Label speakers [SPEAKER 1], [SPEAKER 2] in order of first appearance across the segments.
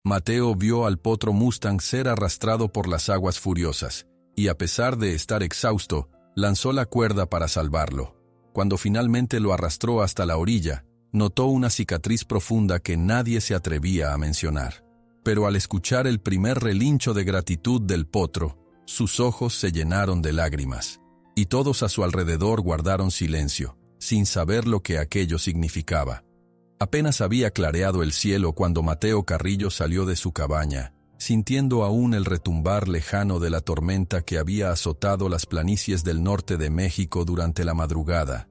[SPEAKER 1] Mateo vio al potro Mustang ser arrastrado por las aguas furiosas, y a pesar de estar exhausto, lanzó la cuerda para salvarlo. Cuando finalmente lo arrastró hasta la orilla, notó una cicatriz profunda que nadie se atrevía a mencionar. Pero al escuchar el primer relincho de gratitud del potro, sus ojos se llenaron de lágrimas, y todos a su alrededor guardaron silencio, sin saber lo que aquello significaba. Apenas había clareado el cielo cuando Mateo Carrillo salió de su cabaña, sintiendo aún el retumbar lejano de la tormenta que había azotado las planicies del norte de México durante la madrugada.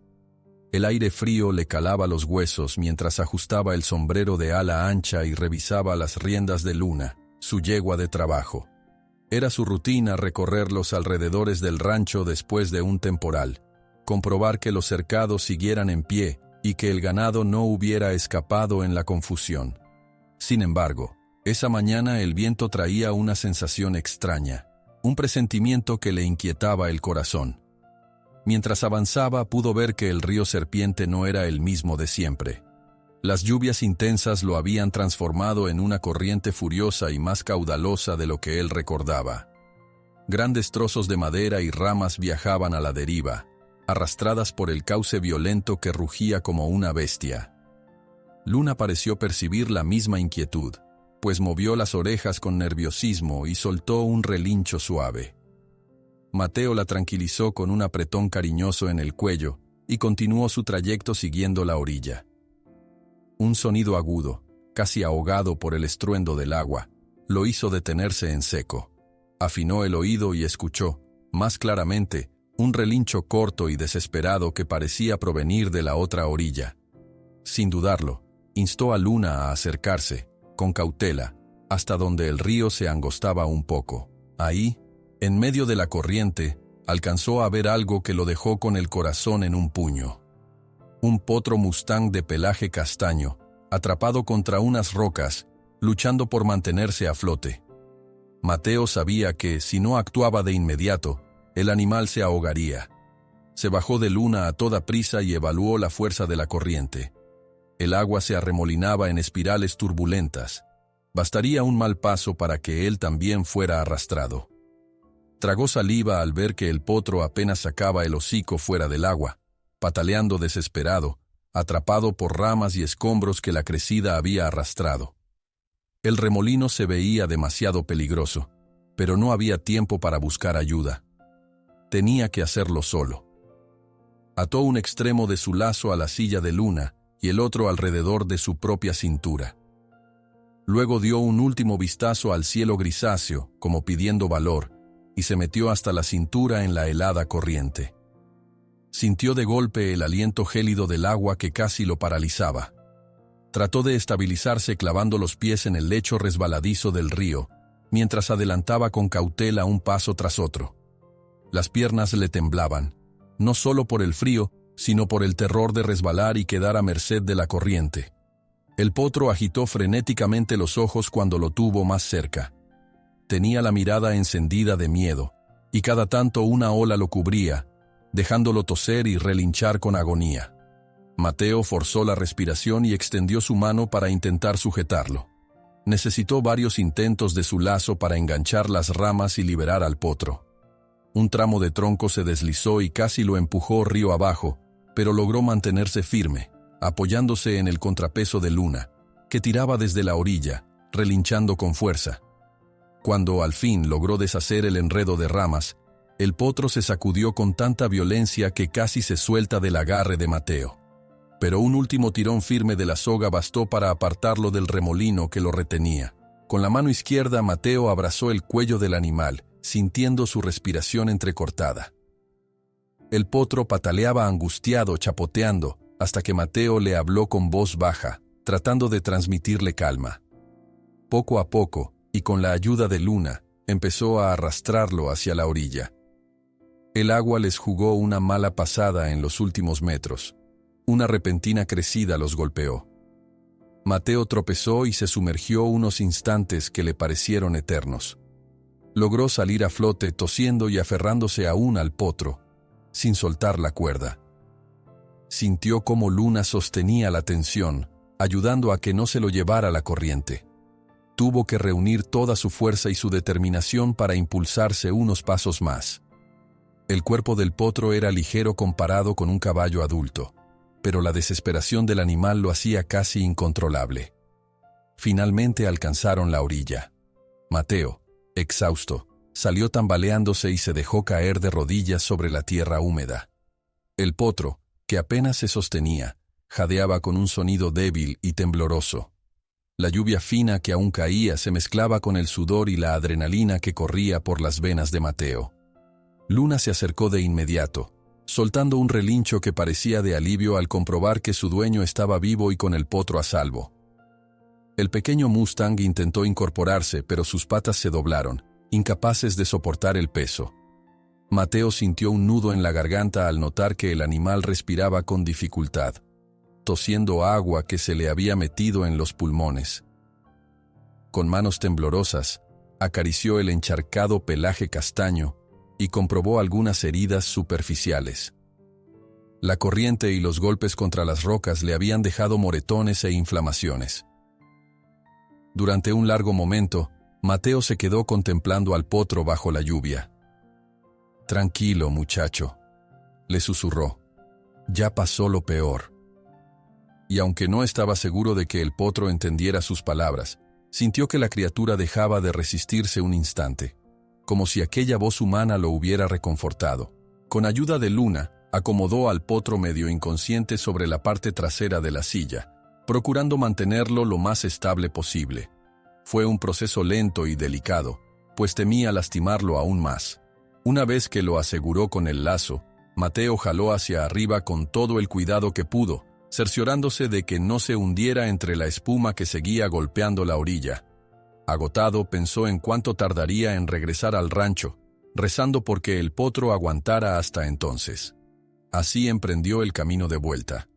[SPEAKER 1] El aire frío le calaba los huesos mientras ajustaba el sombrero de ala ancha y revisaba las riendas de Luna, su yegua de trabajo. Era su rutina recorrer los alrededores del rancho después de un temporal, comprobar que los cercados siguieran en pie y que el ganado no hubiera escapado en la confusión. Sin embargo, esa mañana el viento traía una sensación extraña, un presentimiento que le inquietaba el corazón. Mientras avanzaba pudo ver que el río Serpiente no era el mismo de siempre. Las lluvias intensas lo habían transformado en una corriente furiosa y más caudalosa de lo que él recordaba. Grandes trozos de madera y ramas viajaban a la deriva, arrastradas por el cauce violento que rugía como una bestia. Luna pareció percibir la misma inquietud, pues movió las orejas con nerviosismo y soltó un relincho suave. Mateo la tranquilizó con un apretón cariñoso en el cuello y continuó su trayecto siguiendo la orilla. Un sonido agudo, casi ahogado por el estruendo del agua, lo hizo detenerse en seco. Afinó el oído y escuchó, más claramente, un relincho corto y desesperado que parecía provenir de la otra orilla. Sin dudarlo, instó a Luna a acercarse, con cautela, hasta donde el río se angostaba un poco. Ahí, en medio de la corriente, alcanzó a ver algo que lo dejó con el corazón en un puño. Un potro Mustang de pelaje castaño, atrapado contra unas rocas, luchando por mantenerse a flote. Mateo sabía que, si no actuaba de inmediato, el animal se ahogaría. Se bajó de Luna a toda prisa y evaluó la fuerza de la corriente. El agua se arremolinaba en espirales turbulentas. Bastaría un mal paso para que él también fuera arrastrado. Tragó saliva al ver que el potro apenas sacaba el hocico fuera del agua, pataleando desesperado, atrapado por ramas y escombros que la crecida había arrastrado. El remolino se veía demasiado peligroso, pero no había tiempo para buscar ayuda. Tenía que hacerlo solo. Ató un extremo de su lazo a la silla de Luna y el otro alrededor de su propia cintura. Luego dio un último vistazo al cielo grisáceo, como pidiendo valor, y se metió hasta la cintura en la helada corriente. Sintió de golpe el aliento gélido del agua que casi lo paralizaba. Trató de estabilizarse clavando los pies en el lecho resbaladizo del río, mientras adelantaba con cautela un paso tras otro. Las piernas le temblaban, no solo por el frío, sino por el terror de resbalar y quedar a merced de la corriente. El potro agitó frenéticamente los ojos cuando lo tuvo más cerca. Tenía la mirada encendida de miedo, y cada tanto una ola lo cubría, dejándolo toser y relinchar con agonía. Mateo forzó la respiración y extendió su mano para intentar sujetarlo. Necesitó varios intentos de su lazo para enganchar las ramas y liberar al potro. Un tramo de tronco se deslizó y casi lo empujó río abajo, pero logró mantenerse firme, apoyándose en el contrapeso de Luna, que tiraba desde la orilla, relinchando con fuerza. Cuando al fin logró deshacer el enredo de ramas, el potro se sacudió con tanta violencia que casi se suelta del agarre de Mateo. Pero un último tirón firme de la soga bastó para apartarlo del remolino que lo retenía. Con la mano izquierda, Mateo abrazó el cuello del animal, sintiendo su respiración entrecortada. El potro pataleaba angustiado, chapoteando, hasta que Mateo le habló con voz baja, tratando de transmitirle calma. Poco a poco, y con la ayuda de Luna, empezó a arrastrarlo hacia la orilla. El agua les jugó una mala pasada en los últimos metros. Una repentina crecida los golpeó. Mateo tropezó y se sumergió unos instantes que le parecieron eternos. Logró salir a flote tosiendo y aferrándose aún al potro, sin soltar la cuerda. Sintió cómo Luna sostenía la tensión, ayudando a que no se lo llevara la corriente. Tuvo que reunir toda su fuerza y su determinación para impulsarse unos pasos más. El cuerpo del potro era ligero comparado con un caballo adulto, pero la desesperación del animal lo hacía casi incontrolable. Finalmente alcanzaron la orilla. Mateo, exhausto, salió tambaleándose y se dejó caer de rodillas sobre la tierra húmeda. El potro, que apenas se sostenía, jadeaba con un sonido débil y tembloroso. La lluvia fina que aún caía se mezclaba con el sudor y la adrenalina que corría por las venas de Mateo. Luna se acercó de inmediato, soltando un relincho que parecía de alivio al comprobar que su dueño estaba vivo y con el potro a salvo. El pequeño Mustang intentó incorporarse, pero sus patas se doblaron, incapaces de soportar el peso. Mateo sintió un nudo en la garganta al notar que el animal respiraba con dificultad, tosiendo agua que se le había metido en los pulmones. Con manos temblorosas, acarició el encharcado pelaje castaño y comprobó algunas heridas superficiales. La corriente y los golpes contra las rocas le habían dejado moretones e inflamaciones. Durante un largo momento, Mateo se quedó contemplando al potro bajo la lluvia. «Tranquilo, muchacho», le susurró. «Ya pasó lo peor». Y aunque no estaba seguro de que el potro entendiera sus palabras, sintió que la criatura dejaba de resistirse un instante, como si aquella voz humana lo hubiera reconfortado. Con ayuda de Luna, acomodó al potro medio inconsciente sobre la parte trasera de la silla, procurando mantenerlo lo más estable posible. Fue un proceso lento y delicado, pues temía lastimarlo aún más. Una vez que lo aseguró con el lazo, Mateo jaló hacia arriba con todo el cuidado que pudo, cerciorándose de que no se hundiera entre la espuma que seguía golpeando la orilla. Agotado, pensó en cuánto tardaría en regresar al rancho, rezando porque el potro aguantara hasta entonces. Así emprendió el camino de vuelta.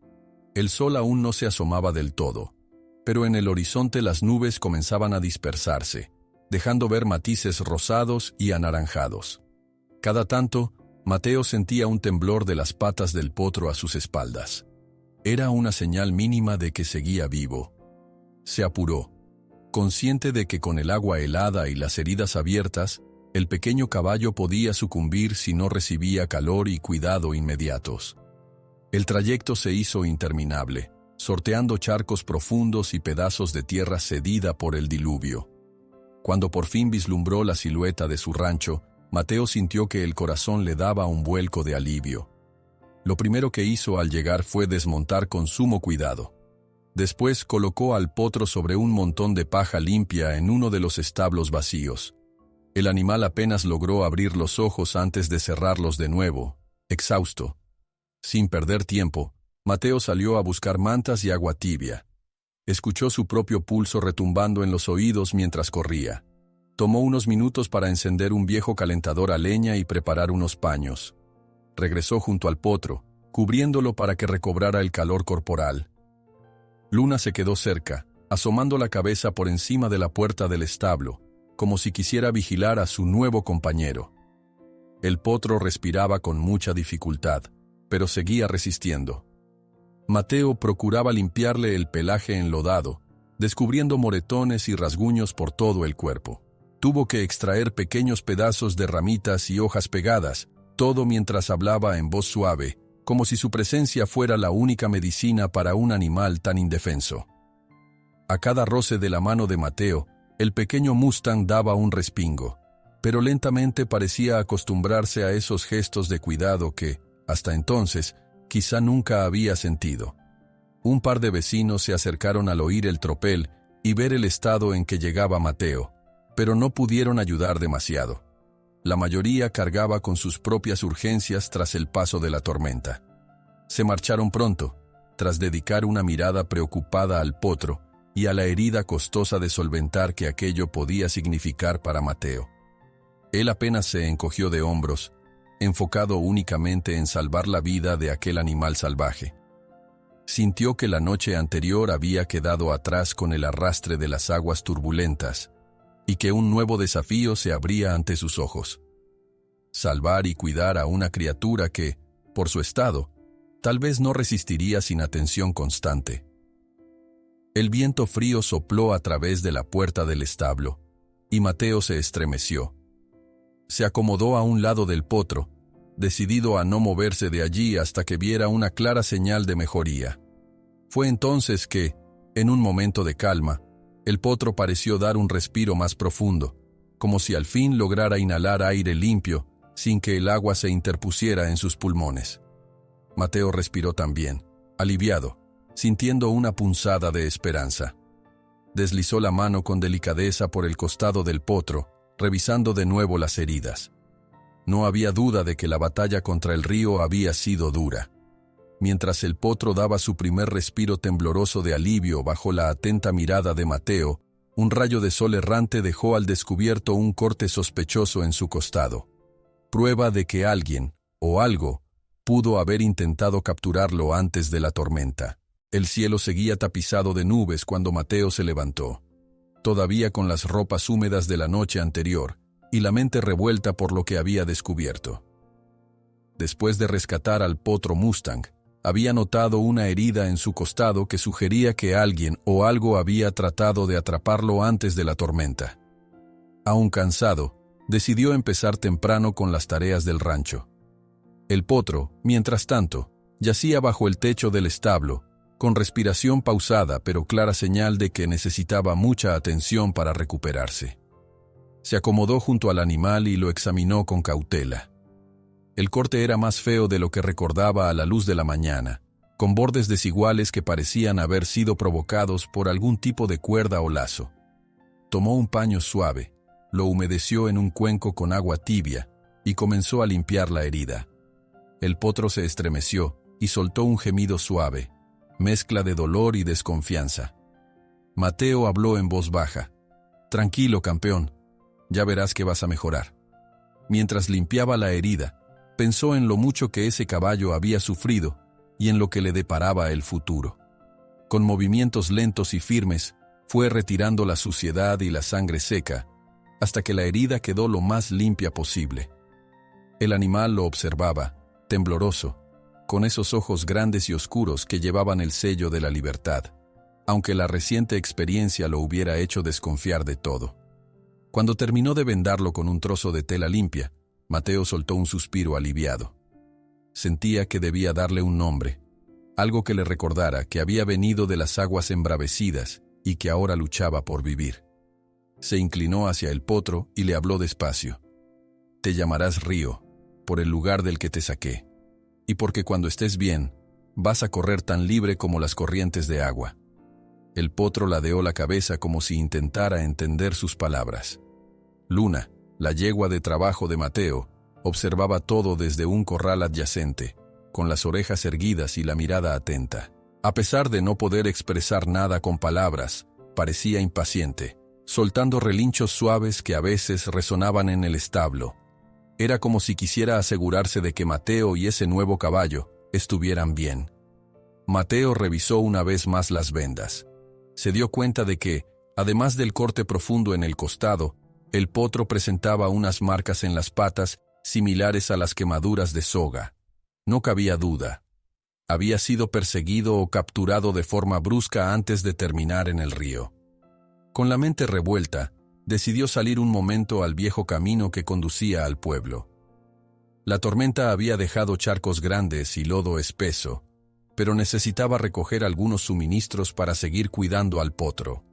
[SPEAKER 1] El sol aún no se asomaba del todo, pero en el horizonte las nubes comenzaban a dispersarse, dejando ver matices rosados y anaranjados. Cada tanto, Mateo sentía un temblor de las patas del potro a sus espaldas. Era una señal mínima de que seguía vivo. Se apuró, consciente de que con el agua helada y las heridas abiertas, el pequeño caballo podía sucumbir si no recibía calor y cuidado inmediatos. El trayecto se hizo interminable, sorteando charcos profundos y pedazos de tierra cedida por el diluvio. Cuando por fin vislumbró la silueta de su rancho, Mateo sintió que el corazón le daba un vuelco de alivio. Lo primero que hizo al llegar fue desmontar con sumo cuidado. Después colocó al potro sobre un montón de paja limpia en uno de los establos vacíos. El animal apenas logró abrir los ojos antes de cerrarlos de nuevo, exhausto. Sin perder tiempo, Mateo salió a buscar mantas y agua tibia. Escuchó su propio pulso retumbando en los oídos mientras corría. Tomó unos minutos para encender un viejo calentador a leña y preparar unos paños. Regresó junto al potro, cubriéndolo para que recobrara el calor corporal. Luna se quedó cerca, asomando la cabeza por encima de la puerta del establo, como si quisiera vigilar a su nuevo compañero. El potro respiraba con mucha dificultad, pero seguía resistiendo. Mateo procuraba limpiarle el pelaje enlodado, descubriendo moretones y rasguños por todo el cuerpo. Tuvo que extraer pequeños pedazos de ramitas y hojas pegadas, todo mientras hablaba en voz suave, como si su presencia fuera la única medicina para un animal tan indefenso. A cada roce de la mano de Mateo, el pequeño Mustang daba un respingo, pero lentamente parecía acostumbrarse a esos gestos de cuidado que, hasta entonces, quizá nunca había sentido. Un par de vecinos se acercaron al oír el tropel y ver el estado en que llegaba Mateo, pero no pudieron ayudar demasiado. La mayoría cargaba con sus propias urgencias tras el paso de la tormenta. Se marcharon pronto, tras dedicar una mirada preocupada al potro y a la herida costosa de solventar que aquello podía significar para Mateo. Él apenas se encogió de hombros, enfocado únicamente en salvar la vida de aquel animal salvaje. Sintió que la noche anterior había quedado atrás con el arrastre de las aguas turbulentas, y que un nuevo desafío se abría ante sus ojos. Salvar y cuidar a una criatura que, por su estado, tal vez no resistiría sin atención constante. El viento frío sopló a través de la puerta del establo, y Mateo se estremeció. Se acomodó a un lado del potro, decidido a no moverse de allí hasta que viera una clara señal de mejoría. Fue entonces que, en un momento de calma, el potro pareció dar un respiro más profundo, como si al fin lograra inhalar aire limpio sin que el agua se interpusiera en sus pulmones. Mateo respiró también, aliviado, sintiendo una punzada de esperanza. Deslizó la mano con delicadeza por el costado del potro, revisando de nuevo las heridas. No había duda de que la batalla contra el río había sido dura. Mientras el potro daba su primer respiro tembloroso de alivio bajo la atenta mirada de Mateo, un rayo de sol errante dejó al descubierto un corte sospechoso en su costado. Prueba de que alguien, o algo, pudo haber intentado capturarlo antes de la tormenta. El cielo seguía tapizado de nubes cuando Mateo se levantó, todavía con las ropas húmedas de la noche anterior, y la mente revuelta por lo que había descubierto. Después de rescatar al potro Mustang, había notado una herida en su costado que sugería que alguien o algo había tratado de atraparlo antes de la tormenta. Aún cansado, decidió empezar temprano con las tareas del rancho. El potro, mientras tanto, yacía bajo el techo del establo, con respiración pausada pero clara señal de que necesitaba mucha atención para recuperarse. Se acomodó junto al animal y lo examinó con cautela. El corte era más feo de lo que recordaba a la luz de la mañana, con bordes desiguales que parecían haber sido provocados por algún tipo de cuerda o lazo. Tomó un paño suave, lo humedeció en un cuenco con agua tibia y comenzó a limpiar la herida. El potro se estremeció y soltó un gemido suave, mezcla de dolor y desconfianza. Mateo habló en voz baja. «Tranquilo, campeón, ya verás que vas a mejorar». Mientras limpiaba la herida, pensó en lo mucho que ese caballo había sufrido y en lo que le deparaba el futuro. Con movimientos lentos y firmes, fue retirando la suciedad y la sangre seca, hasta que la herida quedó lo más limpia posible. El animal lo observaba, tembloroso, con esos ojos grandes y oscuros que llevaban el sello de la libertad, aunque la reciente experiencia lo hubiera hecho desconfiar de todo. Cuando terminó de vendarlo con un trozo de tela limpia, Mateo soltó un suspiro aliviado. Sentía que debía darle un nombre, algo que le recordara que había venido de las aguas embravecidas y que ahora luchaba por vivir. Se inclinó hacia el potro y le habló despacio. «Te llamarás Río, por el lugar del que te saqué, y porque cuando estés bien, vas a correr tan libre como las corrientes de agua». El potro ladeó la cabeza como si intentara entender sus palabras. Luna, la yegua de trabajo de Mateo, observaba todo desde un corral adyacente, con las orejas erguidas y la mirada atenta. A pesar de no poder expresar nada con palabras, parecía impaciente, soltando relinchos suaves que a veces resonaban en el establo. Era como si quisiera asegurarse de que Mateo y ese nuevo caballo estuvieran bien. Mateo revisó una vez más las vendas. Se dio cuenta de que, además del corte profundo en el costado, el potro presentaba unas marcas en las patas similares a las quemaduras de soga. No cabía duda. Había sido perseguido o capturado de forma brusca antes de terminar en el río. Con la mente revuelta, decidió salir un momento al viejo camino que conducía al pueblo. La tormenta había dejado charcos grandes y lodo espeso, pero necesitaba recoger algunos suministros para seguir cuidando al potro.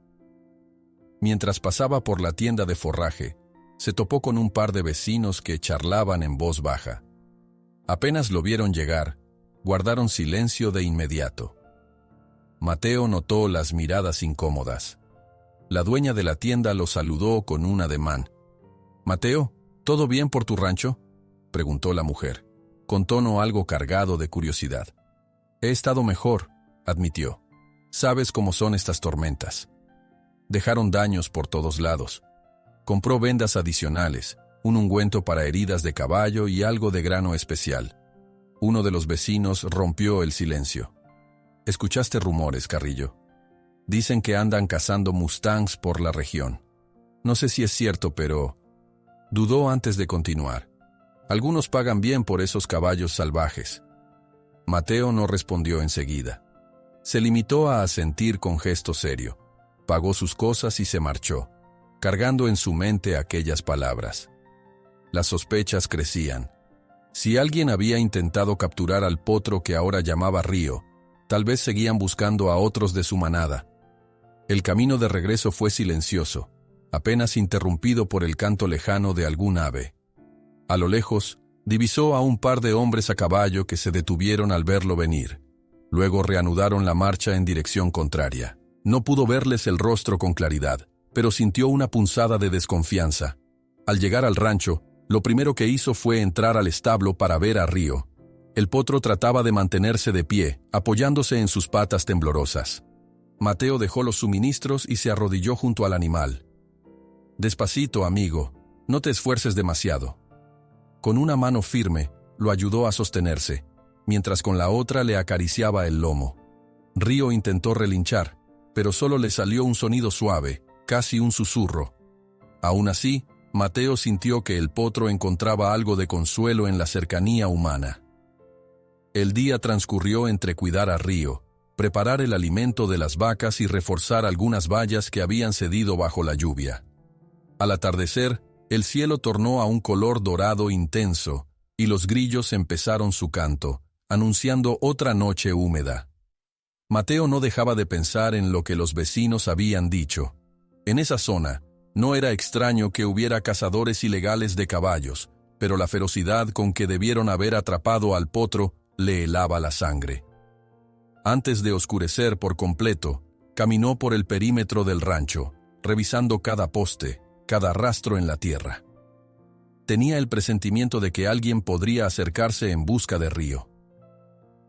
[SPEAKER 1] Mientras pasaba por la tienda de forraje, se topó con un par de vecinos que charlaban en voz baja. Apenas lo vieron llegar, guardaron silencio de inmediato. Mateo notó las miradas incómodas. La dueña de la tienda lo saludó con un ademán. «Mateo, ¿todo bien por tu rancho?», preguntó la mujer, con tono algo cargado de curiosidad. «He estado mejor», admitió. «Sabes cómo son estas tormentas». Dejaron daños por todos lados. Compró vendas adicionales, un ungüento para heridas de caballo y algo de grano especial. Uno de los vecinos rompió el silencio. «¿Escuchaste rumores, Carrillo? Dicen que andan cazando mustangs por la región. No sé si es cierto, pero…» Dudó antes de continuar. «Algunos pagan bien por esos caballos salvajes». Mateo no respondió enseguida. Se limitó a asentir con gesto serio. Pagó sus cosas y se marchó, cargando en su mente aquellas palabras. Las sospechas crecían. Si alguien había intentado capturar al potro que ahora llamaba Río, tal vez seguían buscando a otros de su manada. El camino de regreso fue silencioso, apenas interrumpido por el canto lejano de algún ave. A lo lejos, divisó a un par de hombres a caballo que se detuvieron al verlo venir. Luego reanudaron la marcha en dirección contraria. No pudo verles el rostro con claridad, pero sintió una punzada de desconfianza. Al llegar al rancho, lo primero que hizo fue entrar al establo para ver a Río. El potro trataba de mantenerse de pie, apoyándose en sus patas temblorosas. Mateo dejó los suministros y se arrodilló junto al animal. «Despacito, amigo, no te esfuerces demasiado». Con una mano firme, lo ayudó a sostenerse, mientras con la otra le acariciaba el lomo. Río intentó relinchar, pero solo le salió un sonido suave, casi un susurro. Aún así, Mateo sintió que el potro encontraba algo de consuelo en la cercanía humana. El día transcurrió entre cuidar a Río, preparar el alimento de las vacas y reforzar algunas vallas que habían cedido bajo la lluvia. Al atardecer, el cielo tornó a un color dorado intenso, y los grillos empezaron su canto, anunciando otra noche húmeda. Mateo no dejaba de pensar en lo que los vecinos habían dicho. En esa zona, no era extraño que hubiera cazadores ilegales de caballos, pero la ferocidad con que debieron haber atrapado al potro le helaba la sangre. Antes de oscurecer por completo, caminó por el perímetro del rancho, revisando cada poste, cada rastro en la tierra. Tenía el presentimiento de que alguien podría acercarse en busca de Río.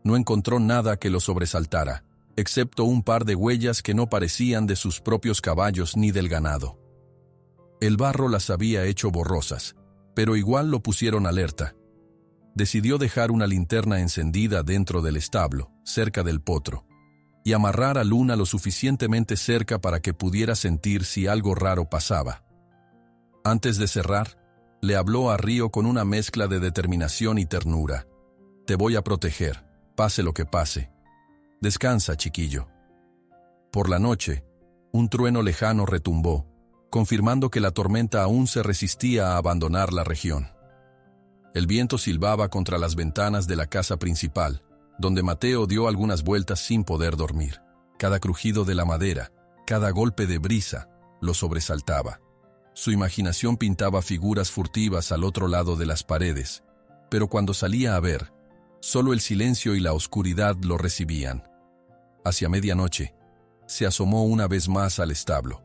[SPEAKER 1] No encontró nada que lo sobresaltara, excepto un par de huellas que no parecían de sus propios caballos ni del ganado. El barro las había hecho borrosas, pero igual lo pusieron alerta. Decidió dejar una linterna encendida dentro del establo, cerca del potro, y amarrar a Luna lo suficientemente cerca para que pudiera sentir si algo raro pasaba. Antes de cerrar, le habló a Río con una mezcla de determinación y ternura. «Te voy a proteger, pase lo que pase. Descansa, chiquillo». Por la noche, un trueno lejano retumbó, confirmando que la tormenta aún se resistía a abandonar la región. El viento silbaba contra las ventanas de la casa principal, donde Mateo dio algunas vueltas sin poder dormir. Cada crujido de la madera, cada golpe de brisa, lo sobresaltaba. Su imaginación pintaba figuras furtivas al otro lado de las paredes, pero cuando salía a ver, solo el silencio y la oscuridad lo recibían. Hacia medianoche, se asomó una vez más al establo.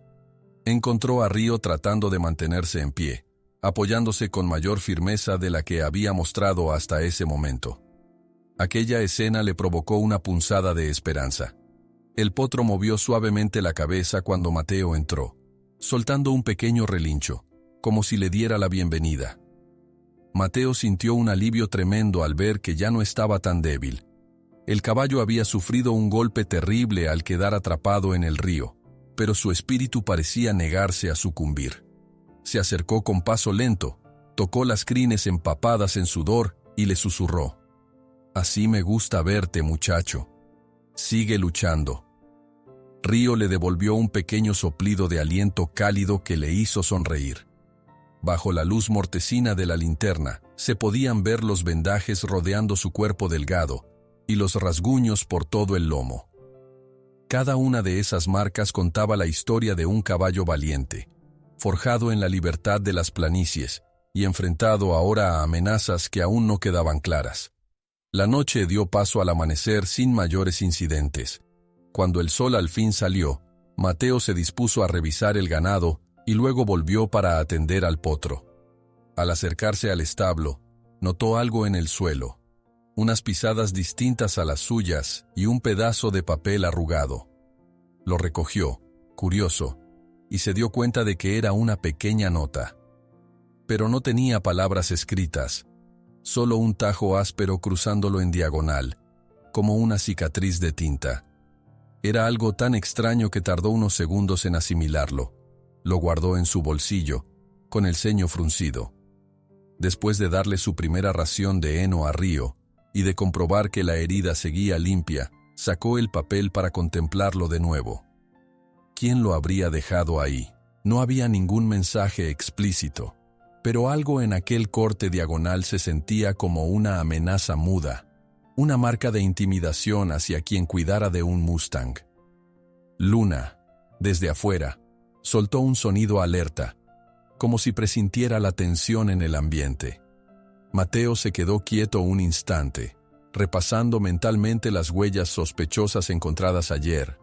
[SPEAKER 1] Encontró a Río tratando de mantenerse en pie, apoyándose con mayor firmeza de la que había mostrado hasta ese momento. Aquella escena le provocó una punzada de esperanza. El potro movió suavemente la cabeza cuando Mateo entró, soltando un pequeño relincho, como si le diera la bienvenida. Mateo sintió un alivio tremendo al ver que ya no estaba tan débil. El caballo había sufrido un golpe terrible al quedar atrapado en el río, pero su espíritu parecía negarse a sucumbir. Se acercó con paso lento, tocó las crines empapadas en sudor y le susurró: «Así me gusta verte, muchacho. Sigue luchando». Río le devolvió un pequeño soplido de aliento cálido que le hizo sonreír. Bajo la luz mortecina de la linterna, se podían ver los vendajes rodeando su cuerpo delgado y los rasguños por todo el lomo. Cada una de esas marcas contaba la historia de un caballo valiente, forjado en la libertad de las planicies y enfrentado ahora a amenazas que aún no quedaban claras. La noche dio paso al amanecer sin mayores incidentes. Cuando el sol al fin salió, Mateo se dispuso a revisar el ganado y luego volvió para atender al potro. Al acercarse al establo, notó algo en el suelo, unas pisadas distintas a las suyas y un pedazo de papel arrugado. Lo recogió, curioso, y se dio cuenta de que era una pequeña nota. Pero no tenía palabras escritas, solo un tajo áspero cruzándolo en diagonal, como una cicatriz de tinta. Era algo tan extraño que tardó unos segundos en asimilarlo. Lo guardó en su bolsillo, con el ceño fruncido. Después de darle su primera ración de heno a Río y de comprobar que la herida seguía limpia, Sacó el papel para contemplarlo de nuevo. ¿Quién lo habría dejado ahí? No había ningún mensaje explícito, pero algo en aquel corte diagonal se sentía como una amenaza muda, una marca de intimidación hacia quien cuidara de un Mustang. Luna, desde afuera, soltó un sonido alerta, como si presintiera la tensión en el ambiente. Mateo se quedó quieto un instante, repasando mentalmente las huellas sospechosas encontradas ayer,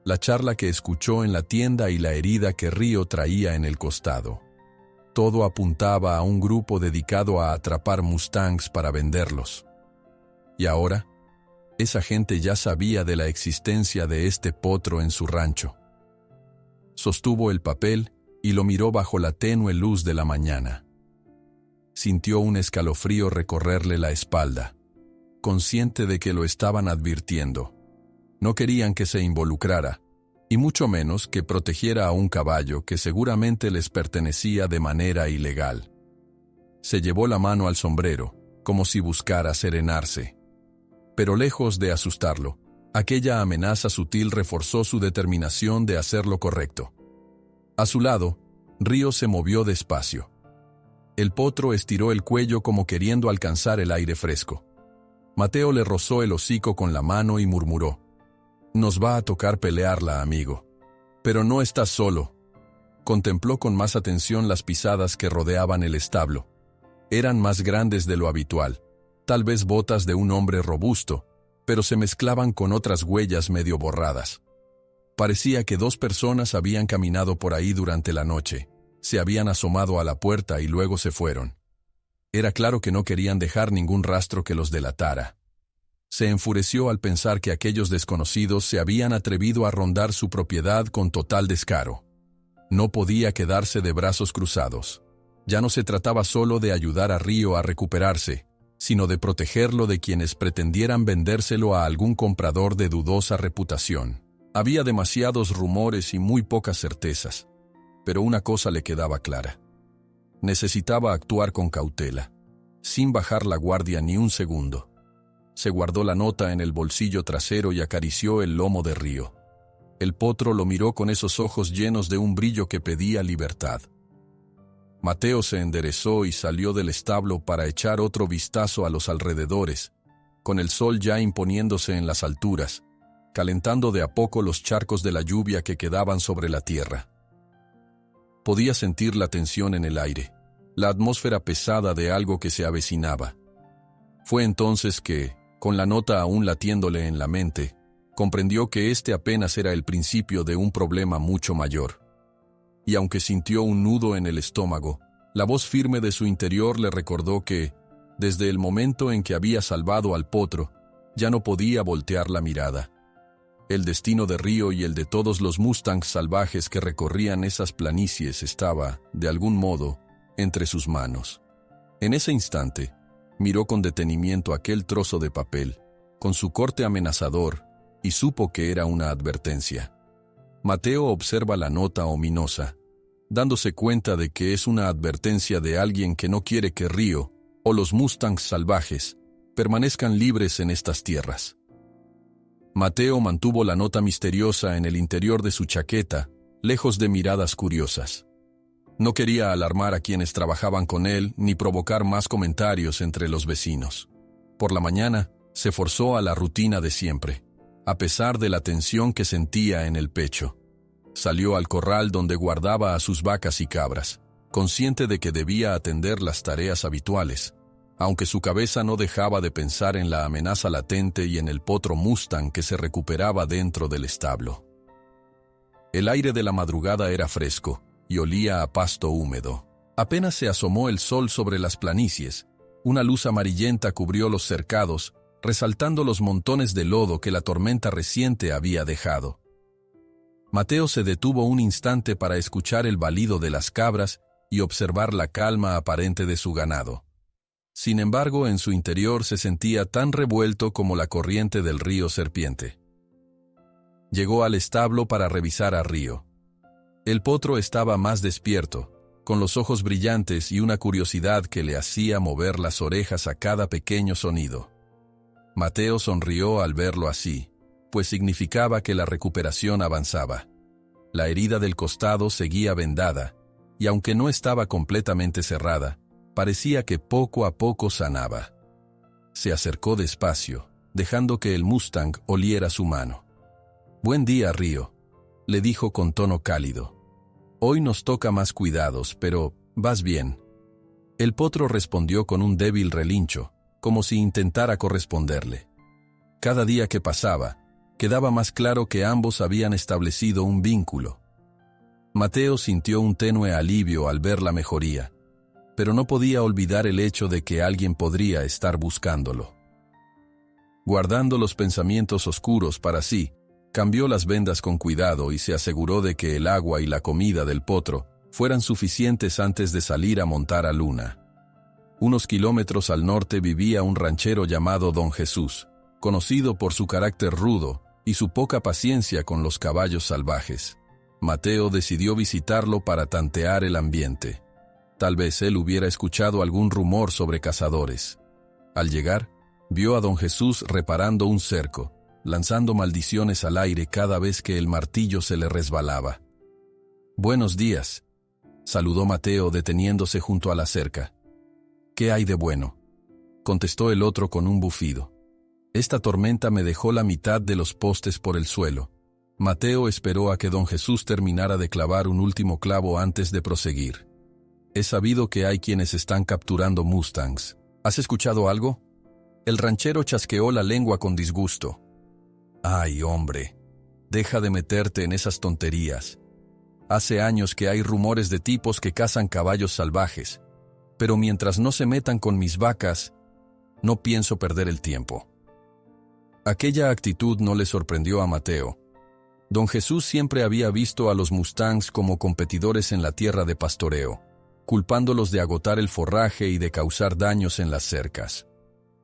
[SPEAKER 1] la charla que escuchó en la tienda y la herida que Río traía en el costado. Todo apuntaba a un grupo dedicado a atrapar Mustangs para venderlos. Y ahora, esa gente ya sabía de la existencia de este potro en su rancho. Sostuvo el papel y lo miró bajo la tenue luz de la mañana. Sintió un escalofrío recorrerle la espalda, consciente de que lo estaban advirtiendo. No querían que se involucrara, y mucho menos que protegiera a un caballo que seguramente les pertenecía de manera ilegal. Se llevó la mano al sombrero, como si buscara serenarse. Pero lejos de asustarlo, aquella amenaza sutil reforzó su determinación de hacer lo correcto. A su lado, Río se movió despacio. El potro estiró el cuello como queriendo alcanzar el aire fresco. Mateo le rozó el hocico con la mano y murmuró: «Nos va a tocar pelearla, amigo. Pero no estás solo». Contempló con más atención las pisadas que rodeaban el establo. Eran más grandes de lo habitual, tal vez botas de un hombre robusto, pero se mezclaban con otras huellas medio borradas. Parecía que 2 personas habían caminado por ahí durante la noche, se habían asomado a la puerta y luego se fueron. Era claro que no querían dejar ningún rastro que los delatara. Se enfureció al pensar que aquellos desconocidos se habían atrevido a rondar su propiedad con total descaro. No podía quedarse de brazos cruzados. Ya no se trataba solo de ayudar a Río a recuperarse, sino de protegerlo de quienes pretendieran vendérselo a algún comprador de dudosa reputación. Había demasiados rumores y muy pocas certezas, pero una cosa le quedaba clara. Necesitaba actuar con cautela, sin bajar la guardia ni un segundo. Se guardó la nota en el bolsillo trasero y acarició el lomo de Río. El potro lo miró con esos ojos llenos de un brillo que pedía libertad. Mateo se enderezó y salió del establo para echar otro vistazo a los alrededores, con el sol ya imponiéndose en las alturas, calentando de a poco los charcos de la lluvia que quedaban sobre la tierra. Podía sentir la tensión en el aire, la atmósfera pesada de algo que se avecinaba. Fue entonces que, con la nota aún latiéndole en la mente, comprendió que este apenas era el principio de un problema mucho mayor. Y aunque sintió un nudo en el estómago, la voz firme de su interior le recordó que, desde el momento en que había salvado al potro, ya no podía voltear la mirada. El destino de Río y el de todos los Mustangs salvajes que recorrían esas planicies estaba, de algún modo, entre sus manos. En ese instante, miró con detenimiento aquel trozo de papel, con su corte amenazador, y supo que era una advertencia. Mateo observa la nota ominosa, dándose cuenta de que es una advertencia de alguien que no quiere que Río, o los Mustangs salvajes, permanezcan libres en estas tierras. Mateo mantuvo la nota misteriosa en el interior de su chaqueta, lejos de miradas curiosas. No quería alarmar a quienes trabajaban con él ni provocar más comentarios entre los vecinos. Por la mañana, se forzó a la rutina de siempre, a pesar de la tensión que sentía en el pecho. Salió al corral donde guardaba a sus vacas y cabras, consciente de que debía atender las tareas habituales, aunque su cabeza no dejaba de pensar en la amenaza latente y en el potro Mustang que se recuperaba dentro del establo. El aire de la madrugada era fresco y olía a pasto húmedo. Apenas se asomó el sol sobre las planicies, una luz amarillenta cubrió los cercados, resaltando los montones de lodo que la tormenta reciente había dejado. Mateo se detuvo un instante para escuchar el balido de las cabras y observar la calma aparente de su ganado. Sin embargo, en su interior se sentía tan revuelto como la corriente del río Serpiente. Llegó al establo para revisar a Río. El potro estaba más despierto, con los ojos brillantes y una curiosidad que le hacía mover las orejas a cada pequeño sonido. Mateo sonrió al verlo así, pues significaba que la recuperación avanzaba. La herida del costado seguía vendada, y aunque no estaba completamente cerrada, parecía que poco a poco sanaba. Se acercó despacio, dejando que el Mustang oliera su mano. «Buen día, Río», le dijo con tono cálido. «Hoy nos toca más cuidados, pero vas bien». El potro respondió con un débil relincho, como si intentara corresponderle. Cada día que pasaba, quedaba más claro que ambos habían establecido un vínculo. Mateo sintió un tenue alivio al ver la mejoría, pero no podía olvidar el hecho de que alguien podría estar buscándolo. Guardando los pensamientos oscuros para sí, cambió las vendas con cuidado y se aseguró de que el agua y la comida del potro fueran suficientes antes de salir a montar a Luna. Unos kilómetros al norte vivía un ranchero llamado Don Jesús, conocido por su carácter rudo y su poca paciencia con los caballos salvajes. Mateo decidió visitarlo para tantear el ambiente. Tal vez él hubiera escuchado algún rumor sobre cazadores. Al llegar, vio a Don Jesús reparando un cerco, lanzando maldiciones al aire cada vez que el martillo se le resbalaba. «Buenos días», saludó Mateo deteniéndose junto a la cerca. «¿Qué hay de bueno?», contestó el otro con un bufido. «Esta tormenta me dejó la mitad de los postes por el suelo». Mateo esperó a que Don Jesús terminara de clavar un último clavo antes de proseguir. «He sabido que hay quienes están capturando Mustangs. ¿Has escuchado algo?». El ranchero chasqueó la lengua con disgusto. «Ay, hombre, deja de meterte en esas tonterías. Hace años que hay rumores de tipos que cazan caballos salvajes, pero mientras no se metan con mis vacas, no pienso perder el tiempo». Aquella actitud no le sorprendió a Mateo. Don Jesús siempre había visto a los Mustangs como competidores en la tierra de pastoreo, culpándolos de agotar el forraje y de causar daños en las cercas.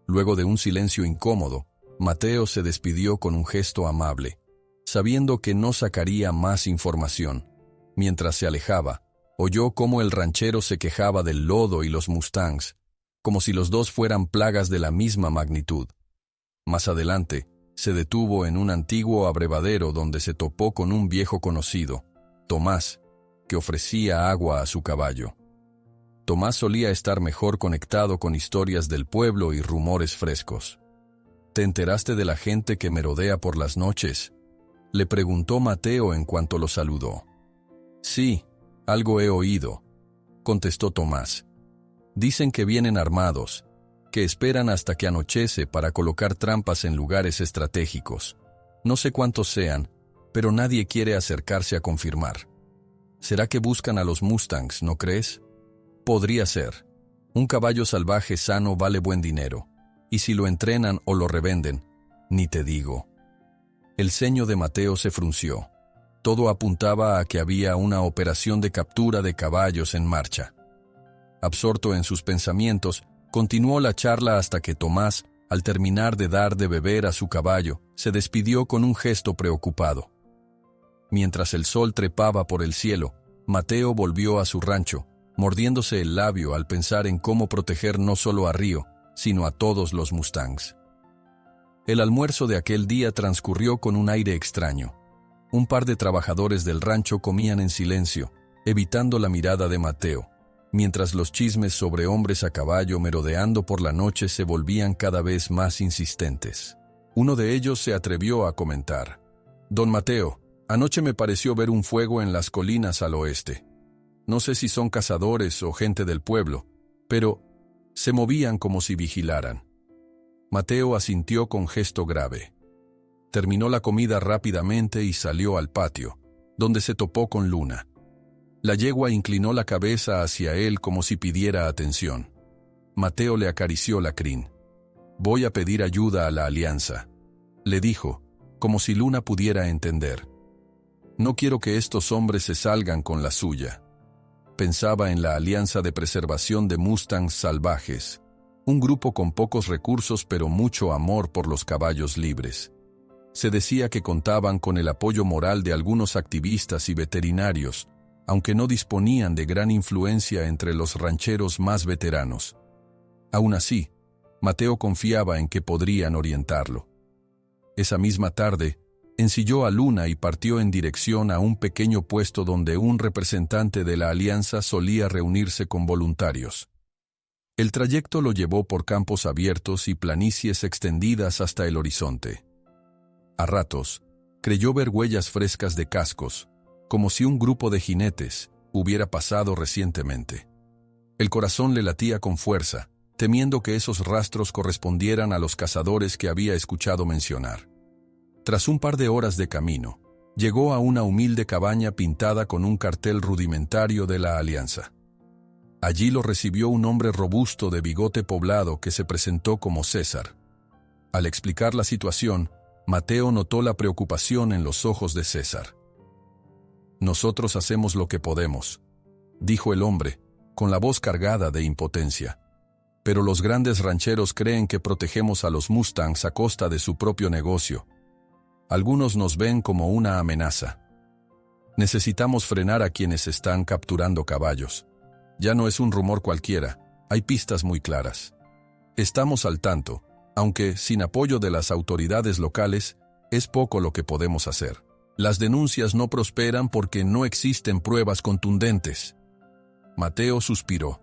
[SPEAKER 1] Luego de un silencio incómodo, Mateo se despidió con un gesto amable, sabiendo que no sacaría más información. Mientras se alejaba, oyó cómo el ranchero se quejaba del lodo y los Mustangs, como si los dos fueran plagas de la misma magnitud. Más adelante, se detuvo en un antiguo abrevadero donde se topó con un viejo conocido, Tomás, que ofrecía agua a su caballo. Tomás solía estar mejor conectado con historias del pueblo y rumores frescos. «¿Te enteraste de la gente que merodea por las noches?», le preguntó Mateo en cuanto lo saludó. «Sí, algo he oído», contestó Tomás. «Dicen que vienen armados, que esperan hasta que anochece para colocar trampas en lugares estratégicos. No sé cuántos sean, pero nadie quiere acercarse a confirmar. ¿Será que buscan a los Mustangs, no crees? Podría ser. Un caballo salvaje sano vale buen dinero, y si lo entrenan o lo revenden, ni te digo». El ceño de Mateo se frunció. Todo apuntaba a que había una operación de captura de caballos en marcha. Absorto en sus pensamientos, continuó la charla hasta que Tomás, al terminar de dar de beber a su caballo, se despidió con un gesto preocupado. Mientras el sol trepaba por el cielo, Mateo volvió a su rancho, mordiéndose el labio al pensar en cómo proteger no solo a Río, sino a todos los Mustangs. El almuerzo de aquel día transcurrió con un aire extraño. Un par de trabajadores del rancho comían en silencio, evitando la mirada de Mateo, mientras los chismes sobre hombres a caballo merodeando por la noche se volvían cada vez más insistentes. Uno de ellos se atrevió a comentar: «Don Mateo, anoche me pareció ver un fuego en las colinas al oeste. No sé si son cazadores o gente del pueblo, pero se movían como si vigilaran». Mateo asintió con gesto grave. Terminó la comida rápidamente y salió al patio, donde se topó con Luna. La yegua inclinó la cabeza hacia él como si pidiera atención. Mateo le acarició la crin. «Voy a pedir ayuda a la alianza», le dijo, como si Luna pudiera entender. «No quiero que estos hombres se salgan con la suya». Pensaba en la Alianza de Preservación de Mustangs Salvajes, un grupo con pocos recursos pero mucho amor por los caballos libres. Se decía que contaban con el apoyo moral de algunos activistas y veterinarios, aunque no disponían de gran influencia entre los rancheros más veteranos. Aún así, Mateo confiaba en que podrían orientarlo. Esa misma tarde, ensilló a Luna y partió en dirección a un pequeño puesto donde un representante de la Alianza solía reunirse con voluntarios. El trayecto lo llevó por campos abiertos y planicies extendidas hasta el horizonte. A ratos, creyó ver huellas frescas de cascos, como si un grupo de jinetes hubiera pasado recientemente. El corazón le latía con fuerza, temiendo que esos rastros correspondieran a los cazadores que había escuchado mencionar. Tras un par de horas de camino, llegó a una humilde cabaña pintada con un cartel rudimentario de la Alianza. Allí lo recibió un hombre robusto de bigote poblado que se presentó como César. Al explicar la situación, Mateo notó la preocupación en los ojos de César. «Nosotros hacemos lo que podemos», dijo el hombre, con la voz cargada de impotencia. «Pero los grandes rancheros creen que protegemos a los Mustangs a costa de su propio negocio. Algunos nos ven como una amenaza. Necesitamos frenar a quienes están capturando caballos. Ya no es un rumor cualquiera, hay pistas muy claras. Estamos al tanto, aunque sin apoyo de las autoridades locales, es poco lo que podemos hacer. Las denuncias no prosperan porque no existen pruebas contundentes». Mateo suspiró.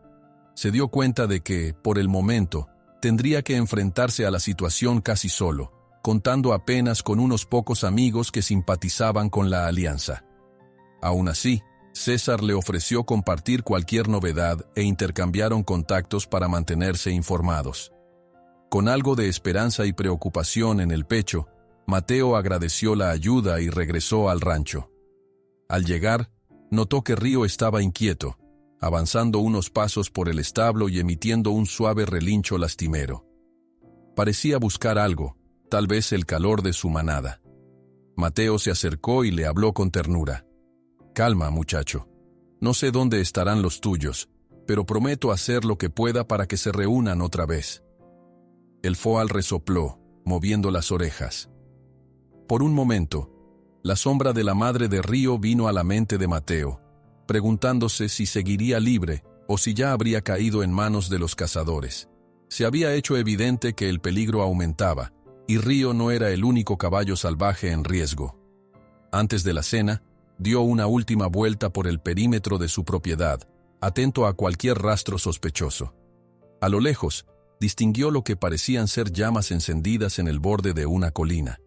[SPEAKER 1] Se dio cuenta de que, por el momento, tendría que enfrentarse a la situación casi solo, contando apenas con unos pocos amigos que simpatizaban con la Alianza. Aún así, César le ofreció compartir cualquier novedad e intercambiaron contactos para mantenerse informados. Con algo de esperanza y preocupación en el pecho, Mateo agradeció la ayuda y regresó al rancho. Al llegar, notó que Río estaba inquieto, avanzando unos pasos por el establo y emitiendo un suave relincho lastimero. Parecía buscar algo, tal vez el calor de su manada. Mateo se acercó y le habló con ternura. «Calma, muchacho. No sé dónde estarán los tuyos, pero prometo hacer lo que pueda para que se reúnan otra vez». El foal resopló, moviendo las orejas. Por un momento, la sombra de la madre de Río vino a la mente de Mateo, preguntándose si seguiría libre o si ya habría caído en manos de los cazadores. Se había hecho evidente que el peligro aumentaba, y Río no era el único caballo salvaje en riesgo. Antes de la cena, dio una última vuelta por el perímetro de su propiedad, atento a cualquier rastro sospechoso. A lo lejos, distinguió lo que parecían ser llamas encendidas en el borde de una colina.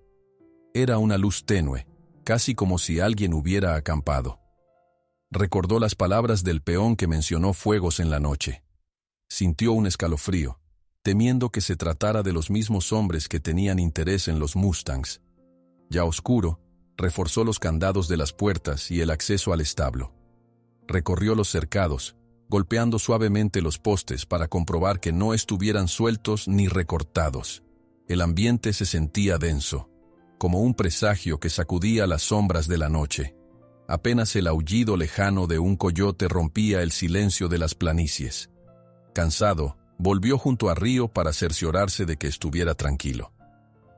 [SPEAKER 1] Era una luz tenue, casi como si alguien hubiera acampado. Recordó las palabras del peón que mencionó fuegos en la noche. Sintió un escalofrío, temiendo que se tratara de los mismos hombres que tenían interés en los Mustangs. Ya oscuro, reforzó los candados de las puertas y el acceso al establo. Recorrió los cercados, golpeando suavemente los postes para comprobar que no estuvieran sueltos ni recortados. El ambiente se sentía denso, como un presagio que sacudía las sombras de la noche. Apenas el aullido lejano de un coyote rompía el silencio de las planicies. Cansado, volvió junto a Río para cerciorarse de que estuviera tranquilo.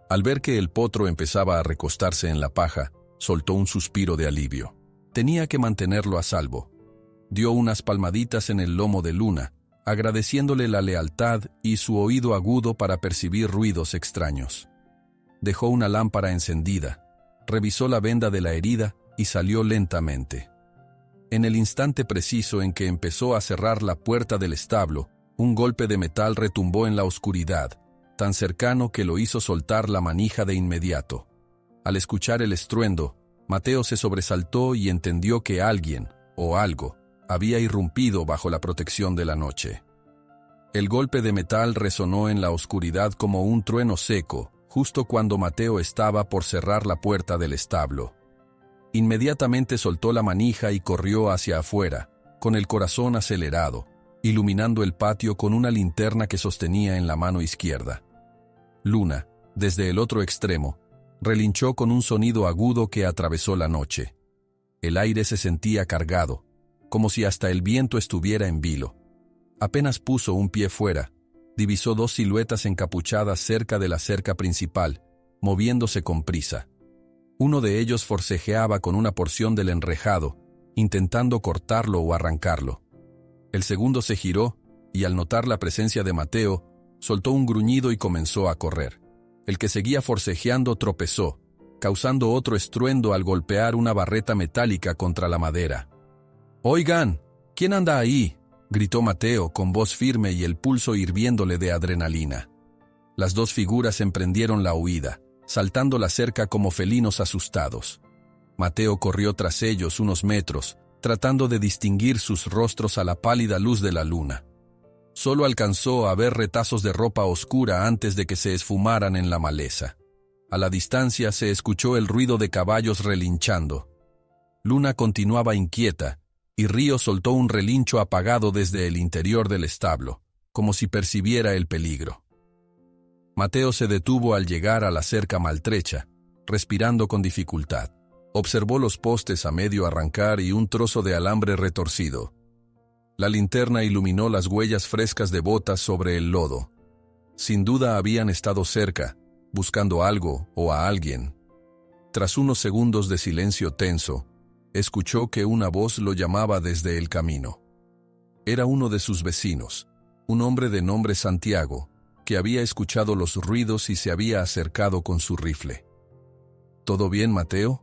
[SPEAKER 1] Al ver que el potro empezaba a recostarse en la paja, soltó un suspiro de alivio. Tenía que mantenerlo a salvo. Dio unas palmaditas en el lomo de Luna, agradeciéndole la lealtad y su oído agudo para percibir ruidos extraños. Dejó una lámpara encendida, revisó la venda de la herida y salió lentamente. En el instante preciso en que empezó a cerrar la puerta del establo, un golpe de metal retumbó en la oscuridad, tan cercano que lo hizo soltar la manija de inmediato. Al escuchar el estruendo, Mateo se sobresaltó y entendió que alguien, o algo, había irrumpido bajo la protección de la noche. El golpe de metal resonó en la oscuridad como un trueno seco, justo cuando Mateo estaba por cerrar la puerta del establo. Inmediatamente soltó la manija y corrió hacia afuera, con el corazón acelerado, iluminando el patio con una linterna que sostenía en la mano izquierda. Luna, desde el otro extremo, relinchó con un sonido agudo que atravesó la noche. El aire se sentía cargado, como si hasta el viento estuviera en vilo. Apenas puso un pie fuera, divisó dos siluetas encapuchadas cerca de la cerca principal, moviéndose con prisa. Uno de ellos forcejeaba con una porción del enrejado, intentando cortarlo o arrancarlo. El segundo se giró y, al notar la presencia de Mateo, soltó un gruñido y comenzó a correr. El que seguía forcejeando tropezó, causando otro estruendo al golpear una barreta metálica contra la madera. «Oigan, ¿quién anda ahí?», gritó Mateo con voz firme y el pulso hirviéndole de adrenalina. Las dos figuras emprendieron la huida, saltando la cerca como felinos asustados. Mateo corrió tras ellos unos metros, tratando de distinguir sus rostros a la pálida luz de la luna. Solo alcanzó a ver retazos de ropa oscura antes de que se esfumaran en la maleza. A la distancia se escuchó el ruido de caballos relinchando. Luna continuaba inquieta, y Río soltó un relincho apagado desde el interior del establo, como si percibiera el peligro. Mateo se detuvo al llegar a la cerca maltrecha, respirando con dificultad. Observó los postes a medio arrancar y un trozo de alambre retorcido. La linterna iluminó las huellas frescas de botas sobre el lodo. Sin duda habían estado cerca, buscando algo o a alguien. Tras unos segundos de silencio tenso, escuchó que una voz lo llamaba desde el camino. Era uno de sus vecinos, un hombre de nombre Santiago, que había escuchado los ruidos y se había acercado con su rifle. «¿Todo bien, Mateo?»,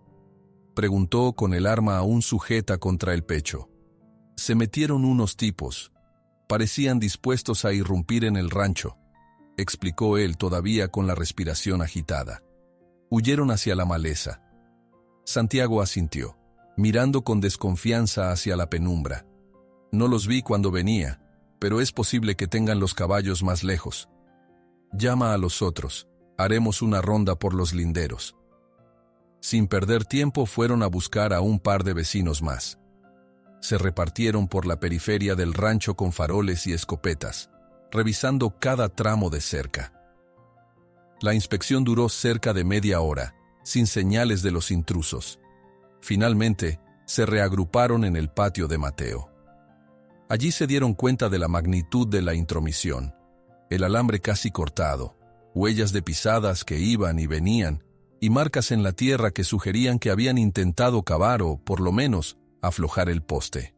[SPEAKER 1] preguntó con el arma aún sujeta contra el pecho. «Se metieron unos tipos. Parecían dispuestos a irrumpir en el rancho», explicó él todavía con la respiración agitada. «Huyeron hacia la maleza». Santiago asintió, mirando con desconfianza hacia la penumbra. «No los vi cuando venía, pero es posible que tengan los caballos más lejos. Llama a los otros, haremos una ronda por los linderos». Sin perder tiempo fueron a buscar a un par de vecinos más. Se repartieron por la periferia del rancho con faroles y escopetas, revisando cada tramo de cerca. La inspección duró cerca de media hora, sin señales de los intrusos. Finalmente, se reagruparon en el patio de Mateo. Allí se dieron cuenta de la magnitud de la intromisión. El alambre casi cortado, huellas de pisadas que iban y venían, y marcas en la tierra que sugerían que habían intentado cavar o, por lo menos, aflojar el poste.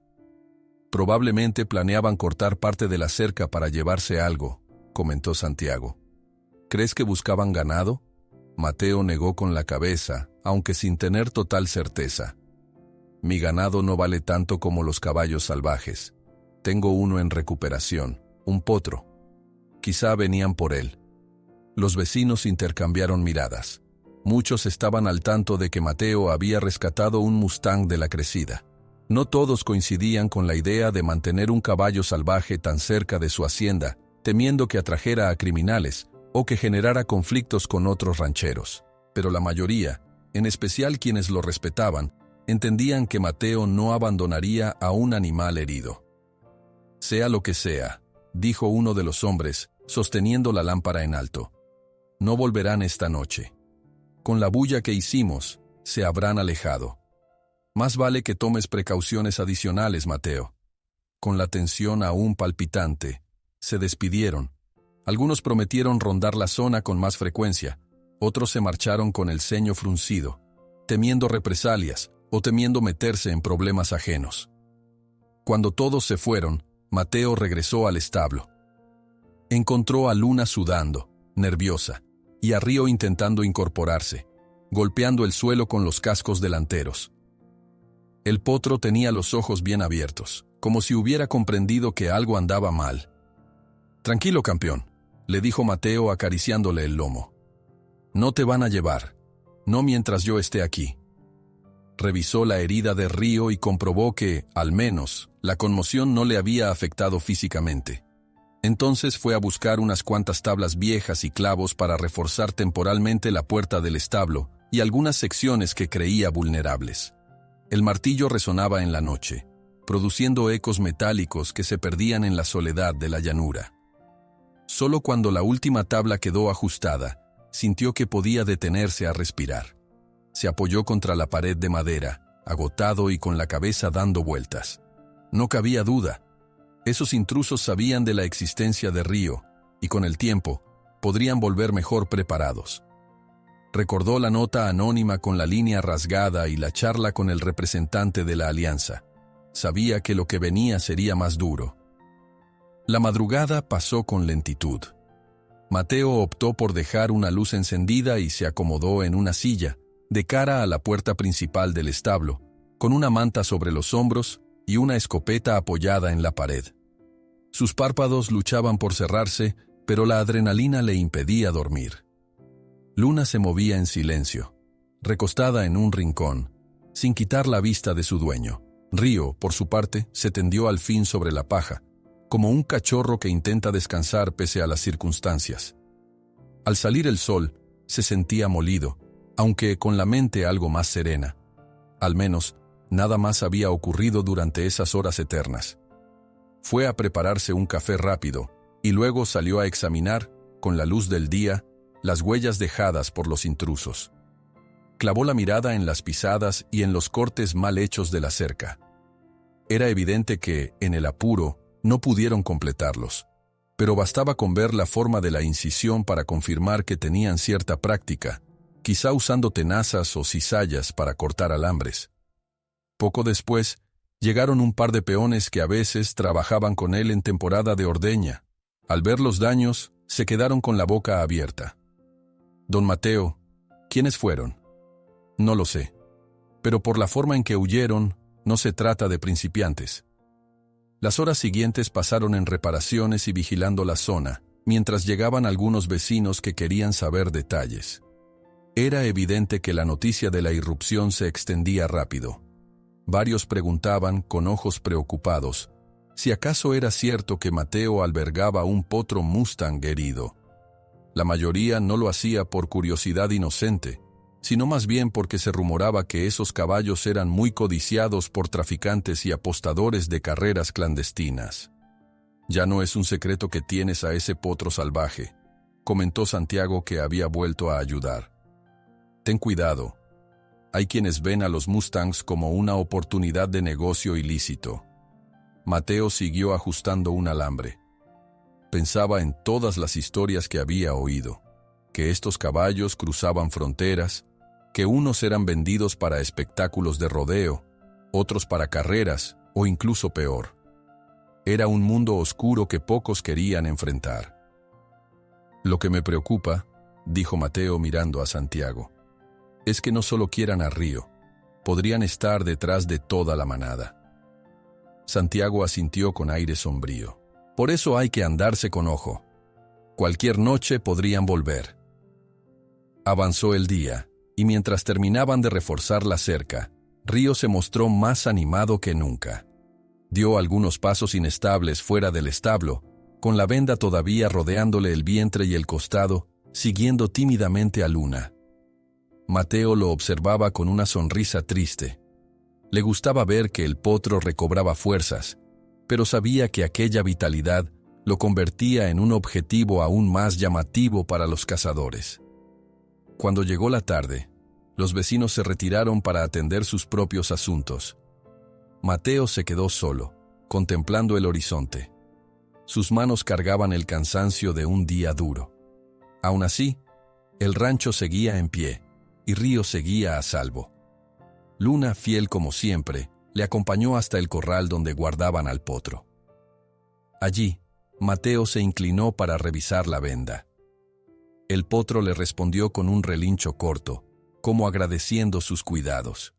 [SPEAKER 1] «Probablemente planeaban cortar parte de la cerca para llevarse algo», comentó Santiago. «¿Crees que buscaban ganado?». Mateo negó con la cabeza, aunque sin tener total certeza. «Mi ganado no vale tanto como los caballos salvajes. Tengo uno en recuperación, un potro. Quizá venían por él». Los vecinos intercambiaron miradas. Muchos estaban al tanto de que Mateo había rescatado un Mustang de la crecida. No todos coincidían con la idea de mantener un caballo salvaje tan cerca de su hacienda, temiendo que atrajera a criminales o que generara conflictos con otros rancheros. Pero la mayoría, en especial quienes lo respetaban, entendían que Mateo no abandonaría a un animal herido. «Sea lo que sea», dijo uno de los hombres, sosteniendo la lámpara en alto. «No volverán esta noche. Con la bulla que hicimos, se habrán alejado. Más vale que tomes precauciones adicionales, Mateo». Con la tensión aún palpitante, se despidieron. Algunos prometieron rondar la zona con más frecuencia, otros se marcharon con el ceño fruncido, temiendo represalias o temiendo meterse en problemas ajenos. Cuando todos se fueron, Mateo regresó al establo. Encontró a Luna sudando, nerviosa, y a Río intentando incorporarse, golpeando el suelo con los cascos delanteros. El potro tenía los ojos bien abiertos, como si hubiera comprendido que algo andaba mal. «Tranquilo, campeón», le dijo Mateo acariciándole el lomo. «No te van a llevar, no mientras yo esté aquí». Revisó la herida de Río y comprobó que, al menos, la conmoción no le había afectado físicamente. Entonces fue a buscar unas cuantas tablas viejas y clavos para reforzar temporalmente la puerta del establo y algunas secciones que creía vulnerables. El martillo resonaba en la noche, produciendo ecos metálicos que se perdían en la soledad de la llanura. Solo cuando la última tabla quedó ajustada, sintió que podía detenerse a respirar. Se apoyó contra la pared de madera, agotado y con la cabeza dando vueltas. No cabía duda. Esos intrusos sabían de la existencia de Río, y con el tiempo, podrían volver mejor preparados. Recordó la nota anónima con la línea rasgada y la charla con el representante de la alianza. Sabía que lo que venía sería más duro. La madrugada pasó con lentitud. Mateo optó por dejar una luz encendida y se acomodó en una silla, de cara a la puerta principal del establo, con una manta sobre los hombros y una escopeta apoyada en la pared. Sus párpados luchaban por cerrarse, pero la adrenalina le impedía dormir. Luna se movía en silencio, recostada en un rincón, sin quitar la vista de su dueño. Río, por su parte, se tendió al fin sobre la paja, como un cachorro que intenta descansar pese a las circunstancias. Al salir el sol, se sentía molido, aunque con la mente algo más serena. Al menos, nada más había ocurrido durante esas horas eternas. Fue a prepararse un café rápido, y luego salió a examinar, con la luz del día, las huellas dejadas por los intrusos. Clavó la mirada en las pisadas y en los cortes mal hechos de la cerca. Era evidente que, en el apuro, no pudieron completarlos, pero bastaba con ver la forma de la incisión para confirmar que tenían cierta práctica, quizá usando tenazas o cizallas para cortar alambres. Poco después, llegaron un par de peones que a veces trabajaban con él en temporada de ordeña. Al ver los daños, se quedaron con la boca abierta. Don Mateo, ¿quiénes fueron? No lo sé, pero por la forma en que huyeron, no se trata de principiantes. Las horas siguientes pasaron en reparaciones y vigilando la zona, mientras llegaban algunos vecinos que querían saber detalles. Era evidente que la noticia de la irrupción se extendía rápido. Varios preguntaban, con ojos preocupados, si acaso era cierto que Mateo albergaba un potro Mustang herido. La mayoría no lo hacía por curiosidad inocente, sino más bien porque se rumoraba que esos caballos eran muy codiciados por traficantes y apostadores de carreras clandestinas. «Ya no es un secreto que tienes a ese potro salvaje», comentó Santiago, que había vuelto a ayudar. «Ten cuidado. Hay quienes ven a los Mustangs como una oportunidad de negocio ilícito». Mateo siguió ajustando un alambre. Pensaba en todas las historias que había oído, que estos caballos cruzaban fronteras, que unos eran vendidos para espectáculos de rodeo, otros para carreras, o incluso peor. Era un mundo oscuro que pocos querían enfrentar. «Lo que me preocupa», dijo Mateo mirando a Santiago, «es que no solo quieran a Río, podrían estar detrás de toda la manada». Santiago asintió con aire sombrío. «Por eso hay que andarse con ojo. Cualquier noche podrían volver». Avanzó el día, y mientras terminaban de reforzar la cerca, Río se mostró más animado que nunca. Dio algunos pasos inestables fuera del establo, con la venda todavía rodeándole el vientre y el costado, siguiendo tímidamente a Luna. Mateo lo observaba con una sonrisa triste. Le gustaba ver que el potro recobraba fuerzas, pero sabía que aquella vitalidad lo convertía en un objetivo aún más llamativo para los cazadores. Cuando llegó la tarde, los vecinos se retiraron para atender sus propios asuntos. Mateo se quedó solo, contemplando el horizonte. Sus manos cargaban el cansancio de un día duro. Aún así, el rancho seguía en pie, y Río seguía a salvo. Luna, fiel como siempre, le acompañó hasta el corral donde guardaban al potro. Allí, Mateo se inclinó para revisar la venda. El potro le respondió con un relincho corto, como agradeciendo sus cuidados.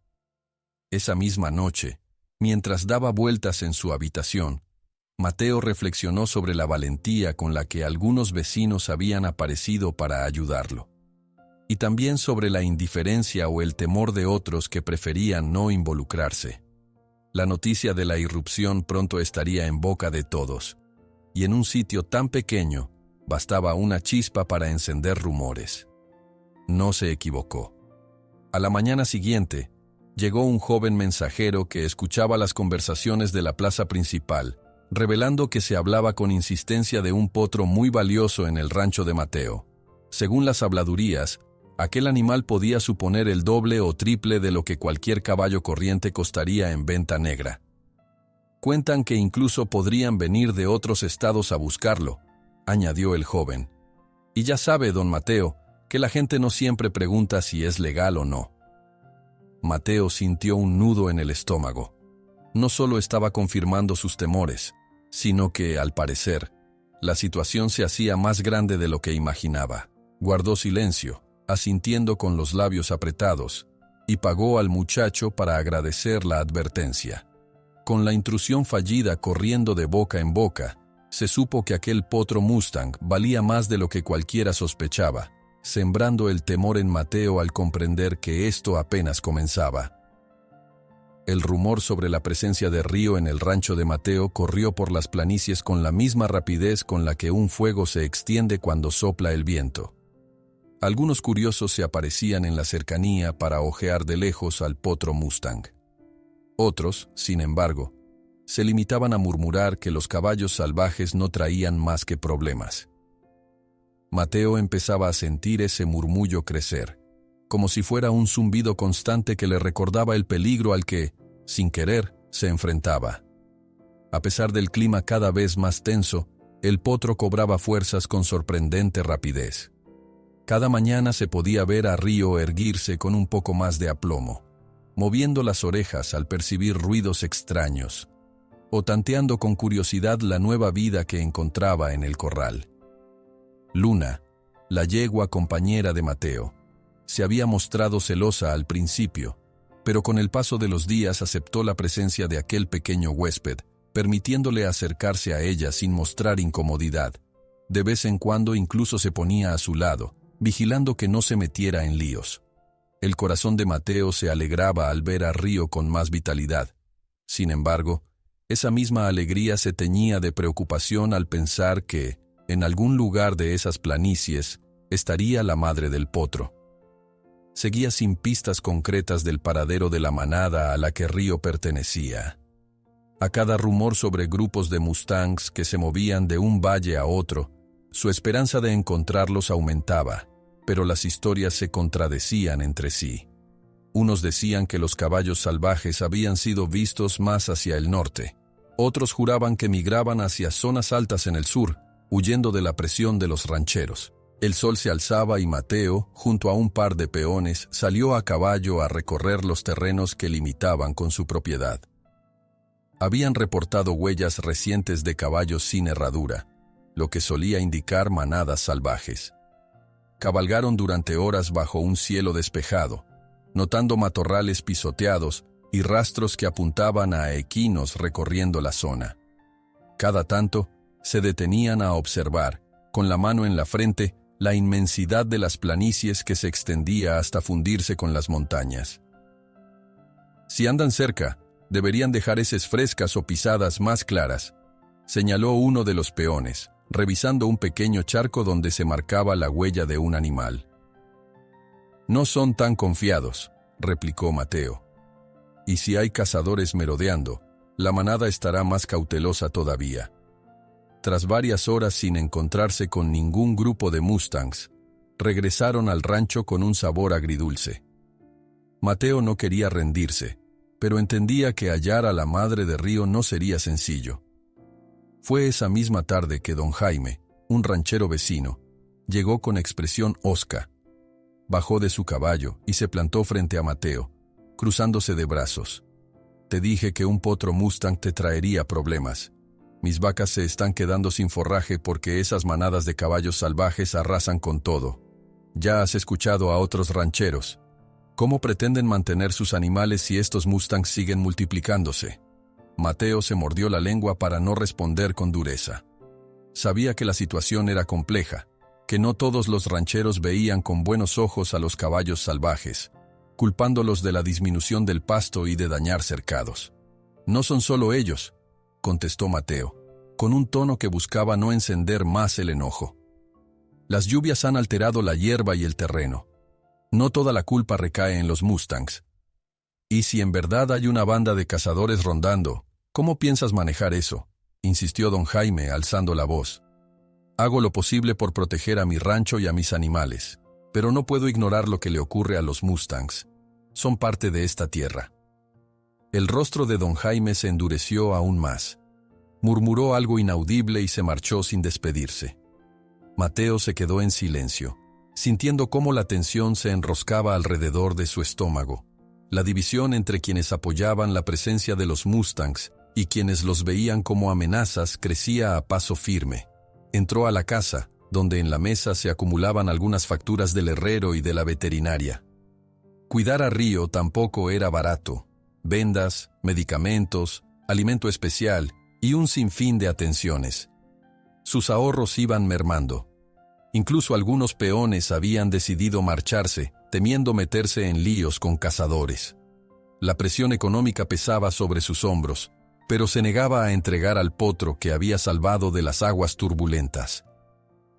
[SPEAKER 1] Esa misma noche, mientras daba vueltas en su habitación, Mateo reflexionó sobre la valentía con la que algunos vecinos habían aparecido para ayudarlo, y también sobre la indiferencia o el temor de otros que preferían no involucrarse. La noticia de la irrupción pronto estaría en boca de todos, y en un sitio tan pequeño bastaba una chispa para encender rumores. No se equivocó. A la mañana siguiente, llegó un joven mensajero que escuchaba las conversaciones de la plaza principal, revelando que se hablaba con insistencia de un potro muy valioso en el rancho de Mateo. Según las habladurías, aquel animal podía suponer el doble o triple de lo que cualquier caballo corriente costaría en venta negra. Cuentan que incluso podrían venir de otros estados a buscarlo, añadió el joven. Y ya sabe, don Mateo, que la gente no siempre pregunta si es legal o no. Mateo sintió un nudo en el estómago. No solo estaba confirmando sus temores, sino que, al parecer, La situación se hacía más grande de lo que imaginaba. Guardó silencio, asintiendo con los labios apretados, y pagó al muchacho para agradecer la advertencia. Con la intrusión fallida corriendo de boca en boca, se supo que aquel potro Mustang valía más de lo que cualquiera sospechaba, sembrando el temor en Mateo al comprender que esto apenas comenzaba. El rumor sobre la presencia de Río en el rancho de Mateo corrió por las planicies con la misma rapidez con la que un fuego se extiende cuando sopla el viento. Algunos curiosos se aparecían en la cercanía para ojear de lejos al potro Mustang. Otros, sin embargo, se limitaban a murmurar que los caballos salvajes no traían más que problemas. Mateo empezaba a sentir ese murmullo crecer, como si fuera un zumbido constante que le recordaba el peligro al que, sin querer, se enfrentaba. A pesar del clima cada vez más tenso, el potro cobraba fuerzas con sorprendente rapidez. Cada mañana se podía ver a Río erguirse con un poco más de aplomo, moviendo las orejas al percibir ruidos extraños, o tanteando con curiosidad la nueva vida que encontraba en el corral. Luna, la yegua compañera de Mateo, se había mostrado celosa al principio, pero con el paso de los días aceptó la presencia de aquel pequeño huésped, permitiéndole acercarse a ella sin mostrar incomodidad. De vez en cuando incluso se ponía a su lado, vigilando que no se metiera en líos. El corazón de Mateo se alegraba al ver a Río con más vitalidad. Sin embargo, esa misma alegría se teñía de preocupación al pensar que, en algún lugar de esas planicies, estaría la madre del potro. Seguía sin pistas concretas del paradero de la manada a la que Río pertenecía. A cada rumor sobre grupos de mustangs que se movían de un valle a otro, su esperanza de encontrarlos aumentaba, pero las historias se contradecían entre sí. Unos decían que los caballos salvajes habían sido vistos más hacia el norte. Otros juraban que migraban hacia zonas altas en el sur, huyendo de la presión de los rancheros. El sol se alzaba y Mateo, junto a un par de peones, salió a caballo a recorrer los terrenos que limitaban con su propiedad. Habían reportado huellas recientes de caballos sin herradura, lo que solía indicar manadas salvajes. Cabalgaron durante horas bajo un cielo despejado, notando matorrales pisoteados y rastros que apuntaban a equinos recorriendo la zona. Cada tanto, se detenían a observar, con la mano en la frente, la inmensidad de las planicies que se extendía hasta fundirse con las montañas. Si andan cerca, deberían dejar heces frescas o pisadas más claras, señaló uno de los peones, revisando un pequeño charco donde se marcaba la huella de un animal. No son tan confiados, replicó Mateo. Y si hay cazadores merodeando, la manada estará más cautelosa todavía. Tras varias horas sin encontrarse con ningún grupo de mustangs, regresaron al rancho con un sabor agridulce. Mateo no quería rendirse, pero entendía que hallar a la madre de Río no sería sencillo. Fue esa misma tarde que don Jaime, un ranchero vecino, llegó con expresión hosca. Bajó de su caballo y se plantó frente a Mateo, cruzándose de brazos. Te dije que un potro mustang te traería problemas. Mis vacas se están quedando sin forraje porque esas manadas de caballos salvajes arrasan con todo. Ya has escuchado a otros rancheros. ¿Cómo pretenden mantener sus animales si estos mustangs siguen multiplicándose? Mateo se mordió la lengua para no responder con dureza. Sabía que la situación era compleja, que no todos los rancheros veían con buenos ojos a los caballos salvajes, culpándolos de la disminución del pasto y de dañar cercados. No son solo ellos, contestó Mateo, con un tono que buscaba no encender más el enojo. Las lluvias han alterado la hierba y el terreno. No toda la culpa recae en los mustangs. Y si en verdad hay una banda de cazadores rondando, ¿cómo piensas manejar eso?, insistió don Jaime, alzando la voz. Hago lo posible por proteger a mi rancho y a mis animales, pero no puedo ignorar lo que le ocurre a los mustangs. Son parte de esta tierra. El rostro de don Jaime se endureció aún más. Murmuró algo inaudible y se marchó sin despedirse. Mateo se quedó en silencio, sintiendo cómo la tensión se enroscaba alrededor de su estómago. La división entre quienes apoyaban la presencia de los mustangs y quienes los veían como amenazas crecía a paso firme. Entró a la casa, donde en la mesa se acumulaban algunas facturas del herrero y de la veterinaria. Cuidar a Río tampoco era barato. Vendas, medicamentos, alimento especial y un sinfín de atenciones. Sus ahorros iban mermando. Incluso algunos peones habían decidido marcharse, temiendo meterse en líos con cazadores. La presión económica pesaba sobre sus hombros, pero se negaba a entregar al potro que había salvado de las aguas turbulentas.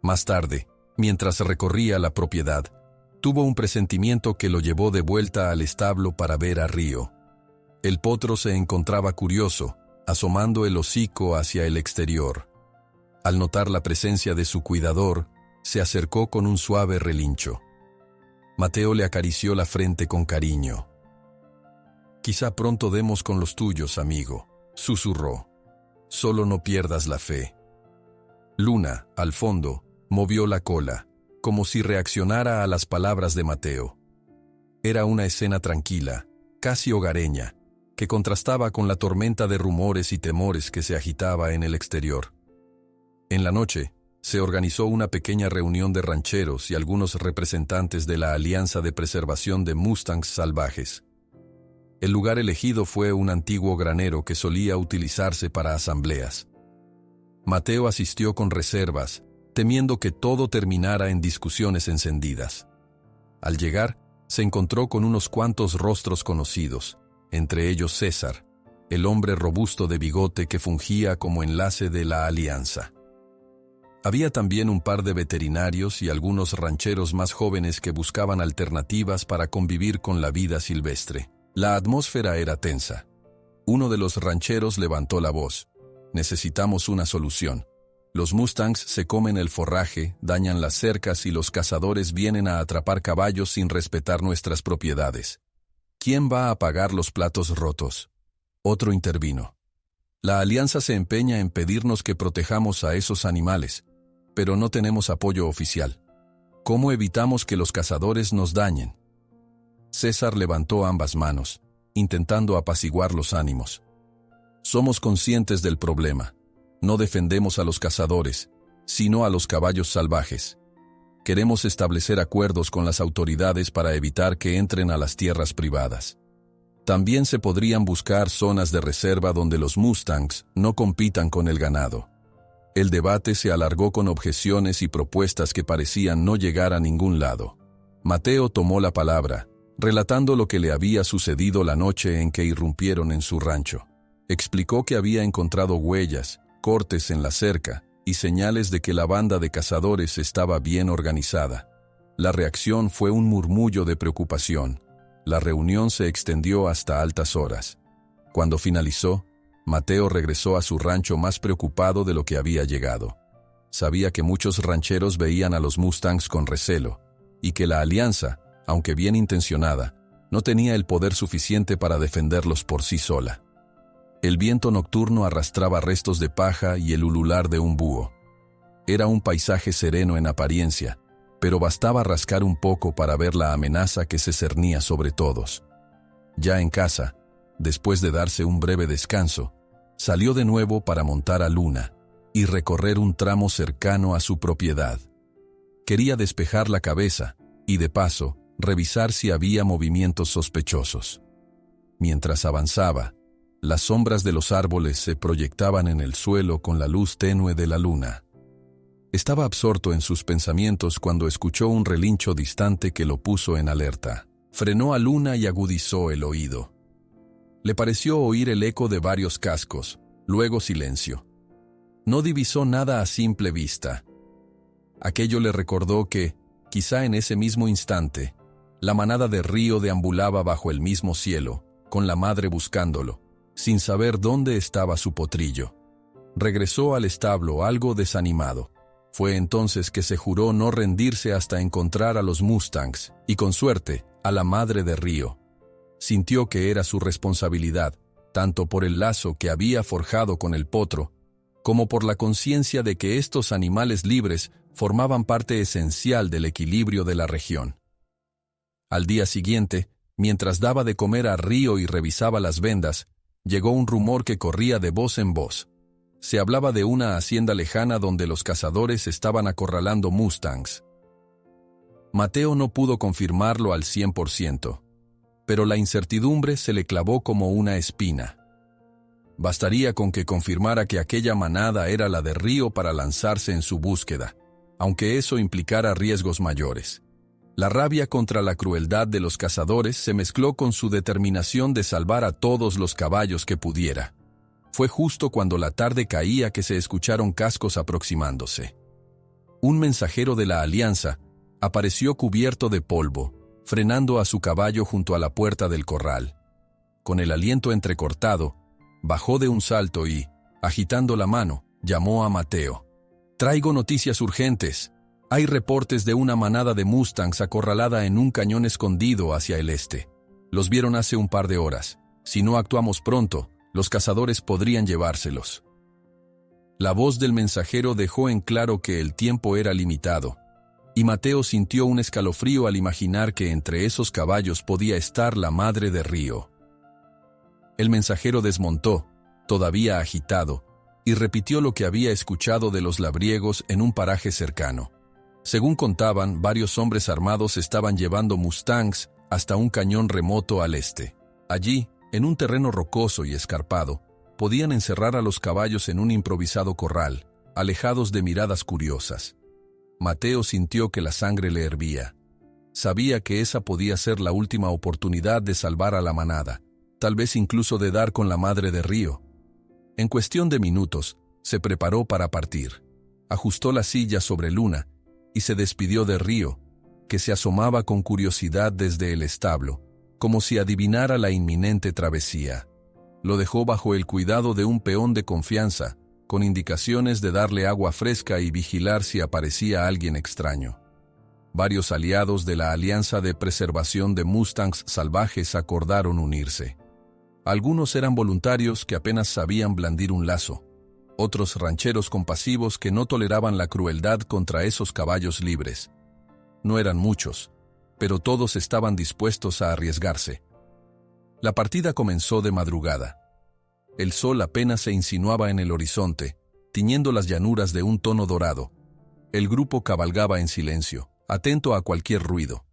[SPEAKER 1] Más tarde, mientras recorría la propiedad, tuvo un presentimiento que lo llevó de vuelta al establo para ver a Río. El potro se encontraba curioso, asomando el hocico hacia el exterior. Al notar la presencia de su cuidador, se acercó con un suave relincho. Mateo le acarició la frente con cariño. «Quizá pronto demos con los tuyos, amigo», susurró. «Solo no pierdas la fe». Luna, al fondo, movió la cola, como si reaccionara a las palabras de Mateo. Era una escena tranquila, casi hogareña, que contrastaba con la tormenta de rumores y temores que se agitaba en el exterior. En la noche, se organizó una pequeña reunión de rancheros y algunos representantes de la Alianza de Preservación de Mustangs Salvajes. El lugar elegido fue un antiguo granero que solía utilizarse para asambleas. Mateo asistió con reservas, temiendo que todo terminara en discusiones encendidas. Al llegar, se encontró con unos cuantos rostros conocidos, entre ellos César, el hombre robusto de bigote que fungía como enlace de la alianza. Había también un par de veterinarios y algunos rancheros más jóvenes que buscaban alternativas para convivir con la vida silvestre. La atmósfera era tensa. Uno de los rancheros levantó la voz. «Necesitamos una solución. Los Mustangs se comen el forraje, dañan las cercas y los cazadores vienen a atrapar caballos sin respetar nuestras propiedades. ¿Quién va a pagar los platos rotos?». Otro intervino. «La alianza se empeña en pedirnos que protejamos a esos animales, pero no tenemos apoyo oficial. ¿Cómo evitamos que los cazadores nos dañen?». César levantó ambas manos, intentando apaciguar los ánimos. «Somos conscientes del problema. No defendemos a los cazadores, sino a los caballos salvajes. Queremos establecer acuerdos con las autoridades para evitar que entren a las tierras privadas. También se podrían buscar zonas de reserva donde los Mustangs no compitan con el ganado». El debate se alargó con objeciones y propuestas que parecían no llegar a ningún lado. Mateo tomó la palabra, relatando lo que le había sucedido la noche en que irrumpieron en su rancho. Explicó que había encontrado huellas, cortes en la cerca y señales de que la banda de cazadores estaba bien organizada. La reacción fue un murmullo de preocupación. La reunión se extendió hasta altas horas. Cuando finalizó, Mateo regresó a su rancho más preocupado de lo que había llegado. Sabía que muchos rancheros veían a los Mustangs con recelo, y que la alianza, aunque bien intencionada, no tenía el poder suficiente para defenderlos por sí sola. El viento nocturno arrastraba restos de paja y el ulular de un búho. Era un paisaje sereno en apariencia, pero bastaba rascar un poco para ver la amenaza que se cernía sobre todos. Ya en casa, después de darse un breve descanso, salió de nuevo para montar a Luna y recorrer un tramo cercano a su propiedad. Quería despejar la cabeza y, de paso, revisar si había movimientos sospechosos. Mientras avanzaba, las sombras de los árboles se proyectaban en el suelo con la luz tenue de la luna. Estaba absorto en sus pensamientos cuando escuchó un relincho distante que lo puso en alerta. Frenó a Luna y agudizó el oído. Le pareció oír el eco de varios cascos, luego silencio. No divisó nada a simple vista. Aquello le recordó que, quizá en ese mismo instante, la manada de Río deambulaba bajo el mismo cielo, con la madre buscándolo, sin saber dónde estaba su potrillo. Regresó al establo algo desanimado. Fue entonces que se juró no rendirse hasta encontrar a los Mustangs, y con suerte, a la madre de Río. Sintió que era su responsabilidad, tanto por el lazo que había forjado con el potro, como por la conciencia de que estos animales libres formaban parte esencial del equilibrio de la región. Al día siguiente, mientras daba de comer a Río y revisaba las vendas, llegó un rumor que corría de voz en voz. Se hablaba de una hacienda lejana donde los cazadores estaban acorralando mustangs. Mateo no pudo confirmarlo al 100%, pero la incertidumbre se le clavó como una espina. Bastaría con que confirmara que aquella manada era la de Río para lanzarse en su búsqueda, aunque eso implicara riesgos mayores. La rabia contra la crueldad de los cazadores se mezcló con su determinación de salvar a todos los caballos que pudiera. Fue justo cuando la tarde caía que se escucharon cascos aproximándose. Un mensajero de la Alianza apareció cubierto de polvo, frenando a su caballo junto a la puerta del corral. Con el aliento entrecortado, bajó de un salto y, agitando la mano, llamó a Mateo. «Traigo noticias urgentes. Hay reportes de una manada de mustangs acorralada en un cañón escondido hacia el este. Los vieron hace un par de horas. Si no actuamos pronto, los cazadores podrían llevárselos». La voz del mensajero dejó en claro que el tiempo era limitado, y Mateo sintió un escalofrío al imaginar que entre esos caballos podía estar la madre de Río. El mensajero desmontó, todavía agitado, y repitió lo que había escuchado de los labriegos en un paraje cercano. Según contaban, varios hombres armados estaban llevando mustangs hasta un cañón remoto al este. Allí, en un terreno rocoso y escarpado, podían encerrar a los caballos en un improvisado corral, alejados de miradas curiosas. Mateo sintió que la sangre le hervía. Sabía que esa podía ser la última oportunidad de salvar a la manada, tal vez incluso de dar con la madre de Río. En cuestión de minutos, se preparó para partir. Ajustó la silla sobre Luna y se despidió de Río, que se asomaba con curiosidad desde el establo, como si adivinara la inminente travesía. Lo dejó bajo el cuidado de un peón de confianza, con indicaciones de darle agua fresca y vigilar si aparecía alguien extraño. Varios aliados de la Alianza de Preservación de Mustangs Salvajes acordaron unirse. Algunos eran voluntarios que apenas sabían blandir un lazo, otros rancheros compasivos que no toleraban la crueldad contra esos caballos libres. No eran muchos, pero todos estaban dispuestos a arriesgarse. La partida comenzó de madrugada. El sol apenas se insinuaba en el horizonte, tiñendo las llanuras de un tono dorado. El grupo cabalgaba en silencio, atento a cualquier ruido.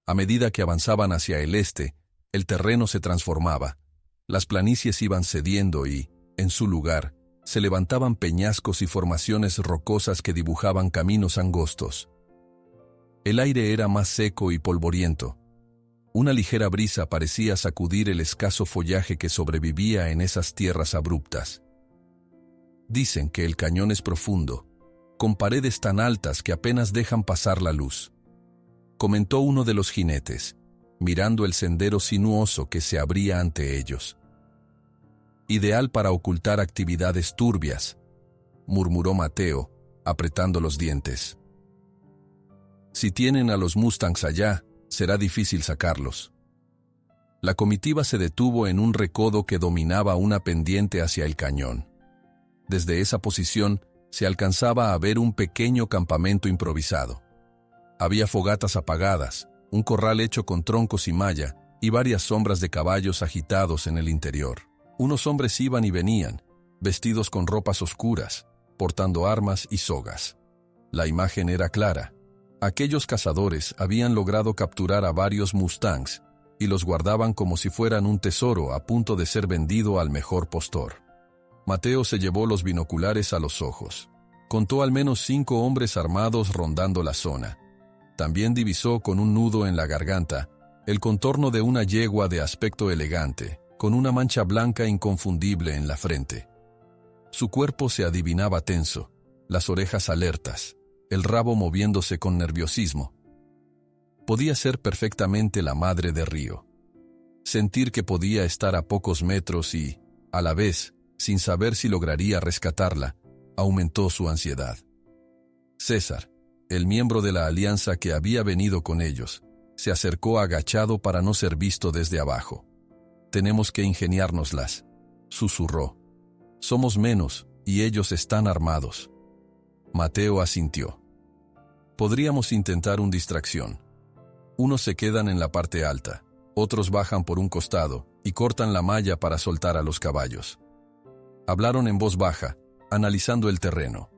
[SPEAKER 1] A medida que avanzaban hacia el este, el terreno se transformaba. Las planicies iban cediendo y, en su lugar, se levantaban peñascos y formaciones rocosas que dibujaban caminos angostos. El aire era más seco y polvoriento. Una ligera brisa parecía sacudir el escaso follaje que sobrevivía en esas tierras abruptas. Dicen que el cañón es profundo, con paredes tan altas que apenas dejan pasar la luz, comentó uno de los jinetes, mirando el sendero sinuoso que se abría ante ellos. Ideal para ocultar actividades turbias, murmuró Mateo, apretando los dientes. Si tienen a los mustangs allá, será difícil sacarlos. La comitiva se detuvo en un recodo que dominaba una pendiente hacia el cañón. Desde esa posición se alcanzaba a ver un pequeño campamento improvisado. Había fogatas apagadas, un corral hecho con troncos y malla, y varias sombras de caballos agitados en el interior. Unos hombres iban y venían, vestidos con ropas oscuras, portando armas y sogas. La imagen era clara. Aquellos cazadores habían logrado capturar a varios mustangs y los guardaban como si fueran un tesoro a punto de ser vendido al mejor postor. Mateo se llevó los binoculares a los ojos. Contó al menos 5 hombres armados rondando la zona. También divisó con un nudo en la garganta el contorno de una yegua de aspecto elegante, con una mancha blanca inconfundible en la frente. Su cuerpo se adivinaba tenso, las orejas alertas, el rabo moviéndose con nerviosismo. Podía ser perfectamente la madre de Río. Sentir que podía estar a pocos metros y, a la vez, sin saber si lograría rescatarla, aumentó su ansiedad. César, el miembro de la alianza que había venido con ellos, se acercó agachado para no ser visto desde abajo. «Tenemos que ingeniárnoslas», susurró. «Somos menos y ellos están armados». Mateo asintió. «Podríamos intentar una distracción. Unos se quedan en la parte alta, otros bajan por un costado y cortan la malla para soltar a los caballos». Hablaron en voz baja, analizando el terreno.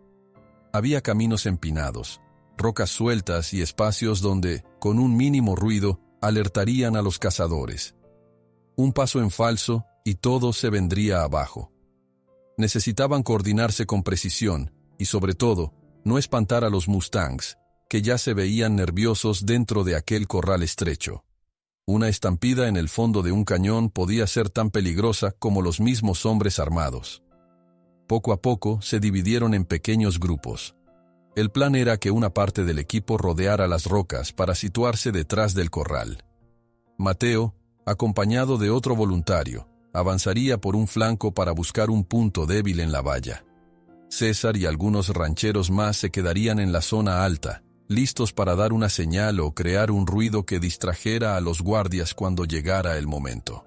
[SPEAKER 1] Había caminos empinados, rocas sueltas y espacios donde, con un mínimo ruido, alertarían a los cazadores. Un paso en falso y todo se vendría abajo. Necesitaban coordinarse con precisión y, sobre todo, no espantar a los mustangs, que ya se veían nerviosos dentro de aquel corral estrecho. Una estampida en el fondo de un cañón podía ser tan peligrosa como los mismos hombres armados. Poco a poco se dividieron en pequeños grupos. El plan era que una parte del equipo rodeara las rocas para situarse detrás del corral. Mateo, acompañado de otro voluntario, avanzaría por un flanco para buscar un punto débil en la valla. César y algunos rancheros más se quedarían en la zona alta, listos para dar una señal o crear un ruido que distrajera a los guardias cuando llegara el momento.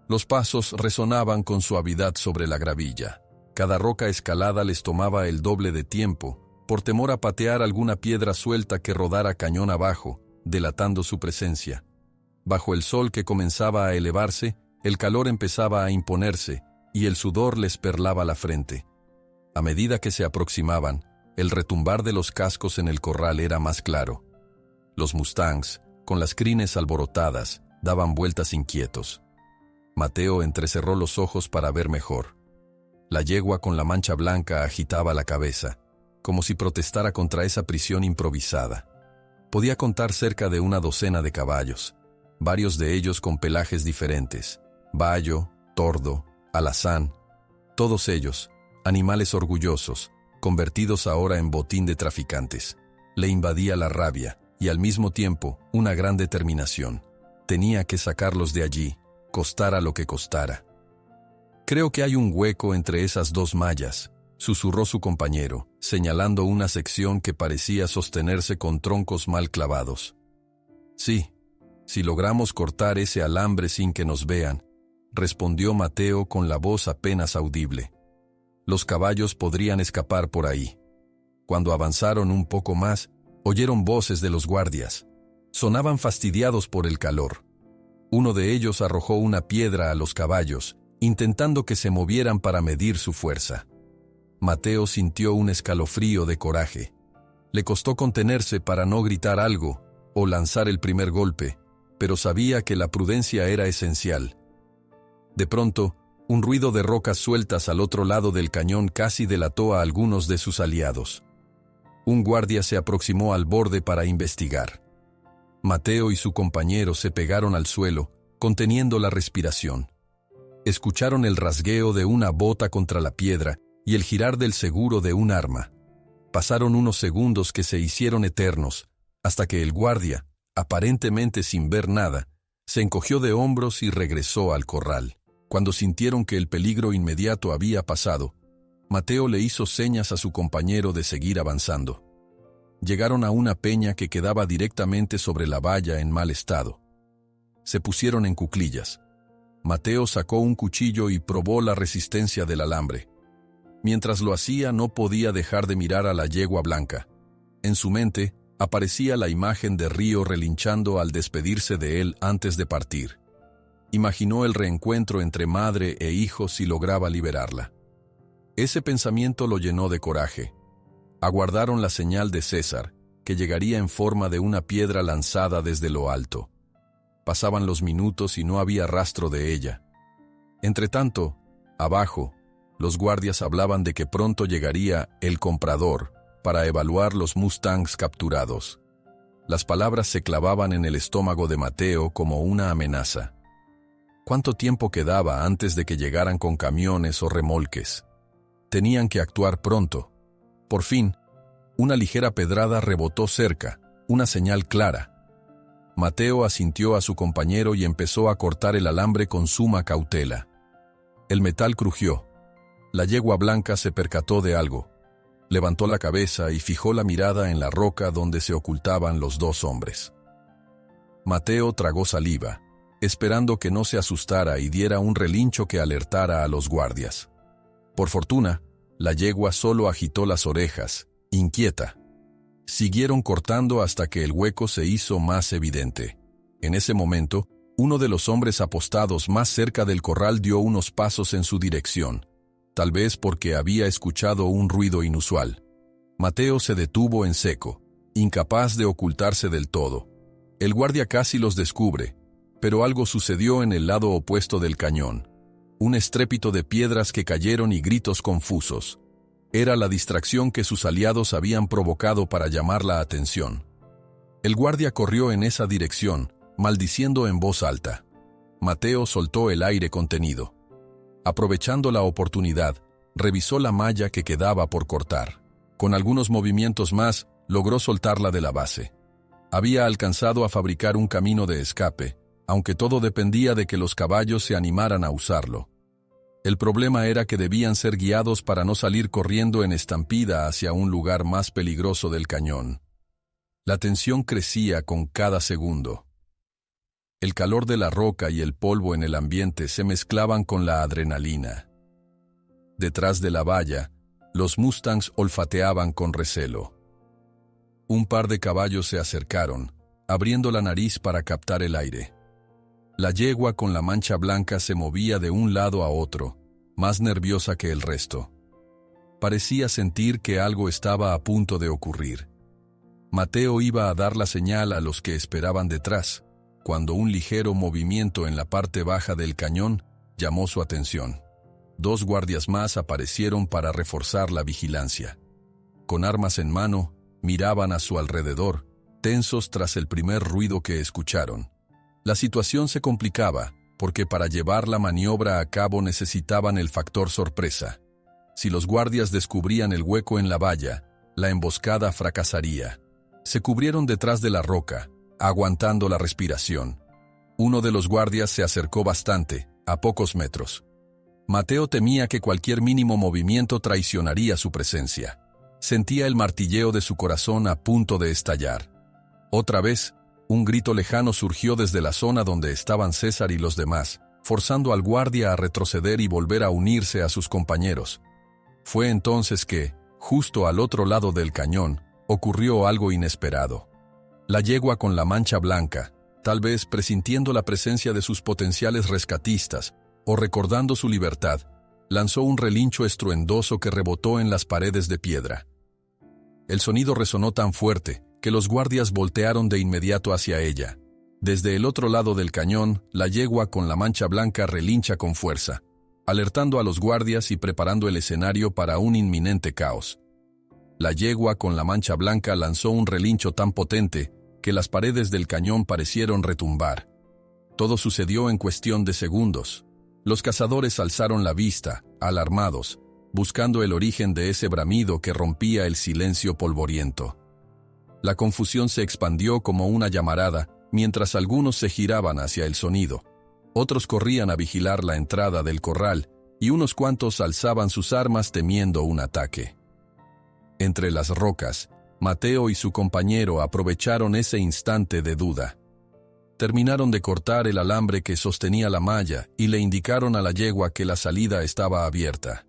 [SPEAKER 1] Los pasos resonaban con suavidad sobre la gravilla. Cada roca escalada les tomaba el doble de tiempo, por temor a patear alguna piedra suelta que rodara cañón abajo, delatando su presencia. Bajo el sol que comenzaba a elevarse, el calor empezaba a imponerse, y el sudor les perlaba la frente. A medida que se aproximaban, el retumbar de los cascos en el corral era más claro. Los mustangs, con las crines alborotadas, daban vueltas inquietos. Mateo entrecerró los ojos para ver mejor. La yegua con la mancha blanca agitaba la cabeza, como si protestara contra esa prisión improvisada. Podía contar cerca de una docena de caballos, varios de ellos con pelajes diferentes: bayo, tordo, alazán. Todos ellos, animales orgullosos, convertidos ahora en botín de traficantes. Le invadía la rabia y al mismo tiempo una gran determinación. Tenía que sacarlos de allí, costara lo que costara. «Creo que hay un hueco entre esas dos mallas», susurró su compañero, señalando una sección que parecía sostenerse con troncos mal clavados. «Sí, si logramos cortar ese alambre sin que nos vean», respondió Mateo con la voz apenas audible. «Los caballos podrían escapar por ahí». Cuando avanzaron un poco más, oyeron voces de los guardias. Sonaban fastidiados por el calor. Uno de ellos arrojó una piedra a los caballos, intentando que se movieran para medir su fuerza. Mateo sintió un escalofrío de coraje. Le costó contenerse para no gritar algo o lanzar el primer golpe, pero sabía que la prudencia era esencial. De pronto, un ruido de rocas sueltas al otro lado del cañón casi delató a algunos de sus aliados. Un guardia se aproximó al borde para investigar. Mateo y su compañero se pegaron al suelo, conteniendo la respiración. Escucharon el rasgueo de una bota contra la piedra y el girar del seguro de un arma. Pasaron unos segundos que se hicieron eternos, hasta que el guardia, aparentemente sin ver nada, se encogió de hombros y regresó al corral. Cuando sintieron que el peligro inmediato había pasado, Mateo le hizo señas a su compañero de seguir avanzando. Llegaron a una peña que quedaba directamente sobre la valla en mal estado. Se pusieron en cuclillas. Mateo sacó un cuchillo y probó la resistencia del alambre. Mientras lo hacía, no podía dejar de mirar a la yegua blanca. En su mente aparecía la imagen de Río relinchando al despedirse de él antes de partir. Imaginó el reencuentro entre madre e hijo si lograba liberarla. Ese pensamiento lo llenó de coraje. Aguardaron la señal de César, que llegaría en forma de una piedra lanzada desde lo alto. Pasaban los minutos y no había rastro de ella. Entretanto, abajo, los guardias hablaban de que pronto llegaría el comprador para evaluar los mustangs capturados. Las palabras se clavaban en el estómago de Mateo como una amenaza. ¿Cuánto tiempo quedaba antes de que llegaran con camiones o remolques? Tenían que actuar pronto. Por fin, una ligera pedrada rebotó cerca, una señal clara. Mateo asintió a su compañero y empezó a cortar el alambre con suma cautela. El metal crujió. La yegua blanca se percató de algo. Levantó la cabeza y fijó la mirada en la roca donde se ocultaban los dos hombres. Mateo tragó saliva, esperando que no se asustara y diera un relincho que alertara a los guardias. Por fortuna, la yegua solo agitó las orejas, inquieta. Siguieron cortando hasta que el hueco se hizo más evidente. En ese momento, uno de los hombres apostados más cerca del corral dio unos pasos en su dirección. tal vez porque había escuchado un ruido inusual. Mateo se detuvo en seco, incapaz de ocultarse del todo. El guardia casi los descubre, pero algo sucedió en el lado opuesto del cañón. Un estrépito de piedras que cayeron y gritos confusos. Era la distracción que sus aliados habían provocado para llamar la atención. El guardia corrió en esa dirección, maldiciendo en voz alta. Mateo soltó el aire contenido. Aprovechando la oportunidad, revisó la malla que quedaba por cortar. Con algunos movimientos más, logró soltarla de la base. Había alcanzado a fabricar un camino de escape, aunque todo dependía de que los caballos se animaran a usarlo. El problema era que debían ser guiados para no salir corriendo en estampida hacia un lugar más peligroso del cañón. La tensión crecía con cada segundo. El calor de la roca y el polvo en el ambiente se mezclaban con la adrenalina. Detrás de la valla, los mustangs olfateaban con recelo. Un par de caballos se acercaron, abriendo la nariz para captar el aire. La yegua con la mancha blanca se movía de un lado a otro, más nerviosa que el resto. Parecía sentir que algo estaba a punto de ocurrir. Mateo iba a dar la señal a los que esperaban detrás, cuando un ligero movimiento en la parte baja del cañón llamó su atención. 2 guardias más aparecieron para reforzar la vigilancia. Con armas en mano, miraban a su alrededor, tensos tras el primer ruido que escucharon. La situación se complicaba, porque para llevar la maniobra a cabo necesitaban el factor sorpresa. Si los guardias descubrían el hueco en la valla, la emboscada fracasaría. Se cubrieron detrás de la roca, aguantando la respiración. Uno de los guardias se acercó bastante, a pocos metros. Mateo temía que cualquier mínimo movimiento traicionaría su presencia. Sentía el martilleo de su corazón a punto de estallar. Otra vez, un grito lejano surgió desde la zona donde estaban César y los demás, forzando al guardia a retroceder y volver a unirse a sus compañeros. Fue entonces que, justo al otro lado del cañón, ocurrió algo inesperado. La yegua con la mancha blanca, tal vez presintiendo la presencia de sus potenciales rescatistas, o recordando su libertad, lanzó un relincho estruendoso que rebotó en las paredes de piedra. El sonido resonó tan fuerte que los guardias voltearon de inmediato hacia ella. Desde el otro lado del cañón, la yegua con la mancha blanca relincha con fuerza, alertando a los guardias y preparando el escenario para un inminente caos. La yegua con la mancha blanca lanzó un relincho tan potente que las paredes del cañón parecieron retumbar. Todo sucedió en cuestión de segundos. Los cazadores alzaron la vista, alarmados, buscando el origen de ese bramido que rompía el silencio polvoriento. La confusión se expandió como una llamarada, mientras algunos se giraban hacia el sonido. Otros corrían a vigilar la entrada del corral, y unos cuantos alzaban sus armas temiendo un ataque. Entre las rocas, Mateo y su compañero aprovecharon ese instante de duda. Terminaron de cortar el alambre que sostenía la malla y le indicaron a la yegua que la salida estaba abierta.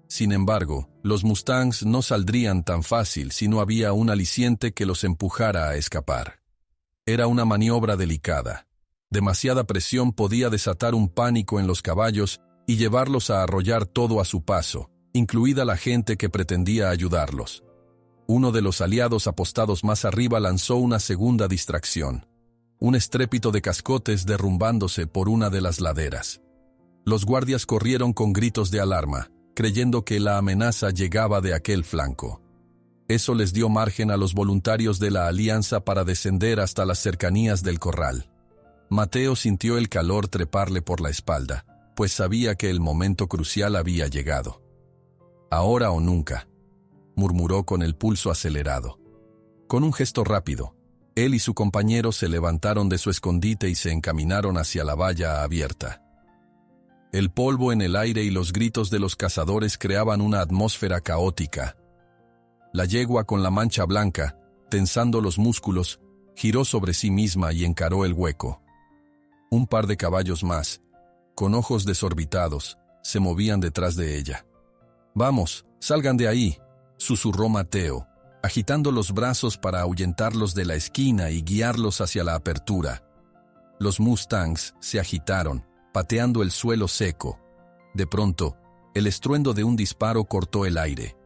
[SPEAKER 1] Sin embargo, los mustangs no saldrían tan fácil si no había un aliciente que los empujara a escapar. Era una maniobra delicada. Demasiada presión podía desatar un pánico en los caballos y llevarlos a arrollar todo a su paso, incluida la gente que pretendía ayudarlos. Uno de los aliados apostados más arriba lanzó una segunda distracción. Un estrépito de cascotes derrumbándose por una de las laderas. Los guardias corrieron con gritos de alarma, creyendo que la amenaza llegaba de aquel flanco. Eso les dio margen a los voluntarios de la alianza para descender hasta las cercanías del corral. Mateo sintió el calor treparle por la espalda, pues sabía que el momento crucial había llegado. «Ahora o nunca», murmuró con el pulso acelerado. Con un gesto rápido, él y su compañero se levantaron de su escondite y se encaminaron hacia la valla abierta. El polvo en el aire y los gritos de los cazadores creaban una atmósfera caótica. La yegua con la mancha blanca, tensando los músculos, giró sobre sí misma y encaró el hueco. Un par de caballos más, con ojos desorbitados, se movían detrás de ella. «Vamos, salgan de ahí», susurró Mateo, agitando los brazos para ahuyentarlos de la esquina y guiarlos hacia la apertura. Los mustangs se agitaron, pateando el suelo seco. De pronto, El estruendo de un disparo cortó el aire.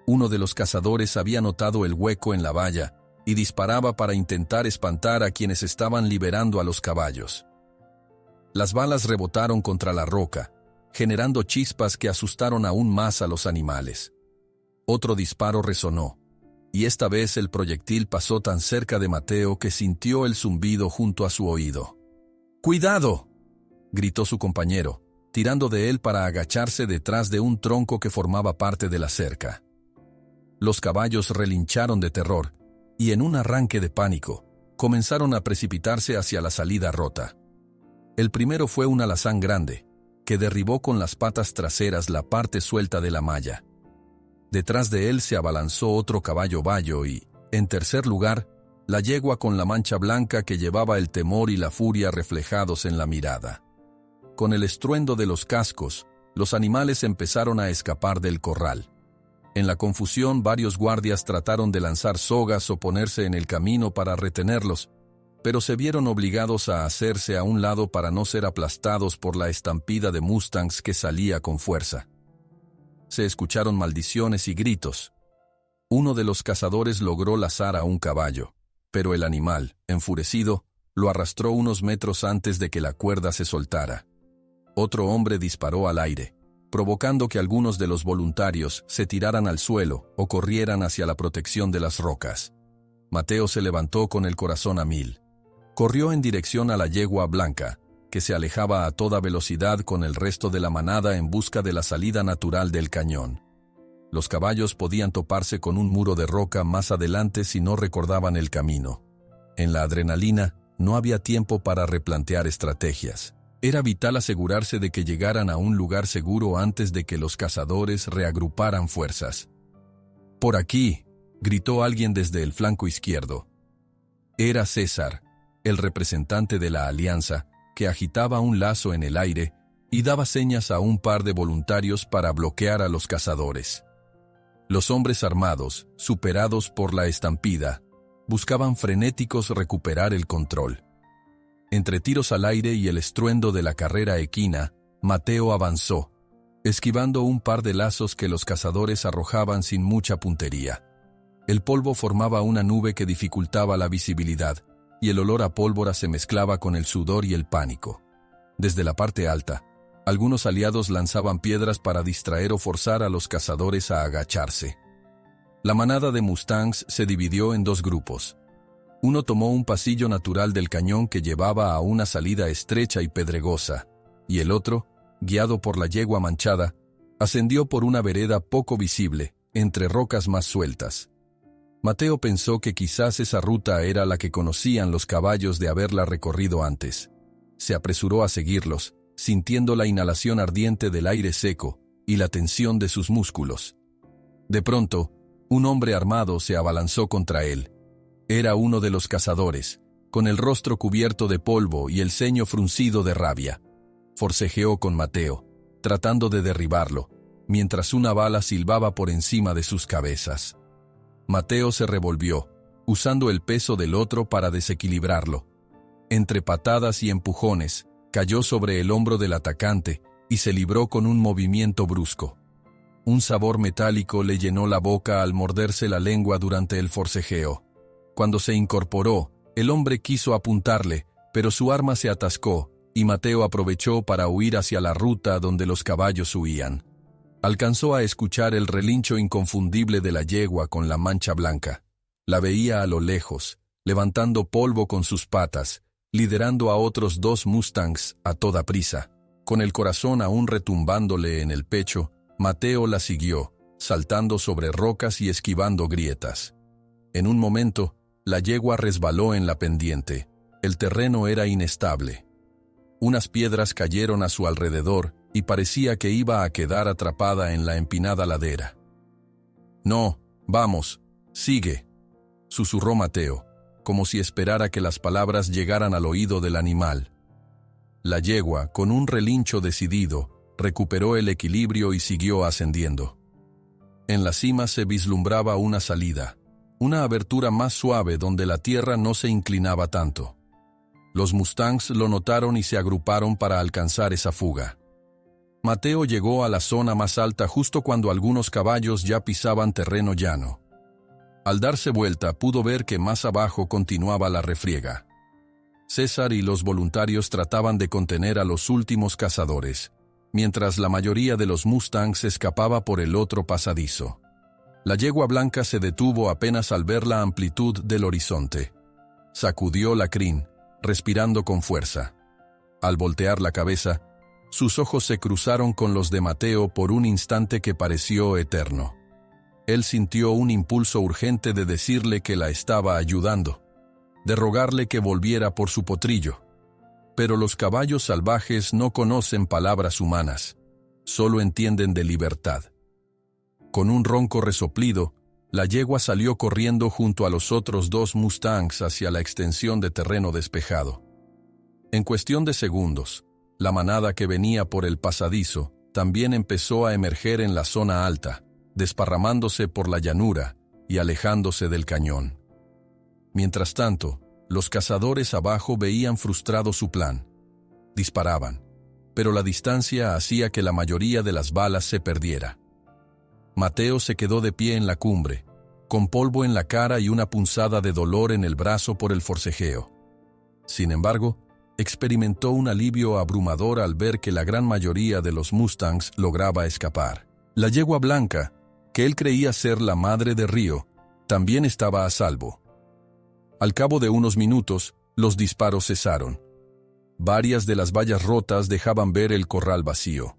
[SPEAKER 1] Uno de los cazadores había notado el hueco en la valla y disparaba para intentar espantar a quienes estaban liberando a los caballos. Las balas rebotaron contra la roca, generando chispas que asustaron aún más a los animales. Otro disparo resonó, y esta vez el proyectil pasó tan cerca de Mateo que sintió el zumbido junto a su oído. ¡Cuidado!, gritó su compañero, tirando de él para agacharse detrás de un tronco que formaba parte de la cerca. Los caballos relincharon de terror, y en un arranque de pánico, comenzaron a precipitarse hacia la salida rota. El primero fue un alazán grande, que derribó con las patas traseras la parte suelta de la malla. Detrás de él se abalanzó otro caballo bayo y, en tercer lugar, la yegua con la mancha blanca que llevaba el temor y la furia reflejados en la mirada. Con el estruendo de los cascos, los animales empezaron a escapar del corral. En la confusión, varios guardias trataron de lanzar sogas o ponerse en el camino para retenerlos, pero se vieron obligados a hacerse a un lado para no ser aplastados por la estampida de mustangs que salía con fuerza. Se escucharon maldiciones y gritos. Uno de los cazadores logró lazar a un caballo, pero el animal, enfurecido, lo arrastró unos metros antes de que la cuerda se soltara. Otro hombre disparó al aire, provocando que algunos de los voluntarios se tiraran al suelo o corrieran hacia la protección de las rocas. Mateo se levantó con el corazón a mil. Corrió en dirección a la yegua blanca, que se alejaba a toda velocidad con el resto de la manada en busca de la salida natural del cañón. Los caballos podían toparse con un muro de roca más adelante si no recordaban el camino. En la adrenalina, no había tiempo para replantear estrategias. Era vital asegurarse de que llegaran a un lugar seguro antes de que los cazadores reagruparan fuerzas. «¡Por aquí!», gritó alguien desde el flanco izquierdo. Era César, el representante de la alianza, que agitaba un lazo en el aire y daba señas a un par de voluntarios para bloquear a los cazadores. Los hombres armados, superados por la estampida, buscaban frenéticos recuperar el control. Entre tiros al aire y el estruendo de la carrera equina, Mateo avanzó, esquivando un par de lazos que los cazadores arrojaban sin mucha puntería. El polvo formaba una nube que dificultaba la visibilidad, y el olor a pólvora se mezclaba con el sudor y el pánico. Desde la parte alta, algunos aliados lanzaban piedras para distraer o forzar a los cazadores a agacharse. La manada de mustangs se dividió en dos grupos. Uno tomó un pasillo natural del cañón que llevaba a una salida estrecha y pedregosa, y el otro, guiado por la yegua manchada, ascendió por una vereda poco visible, entre rocas más sueltas. Mateo pensó que quizás esa ruta era la que conocían los caballos de haberla recorrido antes. Se apresuró a seguirlos, sintiendo la inhalación ardiente del aire seco y la tensión de sus músculos. De pronto, un hombre armado se abalanzó contra él. Era uno de los cazadores, con el rostro cubierto de polvo y el ceño fruncido de rabia. Forcejeó con Mateo, tratando de derribarlo, mientras una bala silbaba por encima de sus cabezas. Mateo se revolvió, usando el peso del otro para desequilibrarlo. Entre patadas y empujones, cayó sobre el hombro del atacante y se libró con un movimiento brusco. Un sabor metálico le llenó la boca al morderse la lengua durante el forcejeo. Cuando se incorporó, el hombre quiso apuntarle, pero su arma se atascó, y Mateo aprovechó para huir hacia la ruta donde los caballos huían. Alcanzó a escuchar el relincho inconfundible de la yegua con la mancha blanca. La veía a lo lejos, levantando polvo con sus patas, liderando a otros dos mustangs a toda prisa. Con el corazón aún retumbándole en el pecho, Mateo la siguió, saltando sobre rocas y esquivando grietas. En un momento, la yegua resbaló en la pendiente. El terreno era inestable. Unas piedras cayeron a su alrededor y parecía que iba a quedar atrapada en la empinada ladera. «No, vamos, sigue», susurró Mateo, como si esperara que las palabras llegaran al oído del animal. La yegua, con un relincho decidido, recuperó el equilibrio y siguió ascendiendo. En la cima se vislumbraba una salida, una abertura más suave donde la tierra no se inclinaba tanto. Los mustangs lo notaron y se agruparon para alcanzar esa fuga. Mateo llegó a la zona más alta justo cuando algunos caballos ya pisaban terreno llano. Al darse vuelta pudo ver que más abajo continuaba la refriega. César y los voluntarios trataban de contener a los últimos cazadores, mientras la mayoría de los Mustangs escapaba por el otro pasadizo. La yegua blanca se detuvo apenas al ver la amplitud del horizonte. Sacudió la crin, respirando con fuerza. Al voltear la cabeza, sus ojos se cruzaron con los de Mateo por un instante que pareció eterno. Él sintió un impulso urgente de decirle que la estaba ayudando, de rogarle que volviera por su potrillo. Pero los caballos salvajes no conocen palabras humanas, solo entienden de libertad. Con un ronco resoplido, la yegua salió corriendo junto a los otros 2 Mustangs hacia la extensión de terreno despejado. En cuestión de segundos, la manada que venía por el pasadizo también empezó a emerger en la zona alta, desparramándose por la llanura y alejándose del cañón. Mientras tanto, los cazadores abajo veían frustrado su plan. Disparaban, pero la distancia hacía que la mayoría de las balas se perdiera. Mateo se quedó de pie en la cumbre, con polvo en la cara y una punzada de dolor en el brazo por el forcejeo. Sin embargo, experimentó un alivio abrumador al ver que la gran mayoría de los Mustangs lograba escapar. La yegua blanca, que él creía ser la madre de Río, también estaba a salvo. Al cabo de unos minutos, los disparos cesaron. Varias de las vallas rotas dejaban ver el corral vacío.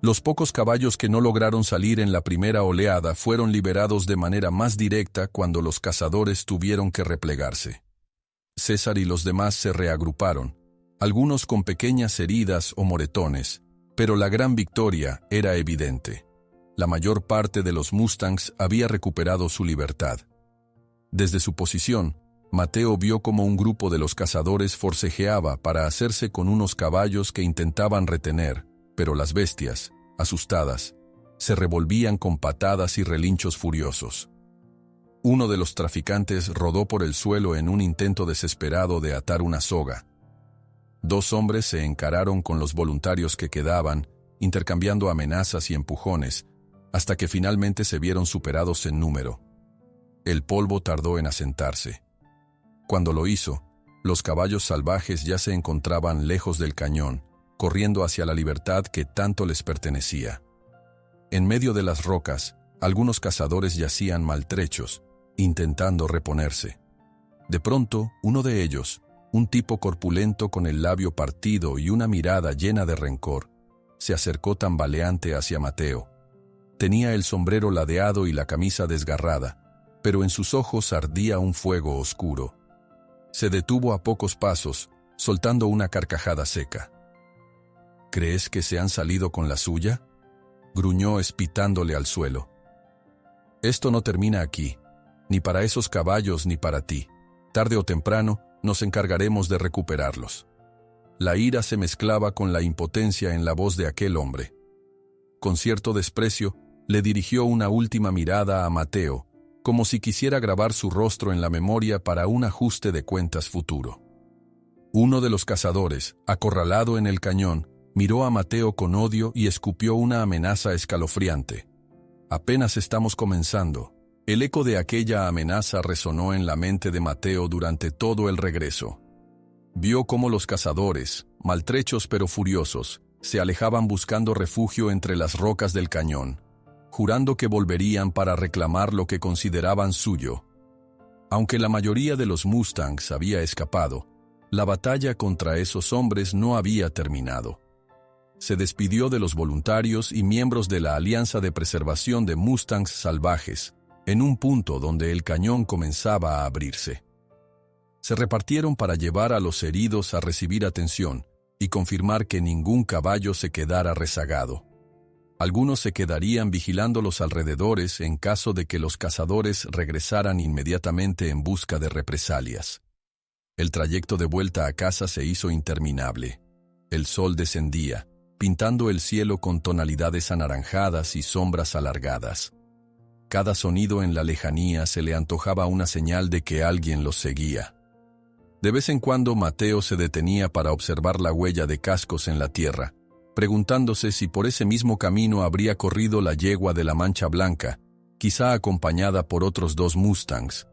[SPEAKER 1] Los pocos caballos que no lograron salir en la primera oleada fueron liberados de manera más directa cuando los cazadores tuvieron que replegarse. César y los demás se reagruparon, algunos con pequeñas heridas o moretones, pero la gran victoria era evidente. La mayor parte de los Mustangs había recuperado su libertad. Desde su posición, Mateo vio como un grupo de los cazadores forcejeaba para hacerse con unos caballos que intentaban retener, pero las bestias, asustadas, se revolvían con patadas y relinchos furiosos. Uno de los traficantes rodó por el suelo en un intento desesperado de atar una soga. 2 hombres se encararon con los voluntarios que quedaban, intercambiando amenazas y empujones, hasta que finalmente se vieron superados en número. El polvo tardó en asentarse. Cuando lo hizo, los caballos salvajes ya se encontraban lejos del cañón, corriendo hacia la libertad que tanto les pertenecía. En medio de las rocas, algunos cazadores yacían maltrechos, intentando reponerse. De pronto, uno de ellos, un tipo corpulento con el labio partido y una mirada llena de rencor, se acercó tambaleante hacia Mateo. Tenía el sombrero ladeado y la camisa desgarrada, pero en sus ojos ardía un fuego oscuro. Se detuvo a pocos pasos, soltando una carcajada seca. ¿Crees que se han salido con la suya?, gruñó espitándole al suelo. Esto no termina aquí, ni para esos caballos ni para ti. Tarde o temprano, nos encargaremos de recuperarlos. La ira se mezclaba con la impotencia en la voz de aquel hombre. Con cierto desprecio, le dirigió una última mirada a Mateo, como si quisiera grabar su rostro en la memoria para un ajuste de cuentas futuro. Uno de los cazadores, acorralado en el cañón, miró a Mateo con odio y escupió una amenaza escalofriante. Apenas estamos comenzando. El eco de aquella amenaza resonó en la mente de Mateo durante todo el regreso. Vio cómo los cazadores, maltrechos pero furiosos, se alejaban buscando refugio entre las rocas del cañón, jurando que volverían para reclamar lo que consideraban suyo. Aunque la mayoría de los Mustangs había escapado, la batalla contra esos hombres no había terminado. Se despidió de los voluntarios y miembros de la Alianza de Preservación de Mustangs Salvajes, en un punto donde el cañón comenzaba a abrirse. Se repartieron para llevar a los heridos a recibir atención y confirmar que ningún caballo se quedara rezagado. Algunos se quedarían vigilando los alrededores en caso de que los cazadores regresaran inmediatamente en busca de represalias. El trayecto de vuelta a casa se hizo interminable. El sol descendía, pintando el cielo con tonalidades anaranjadas y sombras alargadas. Cada sonido en la lejanía se le antojaba una señal de que alguien los seguía. De vez en cuando Mateo se detenía para observar la huella de cascos en la tierra, preguntándose si por ese mismo camino habría corrido la yegua de la mancha blanca, quizá acompañada por otros 2 mustangs.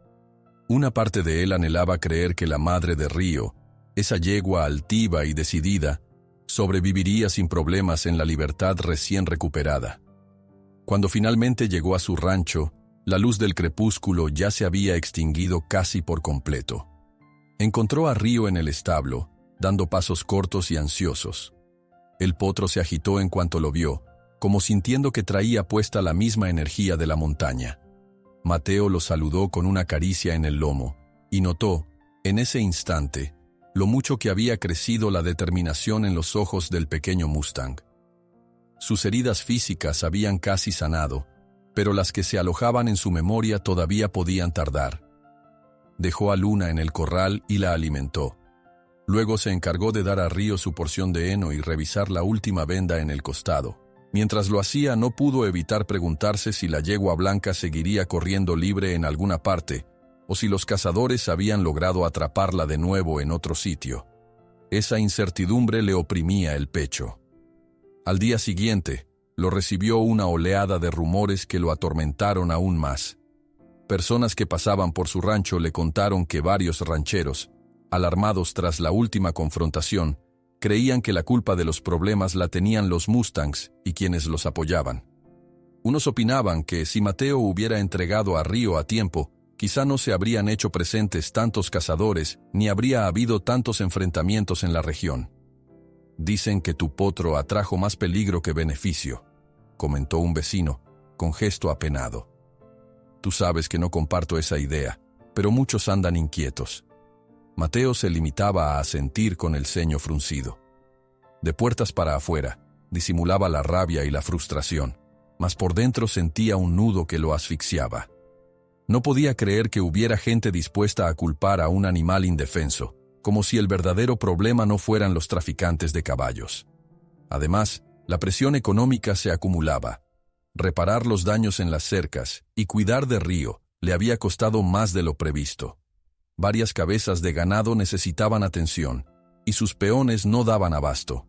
[SPEAKER 1] Una parte de él anhelaba creer que la madre de Río, esa yegua altiva y decidida, sobreviviría sin problemas en la libertad recién recuperada. Cuando finalmente llegó a su rancho, la luz del crepúsculo ya se había extinguido casi por completo. Encontró a Río en el establo, dando pasos cortos y ansiosos. El potro se agitó en cuanto lo vio, como sintiendo que traía puesta la misma energía de la montaña. Mateo lo saludó con una caricia en el lomo, y notó, en ese instante, lo mucho que había crecido la determinación en los ojos del pequeño mustang. Sus heridas físicas habían casi sanado, pero las que se alojaban en su memoria todavía podían tardar. Dejó a Luna en el corral y la alimentó. Luego se encargó de dar a Río su porción de heno y revisar la última venda en el costado. Mientras lo hacía, no pudo evitar preguntarse si la yegua blanca seguiría corriendo libre en alguna parte, o si los cazadores habían logrado atraparla de nuevo en otro sitio. Esa incertidumbre le oprimía el pecho. Al día siguiente, lo recibió una oleada de rumores que lo atormentaron aún más. Personas que pasaban por su rancho le contaron que varios rancheros, alarmados tras la última confrontación, creían que la culpa de los problemas la tenían los mustangs y quienes los apoyaban. Unos opinaban que si Mateo hubiera entregado a Río a tiempo, quizá no se habrían hecho presentes tantos cazadores ni habría habido tantos enfrentamientos en la región. «Dicen que tu potro atrajo más peligro que beneficio», comentó un vecino, con gesto apenado. «Tú sabes que no comparto esa idea, pero muchos andan inquietos». Mateo se limitaba a asentir con el ceño fruncido. De puertas para afuera, disimulaba la rabia y la frustración, mas por dentro sentía un nudo que lo asfixiaba. No podía creer que hubiera gente dispuesta a culpar a un animal indefenso, como si el verdadero problema no fueran los traficantes de caballos. Además, la presión económica se acumulaba. Reparar los daños en las cercas y cuidar de Río le había costado más de lo previsto. Varias cabezas de ganado necesitaban atención, y sus peones no daban abasto.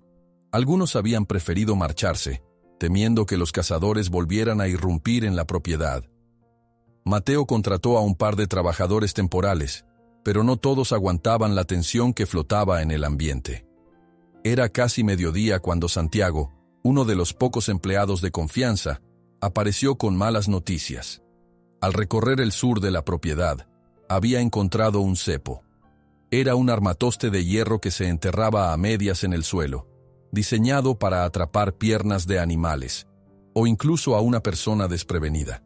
[SPEAKER 1] Algunos habían preferido marcharse, temiendo que los cazadores volvieran a irrumpir en la propiedad. Mateo contrató a un par de trabajadores temporales, pero no todos aguantaban la tensión que flotaba en el ambiente. Era casi mediodía cuando Santiago, uno de los pocos empleados de confianza, apareció con malas noticias. Al recorrer el sur de la propiedad, había encontrado un cepo. Era un armatoste de hierro que se enterraba a medias en el suelo, diseñado para atrapar piernas de animales, o incluso a una persona desprevenida.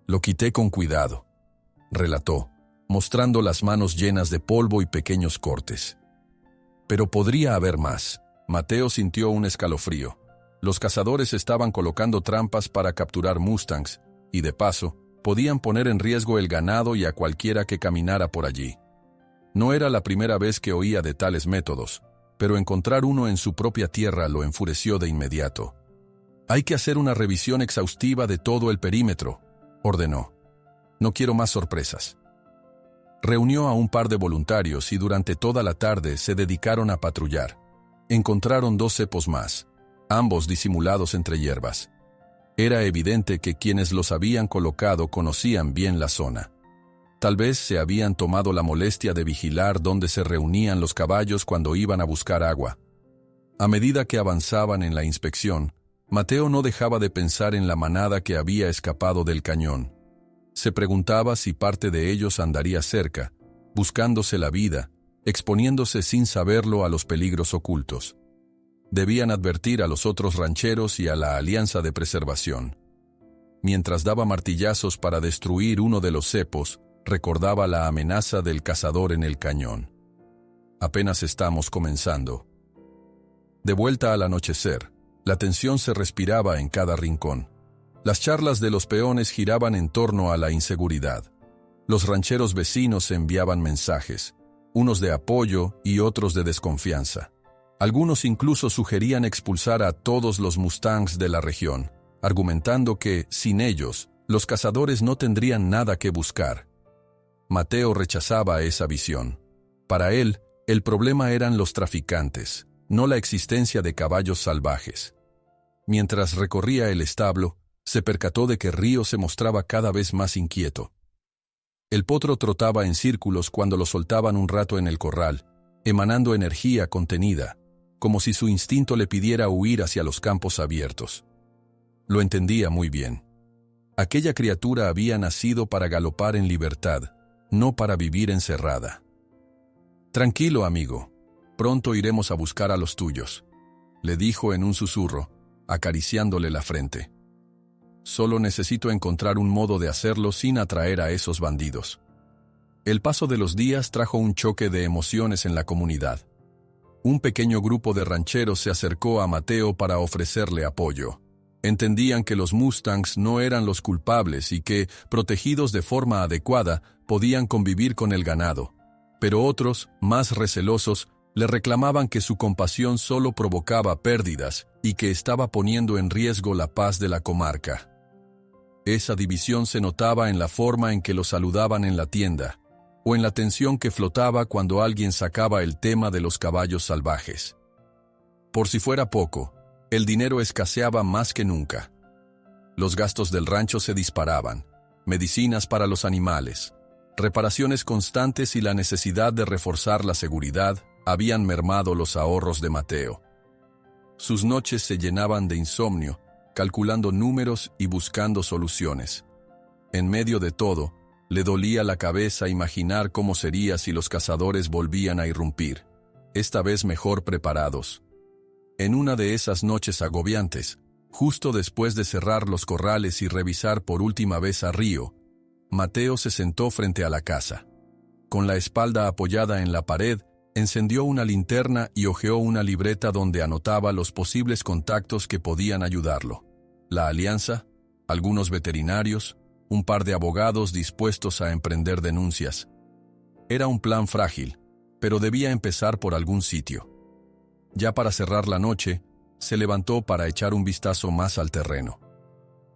[SPEAKER 1] «Lo quité con cuidado», relató, mostrando las manos llenas de polvo y pequeños cortes. Pero podría haber más. Mateo sintió un escalofrío. Los cazadores estaban colocando trampas para capturar mustangs, y de paso, podían poner en riesgo el ganado y a cualquiera que caminara por allí. No era la primera vez que oía de tales métodos, pero encontrar uno en su propia tierra lo enfureció de inmediato. «Hay que hacer una revisión exhaustiva de todo el perímetro», ordenó. «No quiero más sorpresas». Reunió a un par de voluntarios y durante toda la tarde se dedicaron a patrullar. Encontraron 2 cepos más, ambos disimulados entre hierbas. Era evidente que quienes los habían colocado conocían bien la zona. Tal vez se habían tomado la molestia de vigilar dónde se reunían los caballos cuando iban a buscar agua. A medida que avanzaban en la inspección, Mateo no dejaba de pensar en la manada que había escapado del cañón. Se preguntaba si parte de ellos andaría cerca, buscándose la vida, exponiéndose sin saberlo a los peligros ocultos. Debían advertir a los otros rancheros y a la Alianza de Preservación. Mientras daba martillazos para destruir uno de los cepos, recordaba la amenaza del cazador en el cañón. Apenas estamos comenzando. De vuelta al anochecer, la tensión se respiraba en cada rincón. Las charlas de los peones giraban en torno a la inseguridad. Los rancheros vecinos enviaban mensajes, unos de apoyo y otros de desconfianza. Algunos incluso sugerían expulsar a todos los mustangs de la región, argumentando que, sin ellos, los cazadores no tendrían nada que buscar. Mateo rechazaba esa visión. Para él, el problema eran los traficantes, no la existencia de caballos salvajes. Mientras recorría el establo, se percató de que Río se mostraba cada vez más inquieto. El potro trotaba en círculos cuando lo soltaban un rato en el corral, emanando energía contenida, como si su instinto le pidiera huir hacia los campos abiertos. Lo entendía muy bien. Aquella criatura había nacido para galopar en libertad, no para vivir encerrada. «Tranquilo, amigo. Pronto iremos a buscar a los tuyos», le dijo en un susurro, acariciándole la frente. «Solo necesito encontrar un modo de hacerlo sin atraer a esos bandidos». El paso de los días trajo un choque de emociones en la comunidad. Un pequeño grupo de rancheros se acercó a Mateo para ofrecerle apoyo. Entendían que los Mustangs no eran los culpables y que, protegidos de forma adecuada, podían convivir con el ganado. Pero otros, más recelosos, le reclamaban que su compasión solo provocaba pérdidas y que estaba poniendo en riesgo la paz de la comarca. Esa división se notaba en la forma en que lo saludaban en la tienda, o en la tensión que flotaba cuando alguien sacaba el tema de los caballos salvajes. Por si fuera poco, el dinero escaseaba más que nunca. Los gastos del rancho se disparaban, medicinas para los animales, reparaciones constantes y la necesidad de reforzar la seguridad habían mermado los ahorros de Mateo. Sus noches se llenaban de insomnio, calculando números y buscando soluciones. En medio de todo, le dolía la cabeza imaginar cómo sería si los cazadores volvían a irrumpir, esta vez mejor preparados. En una de esas noches agobiantes, justo después de cerrar los corrales y revisar por última vez a Río, Mateo se sentó frente a la casa. Con la espalda apoyada en la pared, encendió una linterna y hojeó una libreta donde anotaba los posibles contactos que podían ayudarlo. La alianza, algunos veterinarios, un par de abogados dispuestos a emprender denuncias. Era un plan frágil, pero debía empezar por algún sitio. Ya para cerrar la noche, se levantó para echar un vistazo más al terreno.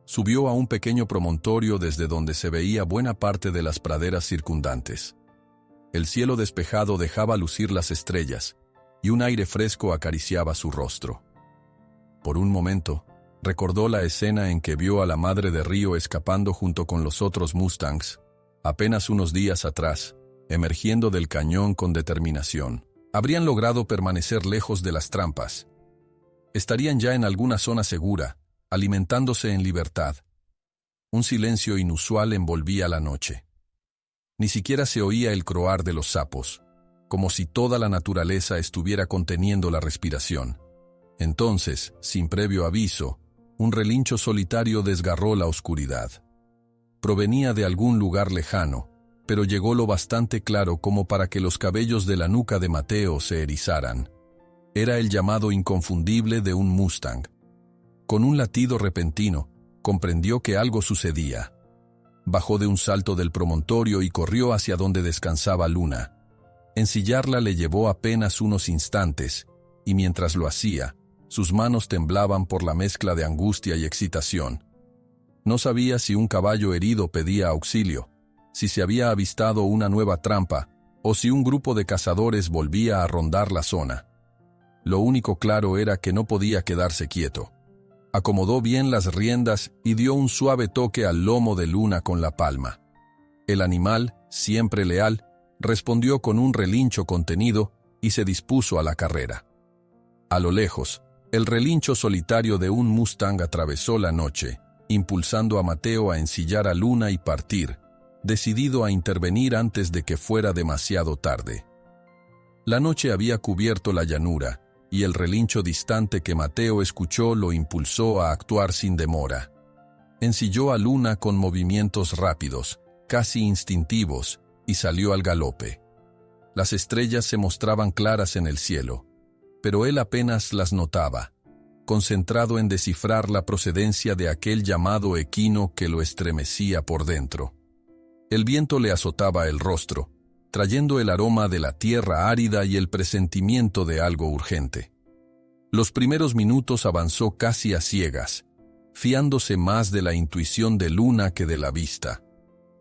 [SPEAKER 1] Subió a un pequeño promontorio desde donde se veía buena parte de las praderas circundantes. El cielo despejado dejaba lucir las estrellas, y un aire fresco acariciaba su rostro. Por un momento, recordó la escena en que vio a la madre de Río escapando junto con los otros Mustangs, apenas unos días atrás, emergiendo del cañón con determinación. Habrían logrado permanecer lejos de las trampas. Estarían ya en alguna zona segura, alimentándose en libertad. Un silencio inusual envolvía la noche. Ni siquiera se oía el croar de los sapos, como si toda la naturaleza estuviera conteniendo la respiración. Entonces, sin previo aviso, un relincho solitario desgarró la oscuridad. Provenía de algún lugar lejano, pero llegó lo bastante claro como para que los cabellos de la nuca de Mateo se erizaran. Era el llamado inconfundible de un Mustang. Con un latido repentino, comprendió que algo sucedía. Bajó de un salto del promontorio y corrió hacia donde descansaba Luna. Ensillarla le llevó apenas unos instantes, y mientras lo hacía, sus manos temblaban por la mezcla de angustia y excitación. No sabía si un caballo herido pedía auxilio, si se había avistado una nueva trampa, o si un grupo de cazadores volvía a rondar la zona. Lo único claro era que no podía quedarse quieto. Acomodó bien las riendas y dio un suave toque al lomo de Luna con la palma. El animal, siempre leal, respondió con un relincho contenido y se dispuso a la carrera. A lo lejos, el relincho solitario de un Mustang atravesó la noche, impulsando a Mateo a ensillar a Luna y partir, decidido a intervenir antes de que fuera demasiado tarde. La noche había cubierto la llanura, y el relincho distante que Mateo escuchó lo impulsó a actuar sin demora. Ensilló a Luna con movimientos rápidos, casi instintivos, y salió al galope. Las estrellas se mostraban claras en el cielo, pero él apenas las notaba, concentrado en descifrar la procedencia de aquel llamado equino que lo estremecía por dentro. El viento le azotaba el rostro, trayendo el aroma de la tierra árida y el presentimiento de algo urgente. Los primeros minutos avanzó casi a ciegas, fiándose más de la intuición de Luna que de la vista.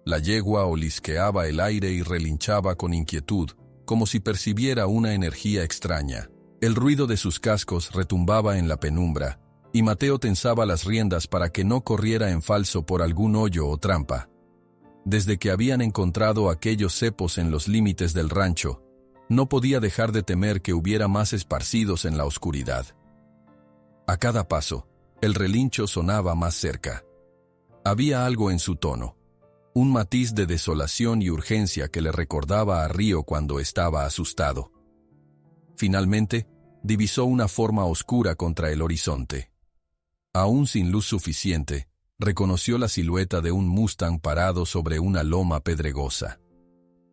[SPEAKER 1] La yegua olisqueaba el aire y relinchaba con inquietud, como si percibiera una energía extraña. El ruido de sus cascos retumbaba en la penumbra, y Mateo tensaba las riendas para que no corriera en falso por algún hoyo o trampa. Desde que habían encontrado aquellos cepos en los límites del rancho, no podía dejar de temer que hubiera más esparcidos en la oscuridad. A cada paso, el relincho sonaba más cerca. Había algo en su tono, un matiz de desolación y urgencia que le recordaba a Río cuando estaba asustado. Finalmente, divisó una forma oscura contra el horizonte. Aún sin luz suficiente, reconoció la silueta de un Mustang parado sobre una loma pedregosa.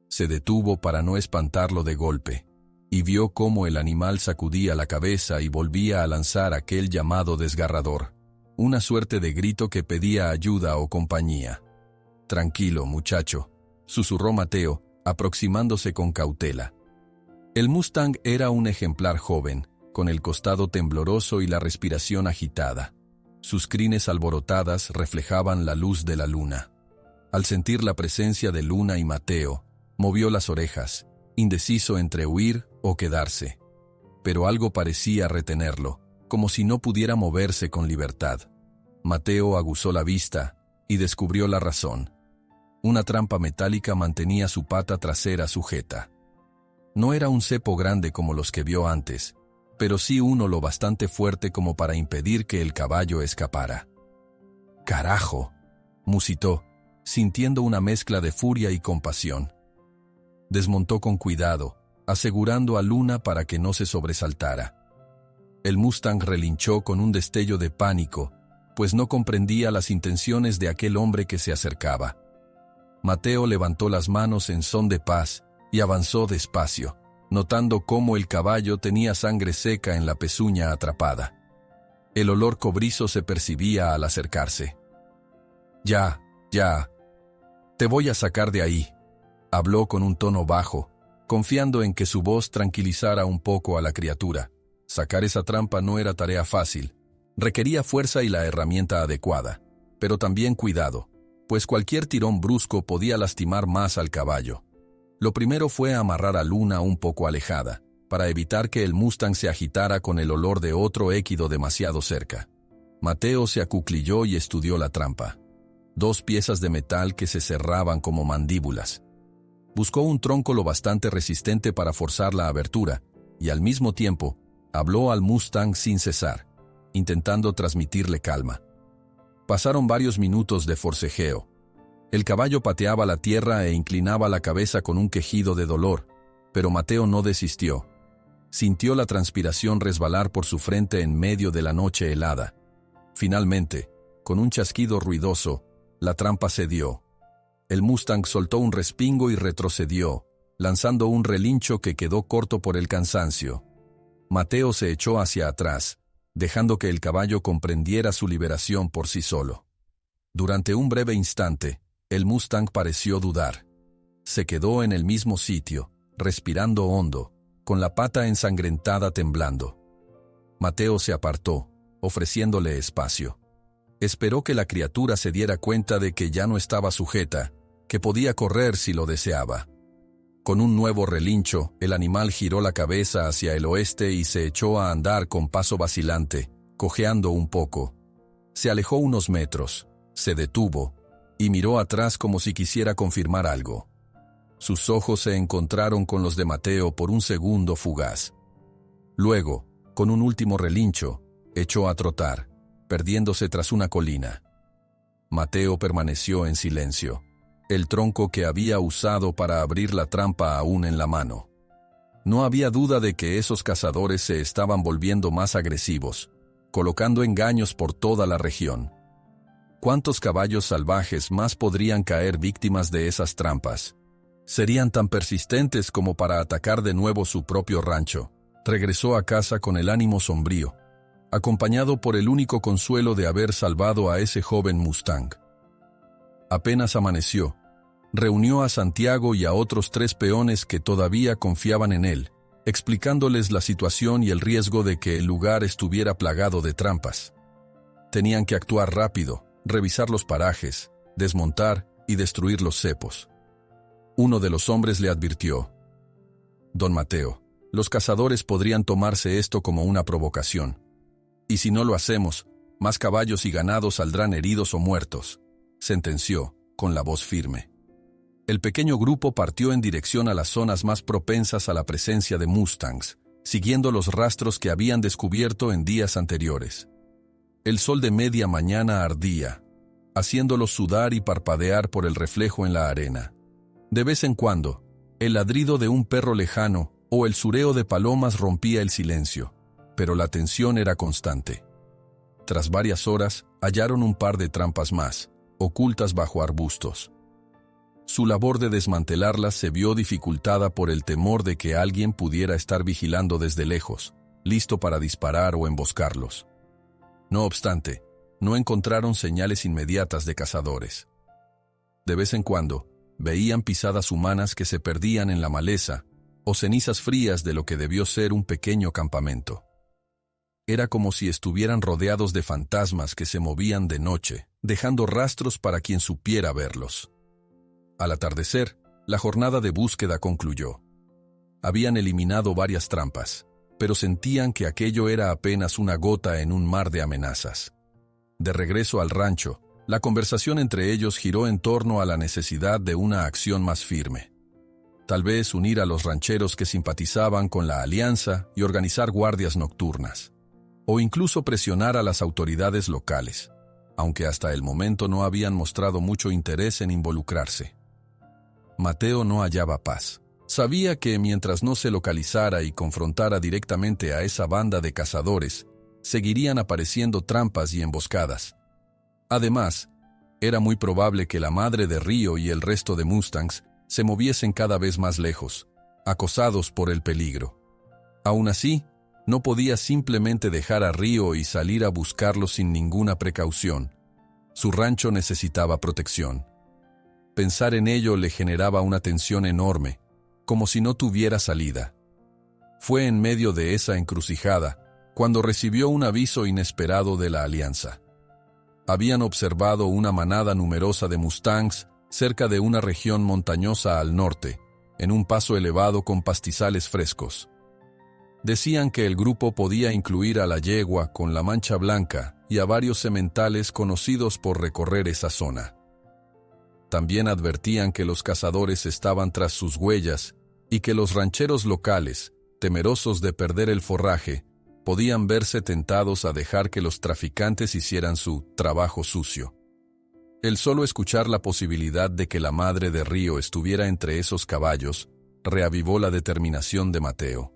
[SPEAKER 1] Se detuvo para no espantarlo de golpe, y vio cómo el animal sacudía la cabeza y volvía a lanzar aquel llamado desgarrador, una suerte de grito que pedía ayuda o compañía. «Tranquilo, muchacho», susurró Mateo, aproximándose con cautela. El Mustang era un ejemplar joven, con el costado tembloroso y la respiración agitada. Sus crines alborotadas reflejaban la luz de la luna. Al sentir la presencia de Luna y Mateo, movió las orejas, indeciso entre huir o quedarse. Pero algo parecía retenerlo, como si no pudiera moverse con libertad. Mateo aguzó la vista y descubrió la razón. Una trampa metálica mantenía su pata trasera sujeta. No era un cepo grande como los que vio antes, pero sí uno lo bastante fuerte como para impedir que el caballo escapara. «¡Carajo!», musitó, sintiendo una mezcla de furia y compasión. Desmontó con cuidado, asegurando a Luna para que no se sobresaltara. El Mustang relinchó con un destello de pánico, pues no comprendía las intenciones de aquel hombre que se acercaba. Mateo levantó las manos en son de paz y avanzó despacio, notando cómo el caballo tenía sangre seca en la pezuña atrapada. El olor cobrizo se percibía al acercarse. «Ya, te voy a sacar de ahí», habló con un tono bajo, confiando en que su voz tranquilizara un poco a la criatura. Sacar esa trampa no era tarea fácil. Requería fuerza y la herramienta adecuada, pero también cuidado, pues cualquier tirón brusco podía lastimar más al caballo. Lo primero fue amarrar a Luna un poco alejada, para evitar que el Mustang se agitara con el olor de otro équido demasiado cerca. Mateo se acuclilló y estudió la trampa. 2 piezas de metal que se cerraban como mandíbulas. Buscó un tronco lo bastante resistente para forzar la abertura, y al mismo tiempo, habló al Mustang sin cesar, intentando transmitirle calma. Pasaron varios minutos de forcejeo. El caballo pateaba la tierra e inclinaba la cabeza con un quejido de dolor, pero Mateo no desistió. Sintió la transpiración resbalar por su frente en medio de la noche helada. Finalmente, con un chasquido ruidoso, la trampa cedió. El Mustang soltó un respingo y retrocedió, lanzando un relincho que quedó corto por el cansancio. Mateo se echó hacia atrás, dejando que el caballo comprendiera su liberación por sí solo. Durante un breve instante, el Mustang pareció dudar. Se quedó en el mismo sitio, respirando hondo, con la pata ensangrentada temblando. Mateo se apartó, ofreciéndole espacio. Esperó que la criatura se diera cuenta de que ya no estaba sujeta, que podía correr si lo deseaba. Con un nuevo relincho, el animal giró la cabeza hacia el oeste y se echó a andar con paso vacilante, cojeando un poco. Se alejó unos metros, se detuvo, y miró atrás como si quisiera confirmar algo. Sus ojos se encontraron con los de Mateo por un segundo fugaz. Luego, con un último relincho, echó a trotar, perdiéndose tras una colina. Mateo permaneció en silencio, el tronco que había usado para abrir la trampa aún en la mano. No había duda de que esos cazadores se estaban volviendo más agresivos, colocando engaños por toda la región. ¿Cuántos caballos salvajes más podrían caer víctimas de esas trampas? Serían tan persistentes como para atacar de nuevo su propio rancho. Regresó a casa con el ánimo sombrío, acompañado por el único consuelo de haber salvado a ese joven Mustang. Apenas amaneció, reunió a Santiago y a otros 3 peones que todavía confiaban en él, explicándoles la situación y el riesgo de que el lugar estuviera plagado de trampas. Tenían que actuar rápido, revisar los parajes, desmontar y destruir los cepos. Uno de los hombres le advirtió: «Don Mateo, Los cazadores podrían tomarse esto como una provocación. Y si no lo hacemos, más caballos y ganados saldrán heridos o muertos, sentenció, con la voz firme. El pequeño grupo partió en dirección a las zonas más propensas a la presencia de mustangs, siguiendo los rastros que habían descubierto en días anteriores. El sol de media mañana ardía, haciéndolos sudar y parpadear por el reflejo en la arena. De vez en cuando, el ladrido de un perro lejano o el sureo de palomas rompía el silencio, pero la tensión era constante. Tras varias horas, hallaron un par de trampas más, ocultas bajo arbustos. Su labor de desmantelarlas se vio dificultada por el temor de que alguien pudiera estar vigilando desde lejos, listo para disparar o emboscarlos. No obstante, no encontraron señales inmediatas de cazadores. De vez en cuando, veían pisadas humanas que se perdían en la maleza, o cenizas frías de lo que debió ser un pequeño campamento. Era como si estuvieran rodeados de fantasmas que se movían de noche, dejando rastros para quien supiera verlos. Al atardecer, la jornada de búsqueda concluyó. Habían eliminado varias trampas, pero sentían que aquello era apenas una gota en un mar de amenazas. De regreso al rancho, la conversación entre ellos giró en torno a la necesidad de una acción más firme. Tal vez unir a los rancheros que simpatizaban con la alianza y organizar guardias nocturnas. O incluso presionar a las autoridades locales, aunque hasta el momento no habían mostrado mucho interés en involucrarse. Mateo no hallaba paz. Sabía que mientras no se localizara y confrontara directamente a esa banda de cazadores, seguirían apareciendo trampas y emboscadas. Además, era muy probable que la madre de Río y el resto de mustangs se moviesen cada vez más lejos, acosados por el peligro. Aún así, no podía simplemente dejar a Río y salir a buscarlo sin ninguna precaución. Su rancho necesitaba protección. Pensar en ello le generaba una tensión enorme, como si no tuviera salida. Fue en medio de esa encrucijada cuando recibió un aviso inesperado de la alianza. Habían observado una manada numerosa de mustangs cerca de una región montañosa al norte, en un paso elevado con pastizales frescos. Decían que el grupo podía incluir a la yegua con la mancha blanca y a varios sementales conocidos por recorrer esa zona. También advertían que los cazadores estaban tras sus huellas y que los rancheros locales, temerosos de perder el forraje, podían verse tentados a dejar que los traficantes hicieran su trabajo sucio. El solo escuchar la posibilidad de que la madre de Río estuviera entre esos caballos reavivó la determinación de Mateo.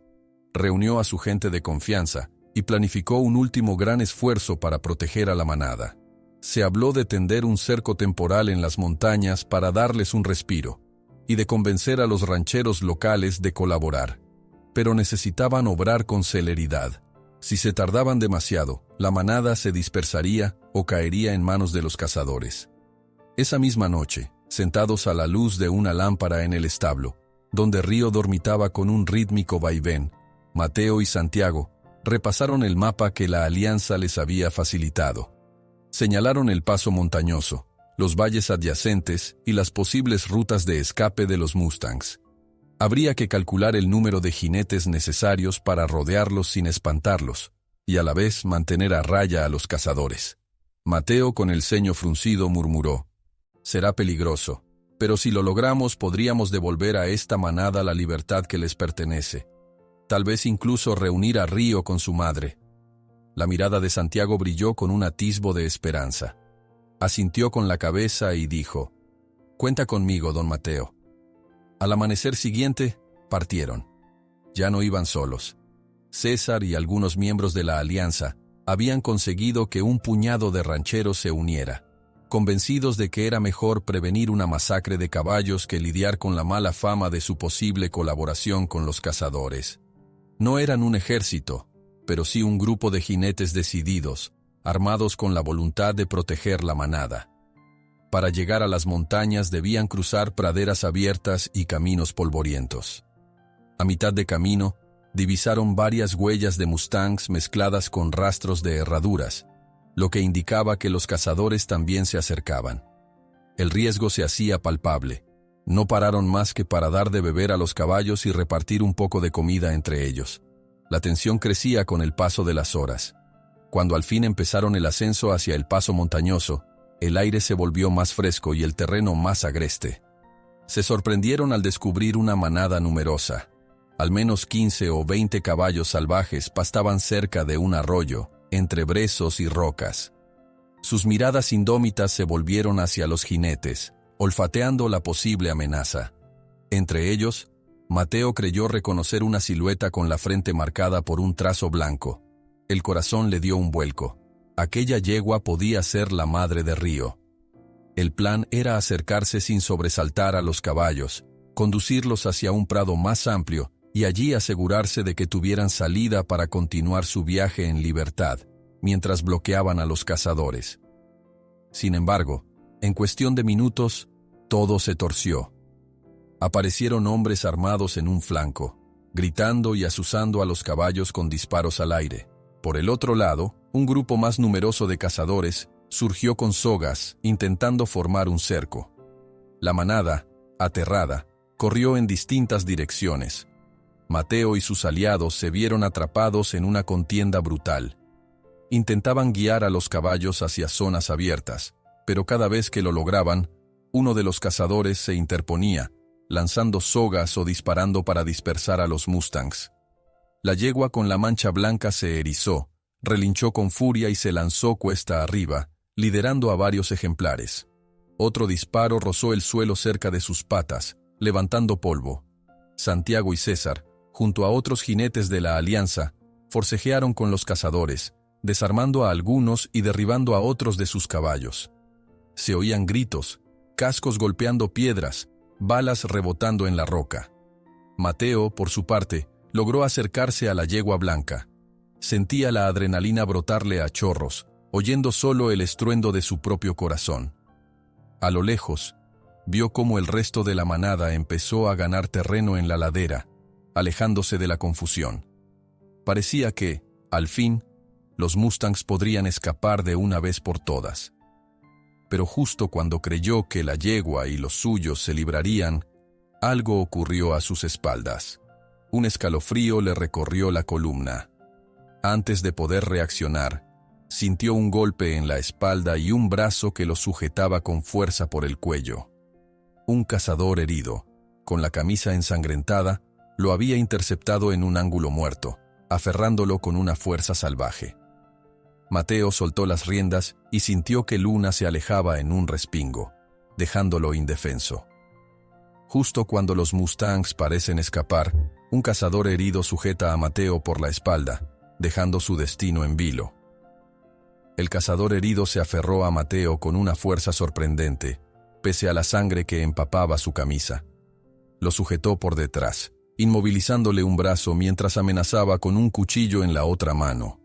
[SPEAKER 1] Reunió a su gente de confianza y planificó un último gran esfuerzo para proteger a la manada. Se habló de tender un cerco temporal en las montañas para darles un respiro, y de convencer a los rancheros locales de colaborar. Pero necesitaban obrar con celeridad. Si se tardaban demasiado, la manada se dispersaría o caería en manos de los cazadores. Esa misma noche, sentados a la luz de una lámpara en el establo, donde Río dormitaba con un rítmico vaivén, Mateo y Santiago repasaron el mapa que la alianza les había facilitado. Señalaron el paso montañoso, los valles adyacentes y las posibles rutas de escape de los mustangs. Habría que calcular el número de jinetes necesarios para rodearlos sin espantarlos, y a la vez mantener a raya a los cazadores. Mateo, con el ceño fruncido, murmuró: «Será peligroso, pero si lo logramos podríamos devolver a esta manada la libertad que les pertenece. Tal vez incluso reunir a Río con su madre». La mirada de Santiago brilló con un atisbo de esperanza. Asintió con la cabeza y dijo: «Cuenta conmigo, don Mateo». Al amanecer siguiente, partieron. Ya no iban solos. César y algunos miembros de la alianza habían conseguido que un puñado de rancheros se uniera, convencidos de que era mejor prevenir una masacre de caballos que lidiar con la mala fama de su posible colaboración con los cazadores. No eran un ejército, pero sí un grupo de jinetes decididos, armados con la voluntad de proteger la manada. Para llegar a las montañas debían cruzar praderas abiertas y caminos polvorientos. A mitad de camino, divisaron varias huellas de mustangs mezcladas con rastros de herraduras, lo que indicaba que los cazadores también se acercaban. El riesgo se hacía palpable, No pararon más que para dar de beber a los caballos y repartir un poco de comida entre ellos. La tensión crecía con el paso de las horas. Cuando al fin empezaron el ascenso hacia el paso montañoso, el aire se volvió más fresco y el terreno más agreste. Se sorprendieron al descubrir una manada numerosa. Al menos 15 o 20 caballos salvajes pastaban cerca de un arroyo, entre brezos y rocas. Sus miradas indómitas se volvieron hacia los jinetes, olfateando la posible amenaza. Entre ellos, Mateo creyó reconocer una silueta con la frente marcada por un trazo blanco. El corazón le dio un vuelco. Aquella yegua podía ser la madre de Río. El plan era acercarse sin sobresaltar a los caballos, conducirlos hacia un prado más amplio y allí asegurarse de que tuvieran salida para continuar su viaje en libertad, mientras bloqueaban a los cazadores. Sin embargo, en cuestión de minutos, todo se torció. Aparecieron hombres armados en un flanco, gritando y azuzando a los caballos con disparos al aire. Por el otro lado, un grupo más numeroso de cazadores surgió con sogas, intentando formar un cerco. La manada, aterrada, corrió en distintas direcciones. Mateo y sus aliados se vieron atrapados en una contienda brutal. Intentaban guiar a los caballos hacia zonas abiertas, pero cada vez que lo lograban, uno de los cazadores se interponía, lanzando sogas o disparando para dispersar a los mustangs. La yegua con la mancha blanca se erizó, relinchó con furia y se lanzó cuesta arriba, liderando a varios ejemplares. Otro disparo rozó el suelo cerca de sus patas, levantando polvo. Santiago y César, junto a otros jinetes de la Alianza, forcejearon con los cazadores, desarmando a algunos y derribando a otros de sus caballos. Se oían gritos, cascos golpeando piedras, balas rebotando en la roca. Mateo, por su parte, logró acercarse a la yegua blanca. Sentía la adrenalina brotarle a chorros, oyendo solo el estruendo de su propio corazón. A lo lejos, vio cómo el resto de la manada empezó a ganar terreno en la ladera, alejándose de la confusión. Parecía que, al fin, los mustangs podrían escapar de una vez por todas. Pero justo cuando creyó que la yegua y los suyos se librarían, algo ocurrió a sus espaldas. Un escalofrío le recorrió la columna. Antes de poder reaccionar, sintió un golpe en la espalda y un brazo que lo sujetaba con fuerza por el cuello. Un cazador herido, con la camisa ensangrentada, lo había interceptado en un ángulo muerto, aferrándolo con una fuerza salvaje. Mateo soltó las riendas y sintió que Luna se alejaba en un respingo, dejándolo indefenso. Justo cuando los mustangs parecen escapar, un cazador herido sujeta a Mateo por la espalda, dejando su destino en vilo. El cazador herido se aferró a Mateo con una fuerza sorprendente, pese a la sangre que empapaba su camisa. Lo sujetó por detrás, inmovilizándole un brazo mientras amenazaba con un cuchillo en la otra mano.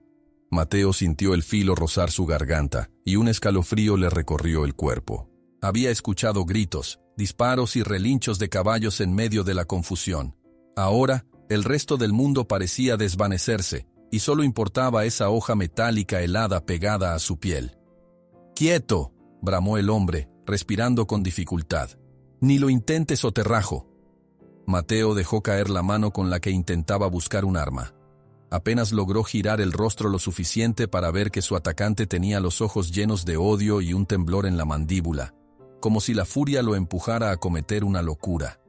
[SPEAKER 1] Mateo sintió el filo rozar su garganta y un escalofrío le recorrió el cuerpo. Había escuchado gritos, disparos y relinchos de caballos en medio de la confusión. Ahora, el resto del mundo parecía desvanecerse, y solo importaba esa hoja metálica helada pegada a su piel. «¡Quieto!», bramó el hombre, respirando con dificultad. «Ni lo intentes, oterrajo». Mateo dejó caer la mano con la que intentaba buscar un arma. Apenas logró girar el rostro lo suficiente para ver que su atacante tenía los ojos llenos de odio y un temblor en la mandíbula, como si la furia lo empujara a cometer una locura.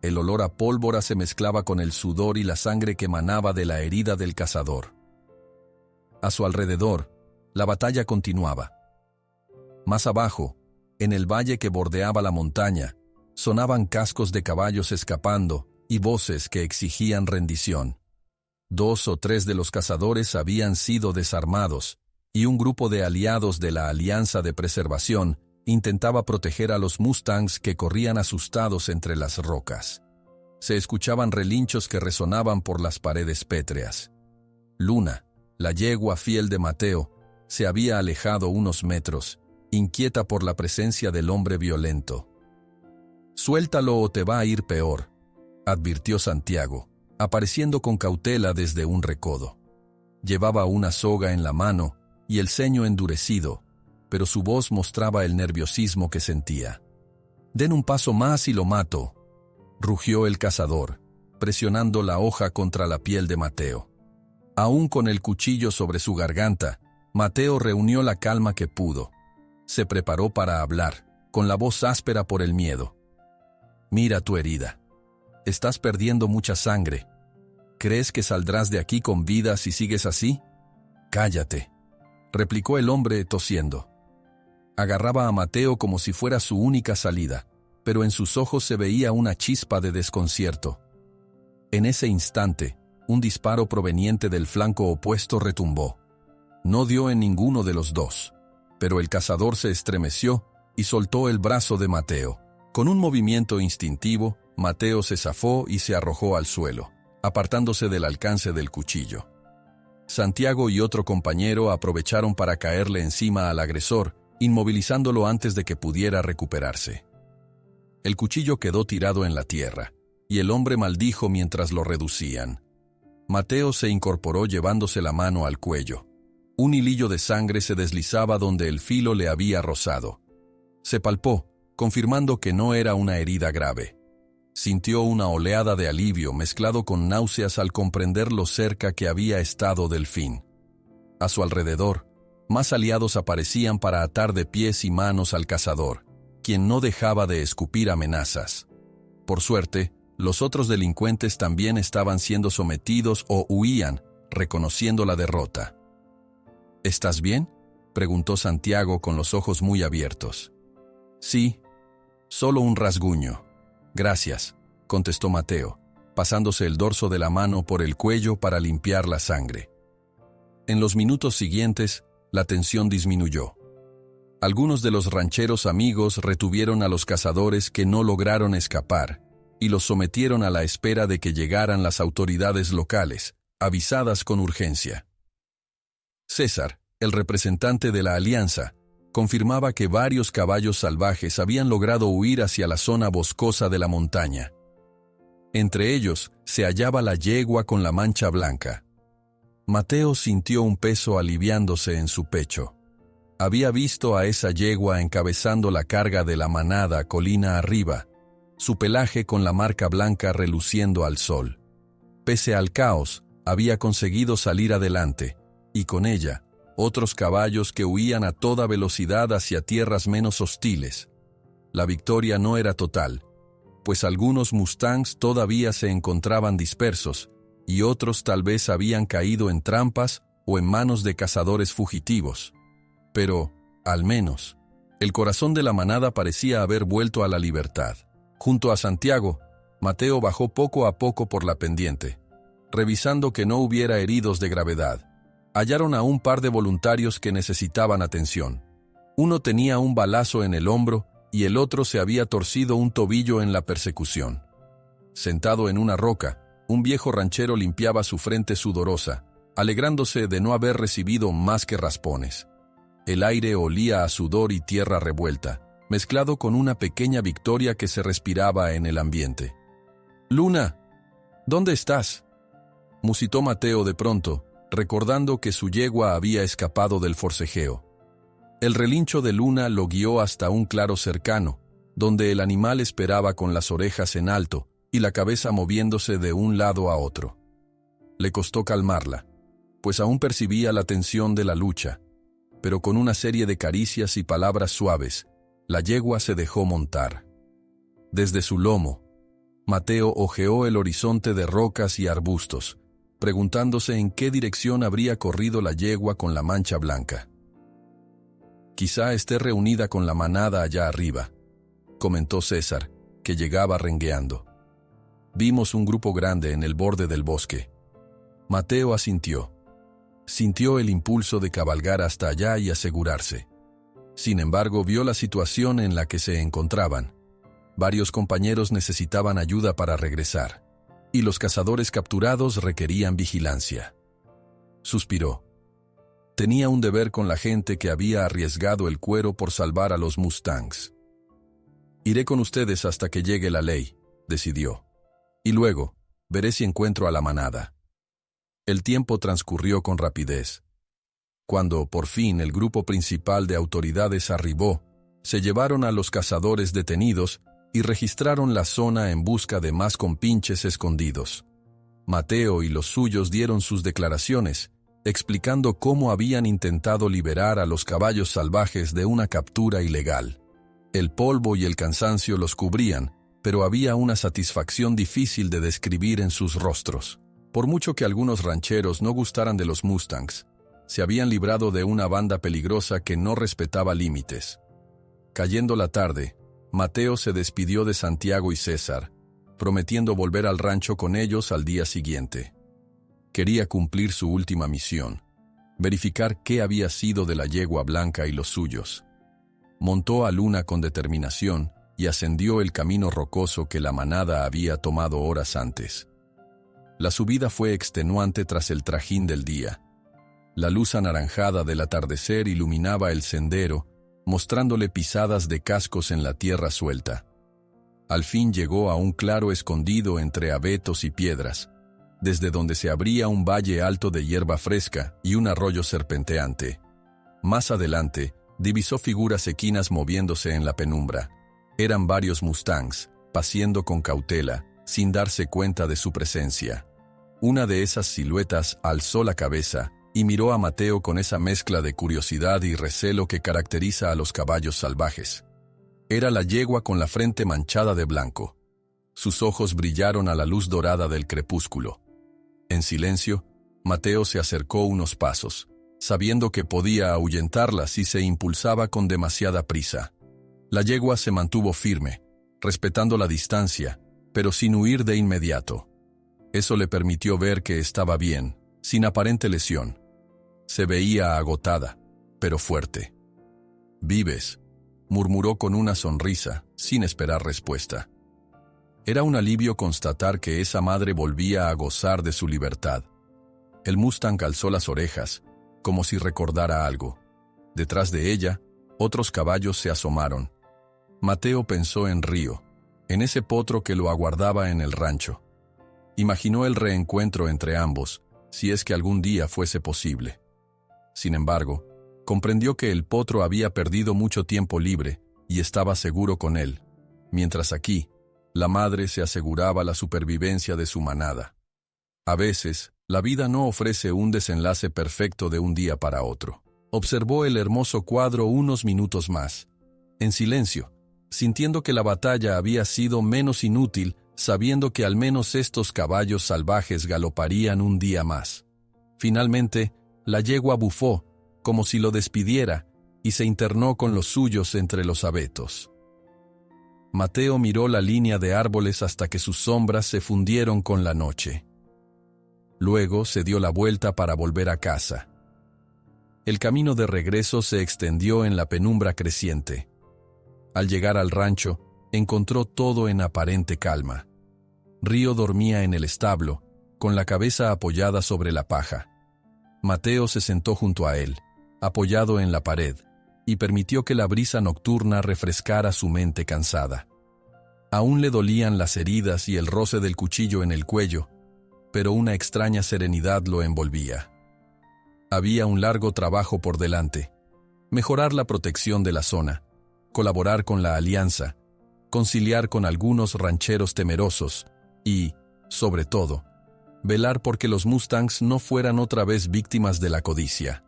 [SPEAKER 1] El olor a pólvora se mezclaba con el sudor y la sangre que emanaba de la herida del cazador. A su alrededor, la batalla continuaba. Más abajo, en el valle que bordeaba la montaña, sonaban cascos de caballos escapando y voces que exigían rendición. 2 o 3 de los cazadores habían sido desarmados, y un grupo de aliados de la Alianza de Preservación intentaba proteger a los mustangs que corrían asustados entre las rocas. Se escuchaban relinchos que resonaban por las paredes pétreas. Luna, la yegua fiel de Mateo, se había alejado unos metros, inquieta por la presencia del hombre violento. «Suéltalo o te va a ir peor», advirtió Santiago, apareciendo con cautela desde un recodo. Llevaba una soga en la mano y el ceño endurecido, pero su voz mostraba el nerviosismo que sentía. Den un paso más y lo mato, rugió el cazador, presionando la hoja contra la piel de Mateo. Aún con el cuchillo sobre su garganta, Mateo reunió la calma que pudo. Se preparó para hablar, con la voz áspera por el miedo. Mira tu herida. Estás perdiendo mucha sangre. ¿Crees que saldrás de aquí con vida si sigues así? Cállate, replicó el hombre tosiendo. Agarraba a Mateo como si fuera su única salida, pero en sus ojos se veía una chispa de desconcierto. En ese instante, un disparo proveniente del flanco opuesto retumbó. No dio en ninguno de los dos, pero el cazador se estremeció y soltó el brazo de Mateo. Con un movimiento instintivo, Mateo se zafó y se arrojó al suelo, apartándose del alcance del cuchillo. Santiago y otro compañero aprovecharon para caerle encima al agresor, inmovilizándolo antes de que pudiera recuperarse. El cuchillo quedó tirado en la tierra, y el hombre maldijo mientras lo reducían. Mateo se incorporó llevándose la mano al cuello. Un hilillo de sangre se deslizaba donde el filo le había rozado. Se palpó, confirmando que no era una herida grave. Sintió una oleada de alivio mezclado con náuseas al comprender lo cerca que había estado del fin. A su alrededor, más aliados aparecían para atar de pies y manos al cazador, quien no dejaba de escupir amenazas. Por suerte, los otros delincuentes también estaban siendo sometidos o huían, reconociendo la derrota. ¿Estás bien?, preguntó Santiago con los ojos muy abiertos. Sí, solo un rasguño. Gracias, contestó Mateo, pasándose el dorso de la mano por el cuello para limpiar la sangre. En los minutos siguientes, la tensión disminuyó. Algunos de los rancheros amigos retuvieron a los cazadores que no lograron escapar y los sometieron a la espera de que llegaran las autoridades locales, avisadas con urgencia. César, el representante de la alianza, confirmaba que varios caballos salvajes habían logrado huir hacia la zona boscosa de la montaña. Entre ellos se hallaba la yegua con la mancha blanca. Mateo sintió un peso aliviándose en su pecho. Había visto a esa yegua encabezando la carga de la manada colina arriba, su pelaje con la marca blanca reluciendo al sol. Pese al caos, había conseguido salir adelante, y con ella, otros caballos que huían a toda velocidad hacia tierras menos hostiles. La victoria no era total, pues algunos mustangs todavía se encontraban dispersos, y otros tal vez habían caído en trampas o en manos de cazadores fugitivos. Pero, al menos, el corazón de la manada parecía haber vuelto a la libertad. Junto a Santiago, Mateo bajó poco a poco por la pendiente, revisando que no hubiera heridos de gravedad. Hallaron a un par de voluntarios que necesitaban atención. Uno tenía un balazo en el hombro y el otro se había torcido un tobillo en la persecución. Sentado en una roca, un viejo ranchero limpiaba su frente sudorosa, alegrándose de no haber recibido más que raspones. El aire olía a sudor y tierra revuelta, mezclado con una pequeña victoria que se respiraba en el ambiente. «Luna, ¿dónde estás?», musitó Mateo de pronto, recordando que su yegua había escapado del forcejeo. El relincho de Luna lo guió hasta un claro cercano, donde el animal esperaba con las orejas en alto y la cabeza moviéndose de un lado a otro. Le costó calmarla, pues aún percibía la tensión de la lucha, pero con una serie de caricias y palabras suaves, la yegua se dejó montar. Desde su lomo, Mateo hojeó el horizonte de rocas y arbustos, preguntándose en qué dirección habría corrido la yegua con la mancha blanca. «Quizá esté reunida con la manada allá arriba», comentó César, que llegaba rengueando. «Vimos un grupo grande en el borde del bosque». Mateo asintió. Sintió el impulso de cabalgar hasta allá y asegurarse. Sin embargo, vio la situación en la que se encontraban. Varios compañeros necesitaban ayuda para regresar, y los cazadores capturados requerían vigilancia. Suspiró. Tenía un deber con la gente que había arriesgado el cuero por salvar a los mustangs. «Iré con ustedes hasta que llegue la ley», decidió. «Y luego, veré si encuentro a la manada». El tiempo transcurrió con rapidez. Cuando, por fin, el grupo principal de autoridades arribó, Se llevaron a los cazadores detenidos y registraron la zona en busca de más compinches escondidos. Mateo y los suyos dieron sus declaraciones, explicando cómo habían intentado liberar a los caballos salvajes de una captura ilegal. El polvo y el cansancio los cubrían, pero había una satisfacción difícil de describir en sus rostros. Por mucho que algunos rancheros no gustaran de los Mustangs, se habían librado de una banda peligrosa que no respetaba límites. Cayendo la tarde, Mateo se despidió de Santiago y César, prometiendo volver al rancho con ellos al día siguiente. Quería cumplir su última misión, verificar qué había sido de la yegua blanca y los suyos. Montó a Luna con determinación y ascendió el camino rocoso que la manada había tomado horas antes. La subida fue extenuante tras el trajín del día. La luz anaranjada del atardecer iluminaba el sendero, mostrándole pisadas de cascos en la tierra suelta. Al fin llegó a un claro escondido entre abetos y piedras, desde donde se abría un valle alto de hierba fresca y un arroyo serpenteante. Más adelante, divisó figuras equinas moviéndose en la penumbra. Eran varios mustangs, paciendo con cautela, sin darse cuenta de su presencia. Una de esas siluetas alzó la cabeza y miró a Mateo con esa mezcla de curiosidad y recelo que caracteriza a los caballos salvajes. Era la yegua con la frente manchada de blanco. Sus ojos brillaron a la luz dorada del crepúsculo. En silencio, Mateo se acercó unos pasos, sabiendo que podía ahuyentarla si se impulsaba con demasiada prisa. La yegua se mantuvo firme, respetando la distancia, pero sin huir de inmediato. Eso le permitió ver que estaba bien, sin aparente lesión. Se veía agotada, pero fuerte. «¿Vives?», murmuró con una sonrisa, sin esperar respuesta. Era un alivio constatar que esa madre volvía a gozar de su libertad. El Mustang alzó las orejas, como si recordara algo. Detrás de ella, otros caballos se asomaron. Mateo pensó en Río, en ese potro que lo aguardaba en el rancho. Imaginó el reencuentro entre ambos, si es que algún día fuese posible. Sin embargo, comprendió que el potro había perdido mucho tiempo libre y estaba seguro con él, mientras aquí, la madre se aseguraba la supervivencia de su manada. A veces, la vida no ofrece un desenlace perfecto de un día para otro. Observó el hermoso cuadro unos minutos más, en silencio, sintiendo que la batalla había sido menos inútil, sabiendo que al menos estos caballos salvajes galoparían un día más. Finalmente, la yegua bufó, como si lo despidiera, y se internó con los suyos entre los abetos. Mateo miró la línea de árboles hasta que sus sombras se fundieron con la noche. Luego se dio la vuelta para volver a casa. El camino de regreso se extendió en la penumbra creciente. Al llegar al rancho, encontró todo en aparente calma. Río dormía en el establo, con la cabeza apoyada sobre la paja. Mateo se sentó junto a él, apoyado en la pared, y permitió que la brisa nocturna refrescara su mente cansada. Aún le dolían las heridas y el roce del cuchillo en el cuello, pero una extraña serenidad lo envolvía. Había un largo trabajo por delante: mejorar la protección de la zona, colaborar con la alianza, conciliar con algunos rancheros temerosos y, sobre todo, velar porque los Mustangs no fueran otra vez víctimas de la codicia.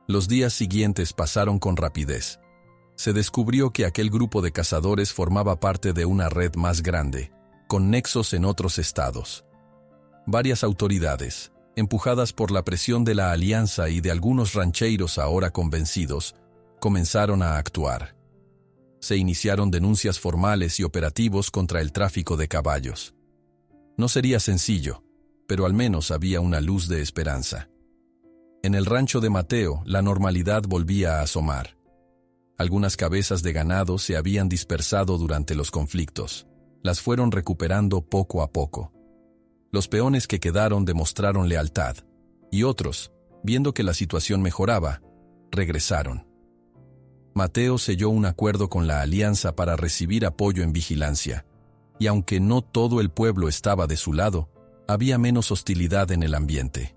[SPEAKER 1] Los días siguientes pasaron con rapidez. Se descubrió que aquel grupo de cazadores formaba parte de una red más grande, con nexos en otros estados. Varias autoridades, empujadas por la presión de la alianza y de algunos rancheros ahora convencidos, comenzaron a actuar. Se iniciaron denuncias formales y operativos contra el tráfico de caballos. No sería sencillo, pero al menos había una luz de esperanza. En el rancho de Mateo, la normalidad volvía a asomar. Algunas cabezas de ganado se habían dispersado durante los conflictos. Las fueron recuperando poco a poco. Los peones que quedaron demostraron lealtad, y otros, viendo que la situación mejoraba, regresaron. Mateo selló un acuerdo con la alianza para recibir apoyo en vigilancia, y aunque no todo el pueblo estaba de su lado, había menos hostilidad en el ambiente.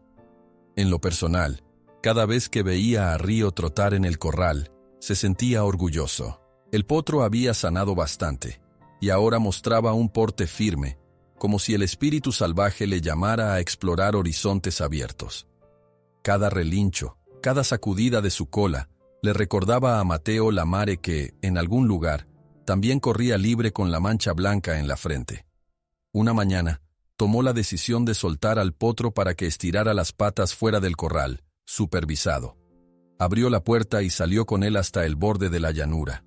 [SPEAKER 1] En lo personal, cada vez que veía a Río trotar en el corral, se sentía orgulloso. El potro había sanado bastante, y ahora mostraba un porte firme, como si el espíritu salvaje le llamara a explorar horizontes abiertos. Cada relincho, cada sacudida de su cola, le recordaba a Mateo la mare que, en algún lugar, también corría libre con la mancha blanca en la frente. Una mañana, tomó la decisión de soltar al potro para que estirara las patas fuera del corral, supervisado. Abrió la puerta y salió con él hasta el borde de la llanura.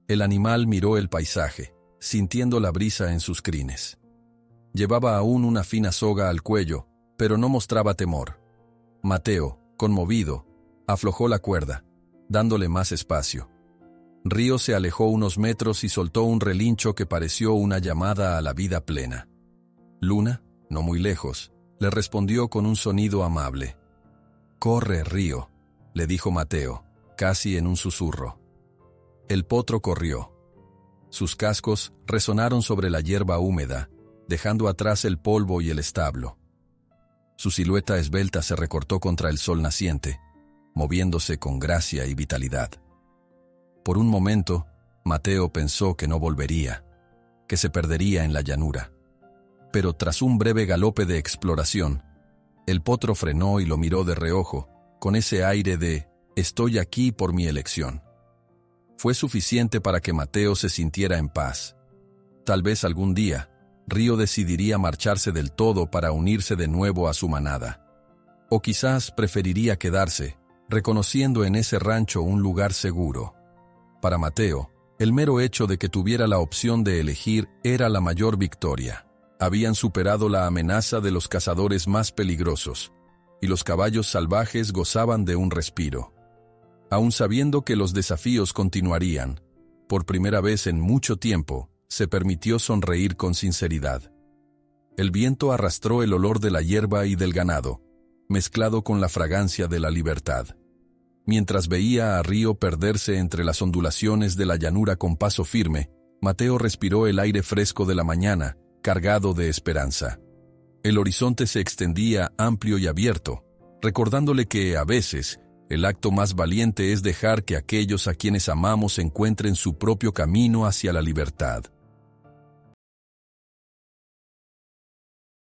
[SPEAKER 1] El animal miró el paisaje, sintiendo la brisa en sus crines. Llevaba aún una fina soga al cuello, pero no mostraba temor. Mateo, conmovido, aflojó la cuerda, dándole más espacio. Río se alejó unos metros y soltó un relincho que pareció una llamada a la vida plena. Luna, no muy lejos, le respondió con un sonido amable. «Corre, Río», le dijo Mateo, casi en un susurro. El potro corrió. Sus cascos resonaron sobre la hierba húmeda, dejando atrás el polvo y el establo. Su silueta esbelta se recortó contra el sol naciente, moviéndose con gracia y vitalidad. Por un momento, Mateo pensó que no volvería, que se perdería en la llanura. Pero tras un breve galope de exploración, el potro frenó y lo miró de reojo, con ese aire de «estoy aquí por mi elección». Fue suficiente para que Mateo se sintiera en paz. Tal vez algún día, Río decidiría marcharse del todo para unirse de nuevo a su manada. O quizás preferiría quedarse, reconociendo en ese rancho un lugar seguro. Para Mateo, el mero hecho de que tuviera la opción de elegir era la mayor victoria. Habían superado la amenaza de los cazadores más peligrosos, y los caballos salvajes gozaban de un respiro. Aun sabiendo que los desafíos continuarían, por primera vez en mucho tiempo, se permitió sonreír con sinceridad. El viento arrastró el olor de la hierba y del ganado, mezclado con la fragancia de la libertad. Mientras veía a Río perderse entre las ondulaciones de la llanura con paso firme, Mateo respiró el aire fresco de la mañana, cargado de esperanza. El horizonte se extendía amplio y abierto, recordándole que, a veces, el acto más valiente es dejar que aquellos a quienes amamos encuentren su propio camino hacia la libertad.